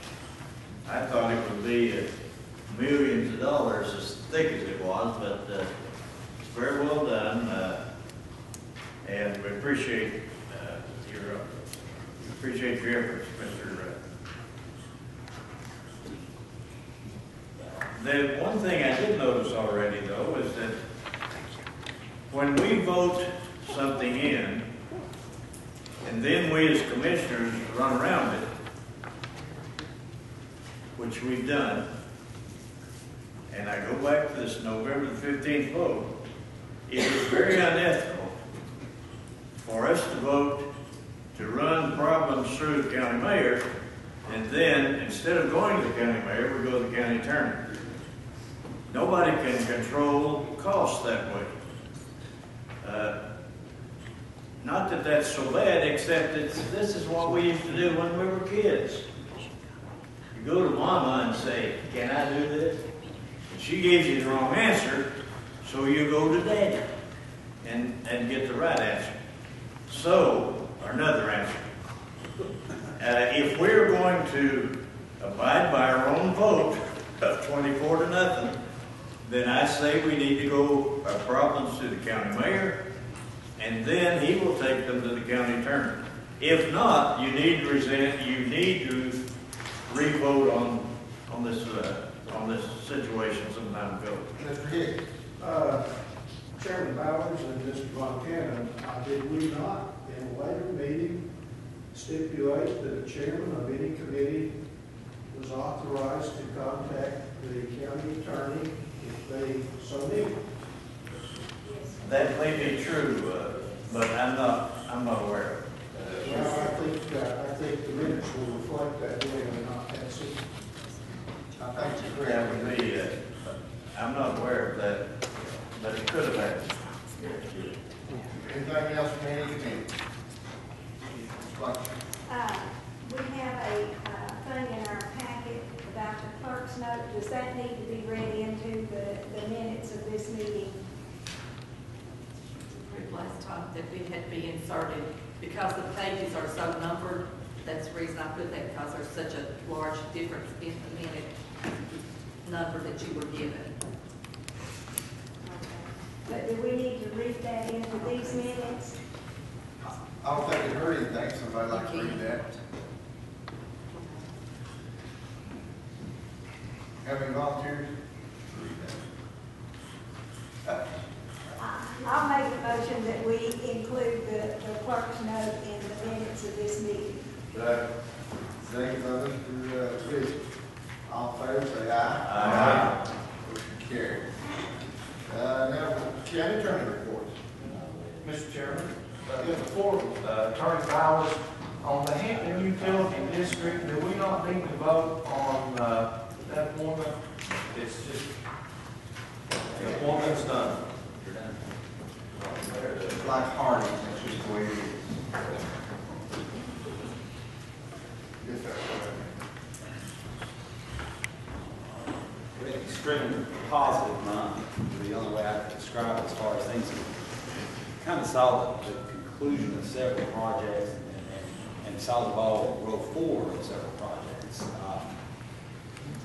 I thought it would be millions of dollars as thick as it was, but it's very well done. And we appreciate your efforts, Mr. The one thing I did notice already, though, is that when we vote something in, and then we as commissioners run around it, which we've done, and I go back to this November the 15th vote, it is very unethical for us to vote to run problems through the county mayor, and then instead of going to the county mayor, we go to the county attorney. Nobody can control costs that way. Not that that's so bad, except that this is what we used to do when we were kids. You go to mama and say, "Can I do this?" And she gives you the wrong answer, so you go to daddy and get the right answer. So, or another answer. If we're going to abide by our own vote of 24-0, then I say we need to go our problems to the county mayor, and then he will take them to the county attorney. If not, you need to re-vote on this situation sometime ago. Mr. Hicks. Chairman Bowers and Mr. Von Cannon, did we not, in a later meeting, stipulate that the chairman of any committee was authorized to contact the county attorney if they so need? That may be true, but I'm not aware of it. Well, I think the minutes will reflect that way and not that secret. I think that would be, I'm not aware of that, but it could have happened. Anything else from any committee? We have a thing in our packet about the clerk's note. Does that need to be read into the minutes of this meeting? Last time that we had to be inserted, because the pages are so numbered, that's the reason I put that, because there's such a large difference in the minute number that you were given. But do we need to read that into these minutes? I don't think it hurt anything. Somebody like to read that? Have any volunteers? I'll make a motion that we include the clerk's note in the minutes of this meeting. Second by Mr. Rizzi. All in favor, say aye. Aye. Motion carried. Now, county attorney reports. Mr. Chairman, before Attorney Bowers, on the Hampton Utility District, do we not need to vote on that appointment? It's just, the appointment's done. It's like Hardy, that's just the way it is. Yes, sir. We had an extremely positive month, the only way I could describe it as far as things. Kind of saw the conclusion of several projects and saw the ball roll forward of several projects.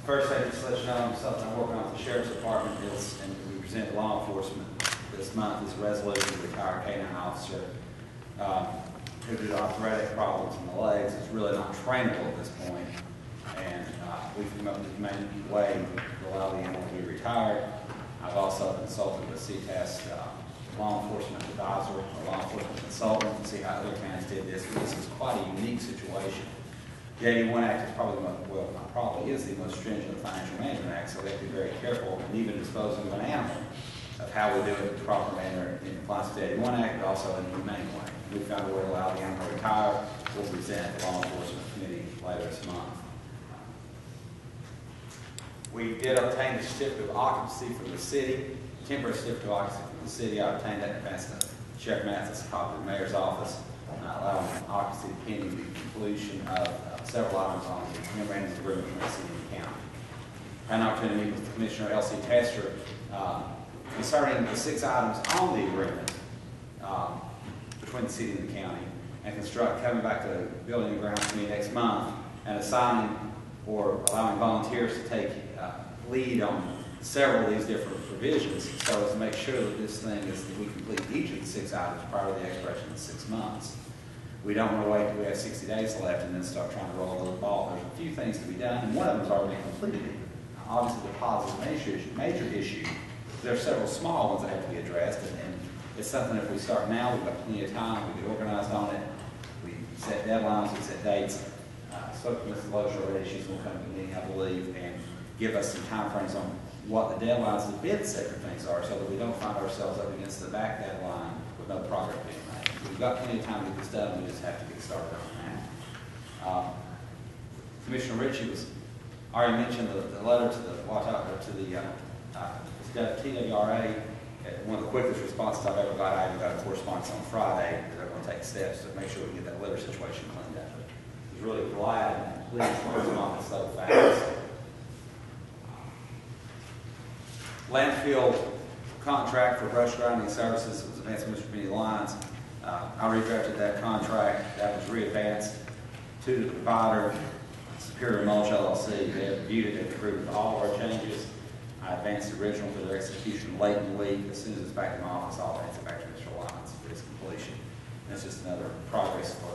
First, I just let you know something I'm working on with the Sheriff's Department is, and we present to law enforcement this month, is a resolution to retire a canine officer who due to arthritic problems in the legs is really not trainable at this point. And we've come up with a humane way to allow the animal to be retired. I've also consulted with CTAS law enforcement advisor or law enforcement consultant to see how other counties did this. This is quite a unique situation. The 81 Act is probably, not probably, is the most stringent of financial management acts, so they have to be very careful in even disposing of an animal of how we do it in the proper manner in compliance with the 81 Act, but also in a humane way. We found a way to allow the animal to retire. We'll present the law enforcement committee later this month. We did obtain a certificate of occupancy from the city, temporary certificate of occupancy from the city. I obtained that in advance to Sheriff Mathis, a copy of the mayor's office, allowing occupancy pending the completion of several items on the memorandum of agreement between the city and the county. I had an opportunity to meet with Commissioner L.C. Tester concerning the 6 items on the agreement between the city and the county, and coming back to the Building and Grounds Committee next month and assigning or allowing volunteers to take lead on several of these different provisions so as to make sure that this thing is that we complete each of the 6 items prior to the expiration of 6 months. We don't want to wait until we have 60 days left and then start trying to roll the ball. There's a few things to be done, and one of them has already been completed. Obviously, the positive major issue, there are several small ones that have to be addressed, and it's something if we start now, we've got plenty of time, we get organized on it, we set deadlines, we set dates. Spoke to Mrs. Lozier already, she's going to come to me, I believe, and give us some time frames on what the deadlines, the bid sector things are, so that we don't find ourselves up against the back deadline with no progress being made. We've got plenty of time to get this done, we just have to get started on that. Commissioner Ritchie already mentioned the letter to the TWRA. One of the quickest responses I've ever got. I even got a correspondence on Friday that they're going to take steps to make sure we get that litter situation cleaned up. I was really glad and pleased to respond so fast. Landfill contract for brush grinding services was advanced to Mr. Benny Lyons. I redrafted that contract. That was re-advanced to the provider, Superior Mulch LLC. They have reviewed it and approved all of our changes. I advanced the original for their execution late in the week. As soon as it's back in my office, I'll advance it back to Mr. Lyons for its completion. That's just another progress for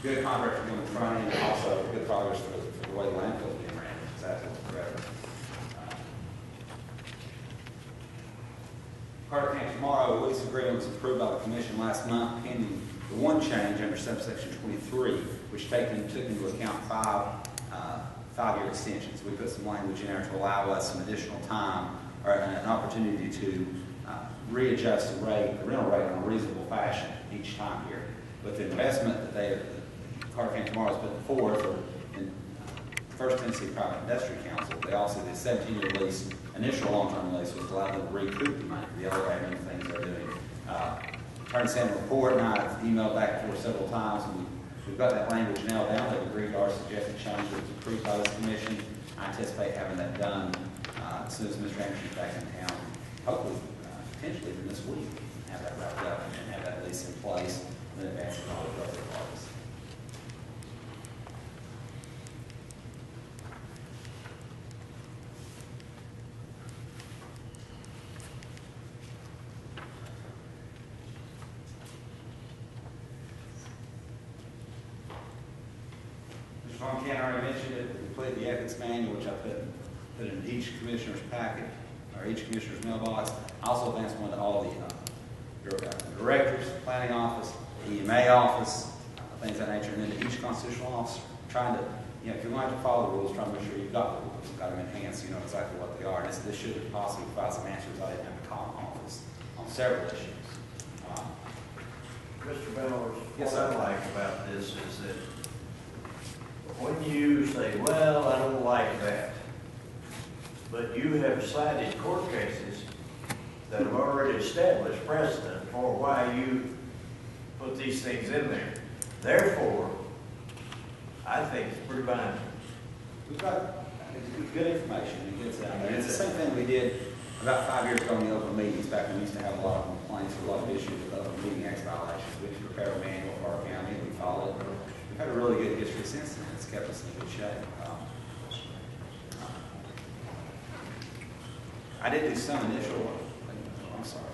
good contract for doing the front end, and also good progress for the way the landfill is being ran. It's absolutely incredible. Carter County tomorrow, a lease agreement was approved by the commission last month, pending the one change under subsection 23, which took into account five-year extensions. We put some language in there to allow us some additional time or an opportunity to readjust the rental rate in a reasonable fashion each time period. But the investment that Carter County tomorrow is putting forth in First Tennessee Private Industry Council, they also did a 17-year lease. Initial long-term lease was allowed them to recoup the money, the other admin things they're doing. Attorney sent a report, and I've emailed back and forth several times, and we've got that language nailed down. They've agreed to our suggested change that was approved by this commission. I anticipate having that done as soon as Mr. Anderson's back in town, hopefully, potentially even this week, have that wrapped up and have that lease in place and then advance it all the other parties. Ken already mentioned it. We completed the ethics manual, which I put in each commissioner's packet, or each commissioner's mailbox. I also advanced one to all the directors, planning office, EMA office, things of that nature, and then to each constitutional officer. Trying to, if you're going to follow the rules, try to make sure you've got the rules, you've got them enhanced, you know exactly what they are. And this should possibly provide some answers I didn't have to call in office on several issues. Mr. Bellers, yes, what I like about this is that when you say, well, I don't like that, but you have cited court cases that have already established precedent for why you put these things in there. Therefore, I think it's pretty binding. We've got good information, and good out there. It's the same thing we did about 5 years ago in the open meetings, back when we used to have a lot of complaints, a lot of issues with open meeting act violations. We prepared a manual for our county, and we followed it. We've had a really good history since then. It's kept us in good shape. I did do some initial, I'm sorry.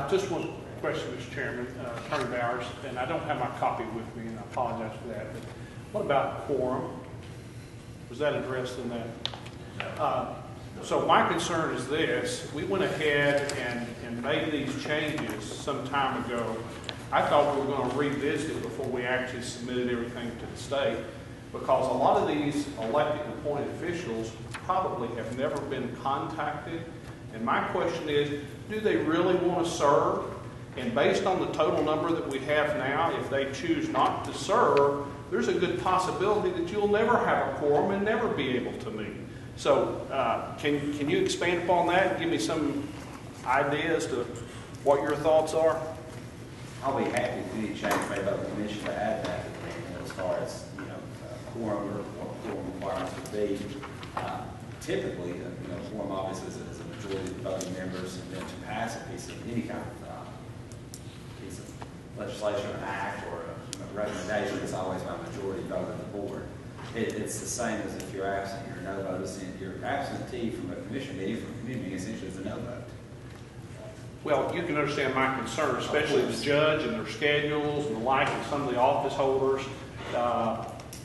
Just one question, Mr. Chairman, Attorney Bowers, and I don't have my copy with me, and I apologize for that, but what about quorum? Was that addressed in that? So my concern is this: we went ahead and made these changes some time ago. I thought we were going to revisit it before we actually submitted everything to the state, because a lot of these elected and appointed officials probably have never been contacted. And my question is, do they really want to serve? And based on the total number that we have now, if they choose not to serve, there's a good possibility that you'll never have a quorum and never be able to meet. So can you expand upon that and give me some ideas to what your thoughts are? I'll be happy if any change made by the commission to add that as far as, quorum or what quorum requirements would be. Typically, quorum obviously is a majority of voting members, and then to pass a piece of any kind of piece of legislation, an act, or a recommendation, is always by majority vote of the board. It's the same as if you're absent, you're a no vote. You're absentee from a commission meeting, from a committee meeting, essentially is a no vote. Well, you can understand my concern, especially the judge and their schedules and the like, and some of the office holders.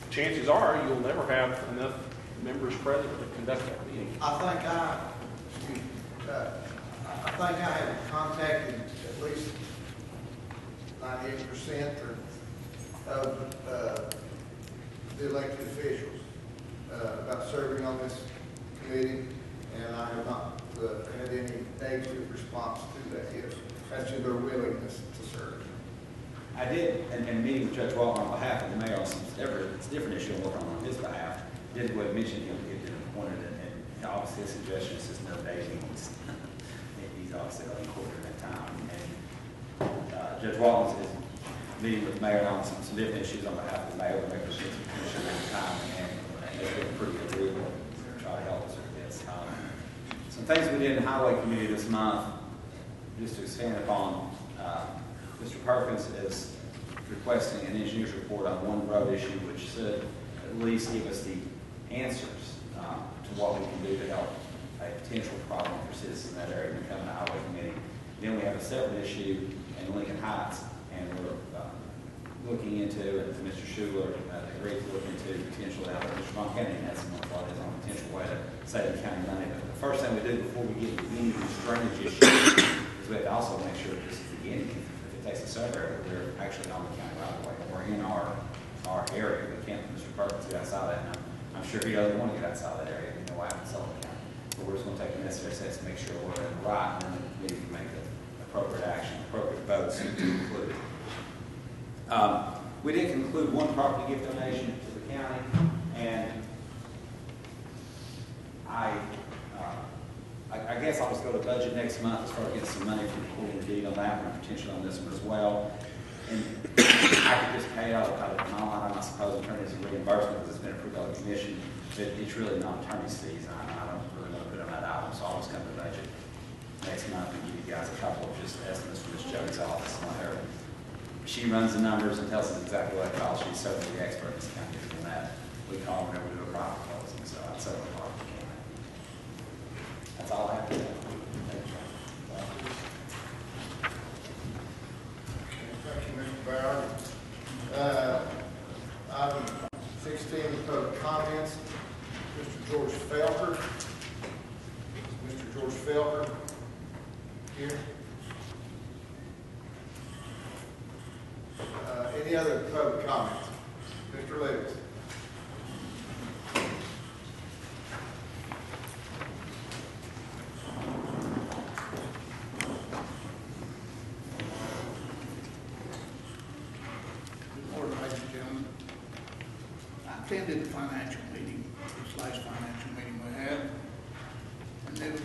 Chances are you'll never have enough members present to conduct that meeting. I think I have contacted at least 98% of the elected officials about serving on this committee, and I have not had any negative response to that yet, as to their willingness to serve. I did, and meeting with Judge Walton on behalf of the mayor on some it's a different issue I'm working on his behalf, did what mentioned he'll get appointed, and obviously his suggestion is no day meetings. He's obviously included in that time. And Judge Walton is meeting with the mayor on some different issues on behalf of the mayor, the mayor's commission at the time, and they've been pretty agreeable to try to help us with this. Some things we did in the Highway Committee this month, just to expand upon, Mr. Perkins is requesting an engineer's report on one road issue, which should at least give us the answers to what we can do to help a potential problem for citizens in that area when we come to the Highway Committee. Then we have a separate issue in Lincoln Heights, and we're looking into, and Mr. Schuler agreed to look into potentially, Mr. Von Kennedy has some more thoughts on a potential way to save the county money. But the first thing we do before we get into any of these drainage issues is we have to also make sure that this is beginning. If it takes a survey, we're actually on the county right away. We're in our area. We can't, Mr. Perkins, get outside that. And I'm sure he doesn't want to get outside that area. We know why in Sullivan County. But we're just going to take the necessary steps to make sure we're in the right, and then we can make the appropriate action, appropriate votes to include it. We did conclude one property gift donation to the county, and I guess I'll just go to budget next month as far as getting some money from recording the deed on that one, and potentially on this one as well. And I could just pay out of my line, I suppose, in terms of reimbursement, because it's been approved by the commission. But it's really not attorney's fees, and I don't really want to put on that item, so I'll just come to the budget next month and give you guys a couple of just estimates from Ms. Jones' office on her. She runs the numbers and tells us exactly what it costs. She's certainly the expert in this county in that. We call whenever we do a private closing, so I'd certainly call if we can. That's all I have to say. Thank you, Mr. Bauer. Item 16, public comments. Mr. George Felker. Mr. George Felker here. Any other public comments? Mr. Lewis. Good morning, ladies and gentlemen. I attended the financial meeting, this last financial meeting we had, and there was a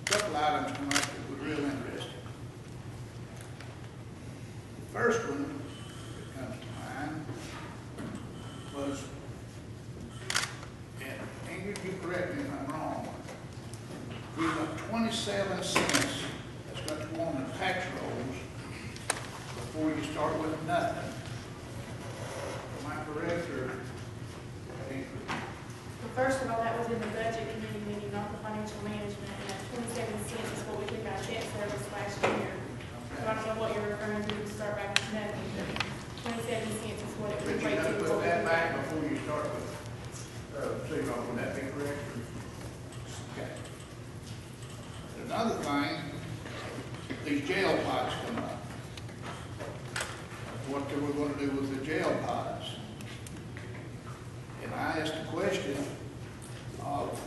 couple items come up that real interesting. The first one that comes to mind was, and Ingrid, you correct me if I'm wrong, we got 27 cents that's got to go on the tax rolls before you start with nothing. Am I correct, or? First of all, that was in the budget committee meeting, not the financial management, and that 27 cents is what we took out of debt service last year. So I don't know what you're referring to start back with nothing, but 27 cents is what it But would you equate got to to. put that back before you start with zero, would that be correct? Okay. Another thing, these jail pods come up. What we're going to do with the jail pods. And I asked a question of,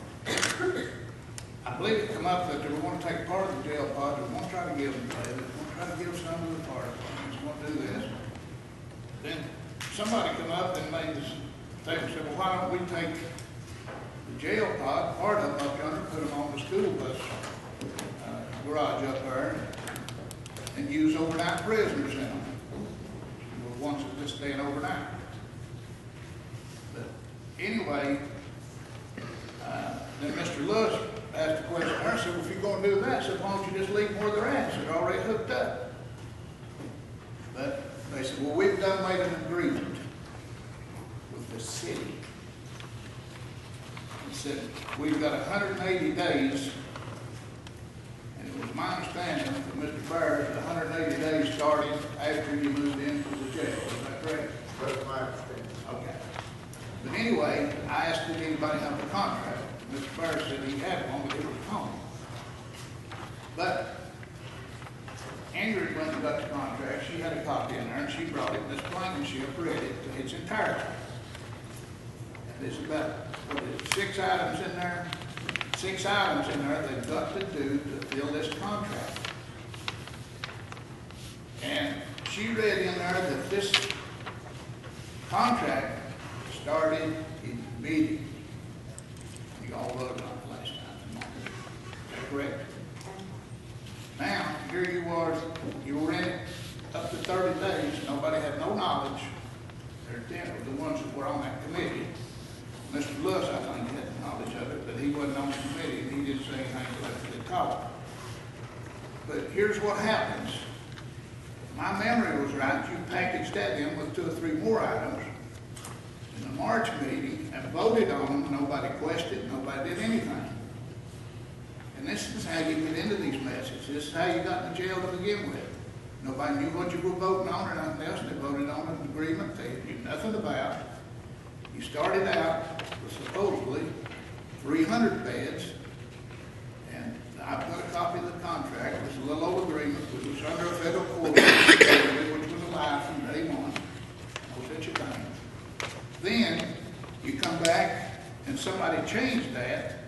I believe it come up that they were going to take part of the jail pod, they were going to try to give them, they were going to try to give some to the fire department, they want to do this. Then somebody come up and made this statement, said, well, why don't we take the jail pod, part of them up yonder, put them on the school bus garage up there, and use overnight prisoners in them. The ones that just staying overnight. But anyway, then Mr. Lewis asked a question. I said, well, if you're going to do that, so why don't you just leave them where they're at? They're already hooked up. But they said, well, we've made an agreement with the city. He said, we've got 180 days, and it was my understanding from Mr. Byers that 180 days started after you moved into the jail. Is that correct? That's my understanding. Okay. But anyway, I asked if anybody had a contract. Mr. Byers said he had one, but it was gone. But Ingrid went and got the contract. She had a copy in there, and she brought it. Miss Blankenship read it to its entirety. And there's about, what is it, 6 items in there? 6 items in there they've got to do to fill this contract. And she read in there that this contract started immediately. You all voted on it last time. Is that correct? Now, here you are, you were in it up to 30 days. Nobody had no knowledge. They're 10 of the ones that were on that committee. Mr. Lewis, I think, had knowledge of it, but he wasn't on the committee, and he didn't say anything until they called. But here's what happens. My memory was right. You packaged that in with 2 or 3 more items in the March meeting and voted on them. Nobody questioned, nobody did anything. And this is how you get into these messes. This is how you got in the jail to begin with. Nobody knew what you were voting on or nothing else. They voted on an agreement they knew nothing about. You started out with supposedly 300 beds, and I've got a copy of the contract. It was a little old agreement, which was under a federal court, which was a lie from day one. No such a thing. Then you come back and somebody changed that.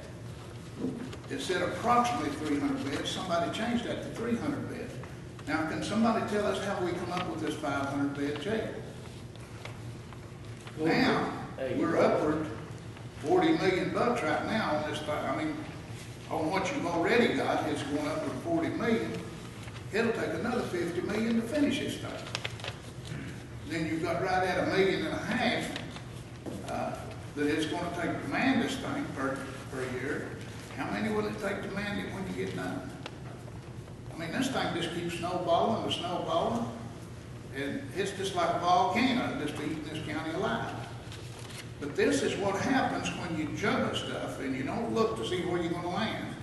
It said approximately 300 beds. Somebody changed that to 300 beds. Now, can somebody tell us how we come up with this 500 bed jail? Now, we're upward $40 million right now on this thing. I mean, on what you've already got, it's going up to $40 million. It'll take another $50 million to finish this thing. Then you've got right at $1.5 million that it's going to take to man this thing per year. How many will it take to man it when you get done? I mean, this thing just keeps snowballing and snowballing, and it's just like a volcano just eating this county alive. But this is what happens when you juggle stuff and you don't look to see where you're going to land.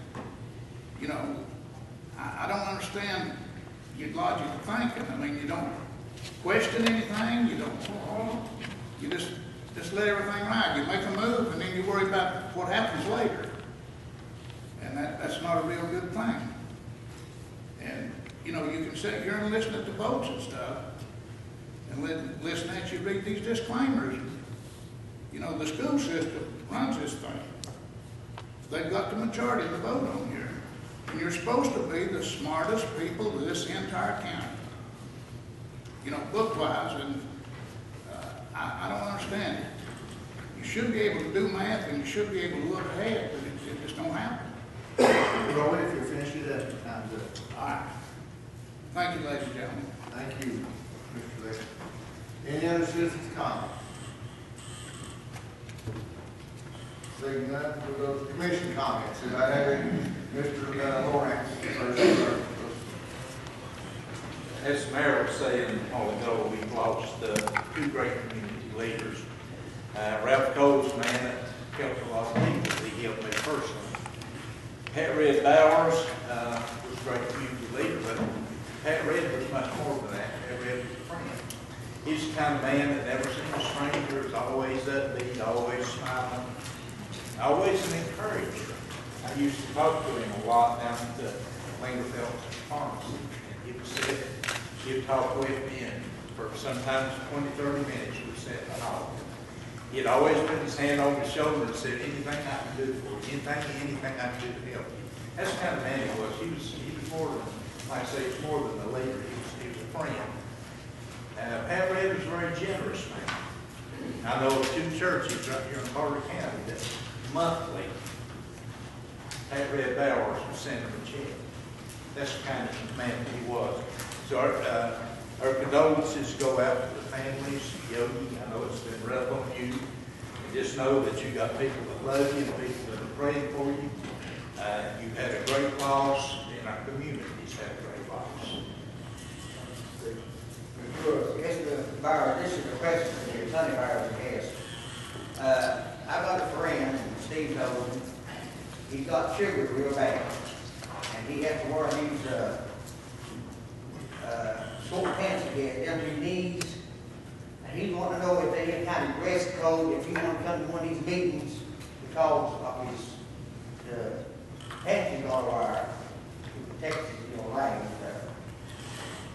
You know, I don't understand your logic of thinking. I mean, you don't question anything. You don't. You just let everything ride. You make a move, and then you worry about what happens later. And that's not a real good thing. And, you know, you can sit here and listen to the votes and stuff, and listen at you read these disclaimers. You know, the school system runs this thing. They've got the majority of the vote on here. And you're supposed to be the smartest people of this entire county. You know, book-wise, and I don't understand it. You should be able to do math, and you should be able to look ahead, but it just don't happen. Roy, if you'll finish it up, time's up. All right. Thank you, ladies and gentlemen. Thank you, Mr. Lee. Any other citizens' comments? Seeing none, we'll go to commission comments. If I have any, Mr. Lawrence, first. As the mayor was saying a while ago, we've lost two great community leaders. Ralph Cole's a man that helped a lot of people. He helped me personally. Pat Red Bowers was a great community leader, but Pat Red was much more than that. Pat Red was a friend. He's the kind of man that never seems a stranger, is always upbeat, always smiling, always an encourager. I used to talk to him a lot down at the Lingerfeld Pharmacy, and he would sit, he'd talk with me, and for sometimes 20, 30 minutes, we would sit and talk. He'd always put his hand on my shoulder and said, anything I can do for you, anything I can do to help you. That's the kind of man he was. He was more than, like I say, he was more than a leader. He was a friend. Pat Red was a very generous man. I know of two churches right here in Courty County that monthly, Pat Red Bowers would send them a check. That's the kind of man he was. So our condolences go out to the families. Yogi, I know it's been rough on you. And just know that you got people that love you and people that are praying for you. You've had a great loss, and our community's had a great loss. Mr. Bowers, this is a question that your Sonny Bowers asked. I've got a friend, Steve told me, he's got sugar real bad, and he has to wear these short pants again down to his knees. And he want to know if they any kind of dress code if he want to come to one of these meetings because of his pants he's got to wear to protect his legs.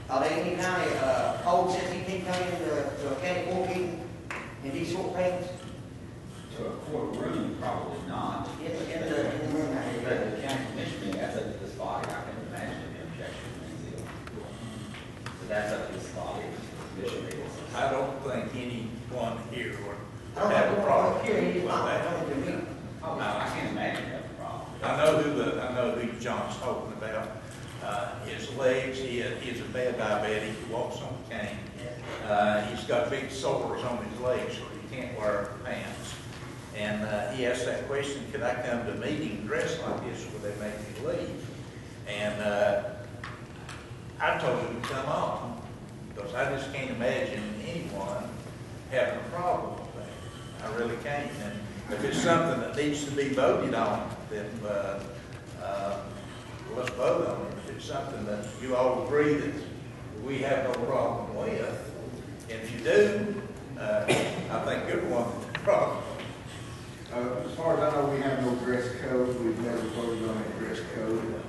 Are there any kind of codes that he can come into a county court meeting in these short pants? To a courtroom, probably not. In the room, But the county commission meeting, that's up to this body. I can imagine the objection being zero. So that's up to this body. Commission meeting. I don't think anyone here would I don't have a know problem what here he's with not that. coming to me. Oh, no, I can't imagine you have a problem. I know who John's talking about. His legs, he is a bad diabetic, he walks on a cane. He's got big sores on his legs, so he can't wear pants. And he asked that question, could I come to a meeting dressed like this, would they make me leave? And I told him to come on, because I just can't imagine anyone having a problem with that. I really can't. And if it's something that needs to be voted on, then let's vote on it. If it's something that you all agree that we have no problem with, and if you do, I think you're the one with the problem. As far as I know, we have no dress code. We've never voted on a dress code,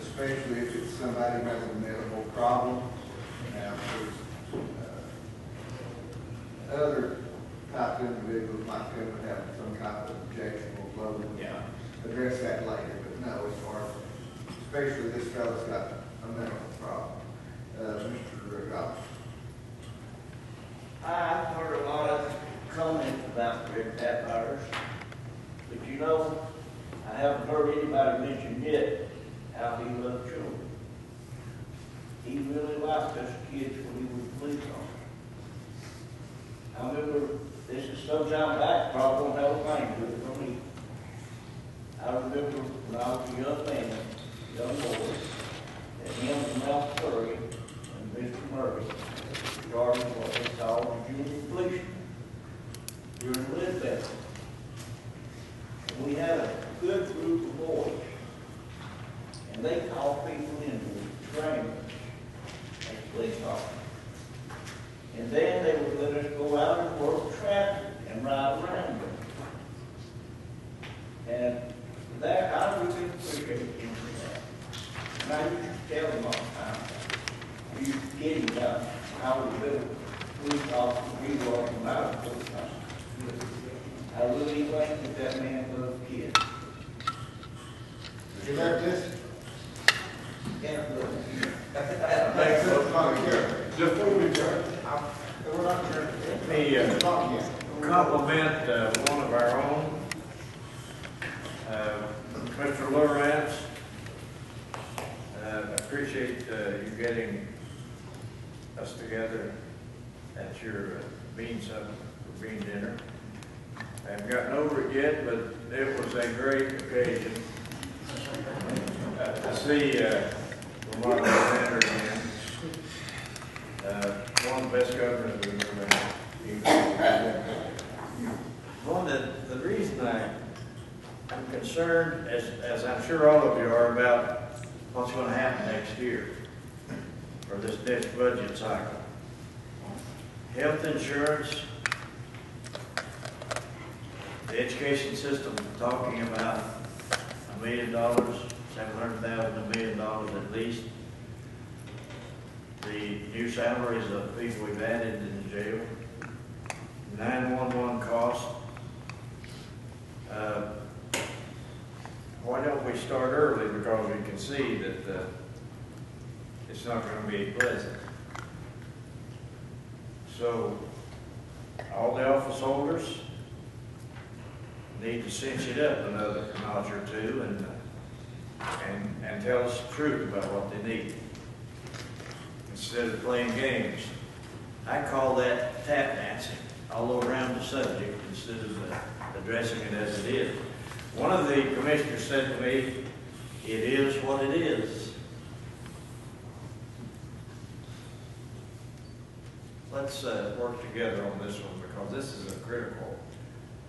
especially if it's somebody who has a medical problem. Now, other type of individuals might come and have some kind of objectionable clothing. Yeah. Address that later, but no, as far as, especially this fellow's got a medical problem. Mr. Goff. I've heard a lot of comments about Red Tap Virus, but you know, I haven't heard anybody mention yet how he loved children. He really liked us kids when he was a police officer. I remember, this is some time back, probably don't have a thing to it for me. I remember when I was a young man, young boy, that him from Mount Curry and Mr. Murray regarding what they called the junior policeman during the Lid Battle. And we had a good group of boys, and they called people into training as police officers. And then they would let us go out and work traffic and ride around them. And that, I really appreciate him for that. And I used to tell him all the time, I used to get him about how we built police officers we were from out of police officers. I really think that man loved kids. You left this? Yeah, Thanks, before we adjourn, we're not adjourned. Let me compliment one of our own, Mr. Lawrence, I appreciate you getting us together at your bean supper, or bean dinner. I haven't gotten over it yet, but it was a great occasion. To see Vermont Senator again, one of the best governors we've ever had. One of the reason I'm concerned, as I'm sure all of you are, about what's going to happen next year for this next budget cycle. Health insurance, the education system talking about $1 million, $700,000, $1 million at least. The new salaries of people we've added in the jail, 911 costs. Why don't we start early? Because we can see that it's not going to be pleasant. So all the office holders need to cinch it up another notch or two and tell us the truth about what they need instead of playing games. I call that tap dancing all around the subject instead of addressing it as it is. One of the commissioners said to me, "It is what it is." Let's work together on this one because this is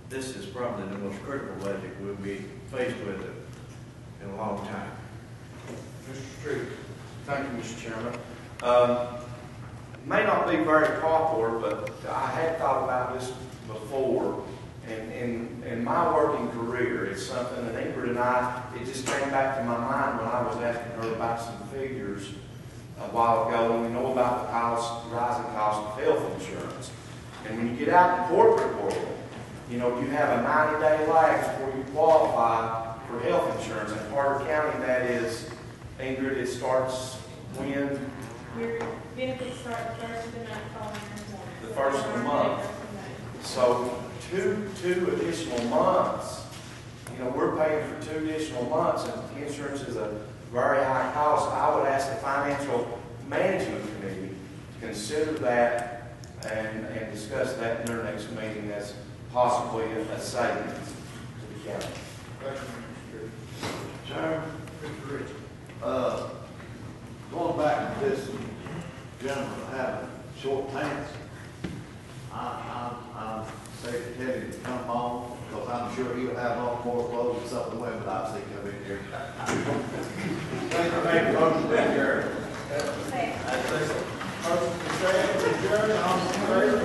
this is probably the most critical budget we'll be faced with in a long time. Mr. Street. Thank you, Mr. Chairman. May not be very popular, but I had thought about this before. In my working career, it's something that Ingrid and I, it just came back to my mind when I was asking her about some figures a while ago, and we know about the rising cost of health insurance. And when you get out in the corporate world, you know, you have a 90-day lag before you qualify for health insurance. In Carter County, that is, Ingrid, it starts when? Your benefits start the first of the month following your employment. The first of the month. So two additional months, you know, we're paying for 2 additional months, and insurance is a very high cost. I would ask the Financial Management Committee to consider that and discuss that in their next meeting as possibly a savings to the county. Chairman, Mr. Richard, going back to this gentleman having short pants, I'm saying to tell him to come on, because I'm sure he'll have a lot more clothes than some of the women I've seen come in here. Thank you, make a motion to adjourn. Motion to adjourn, all in favor?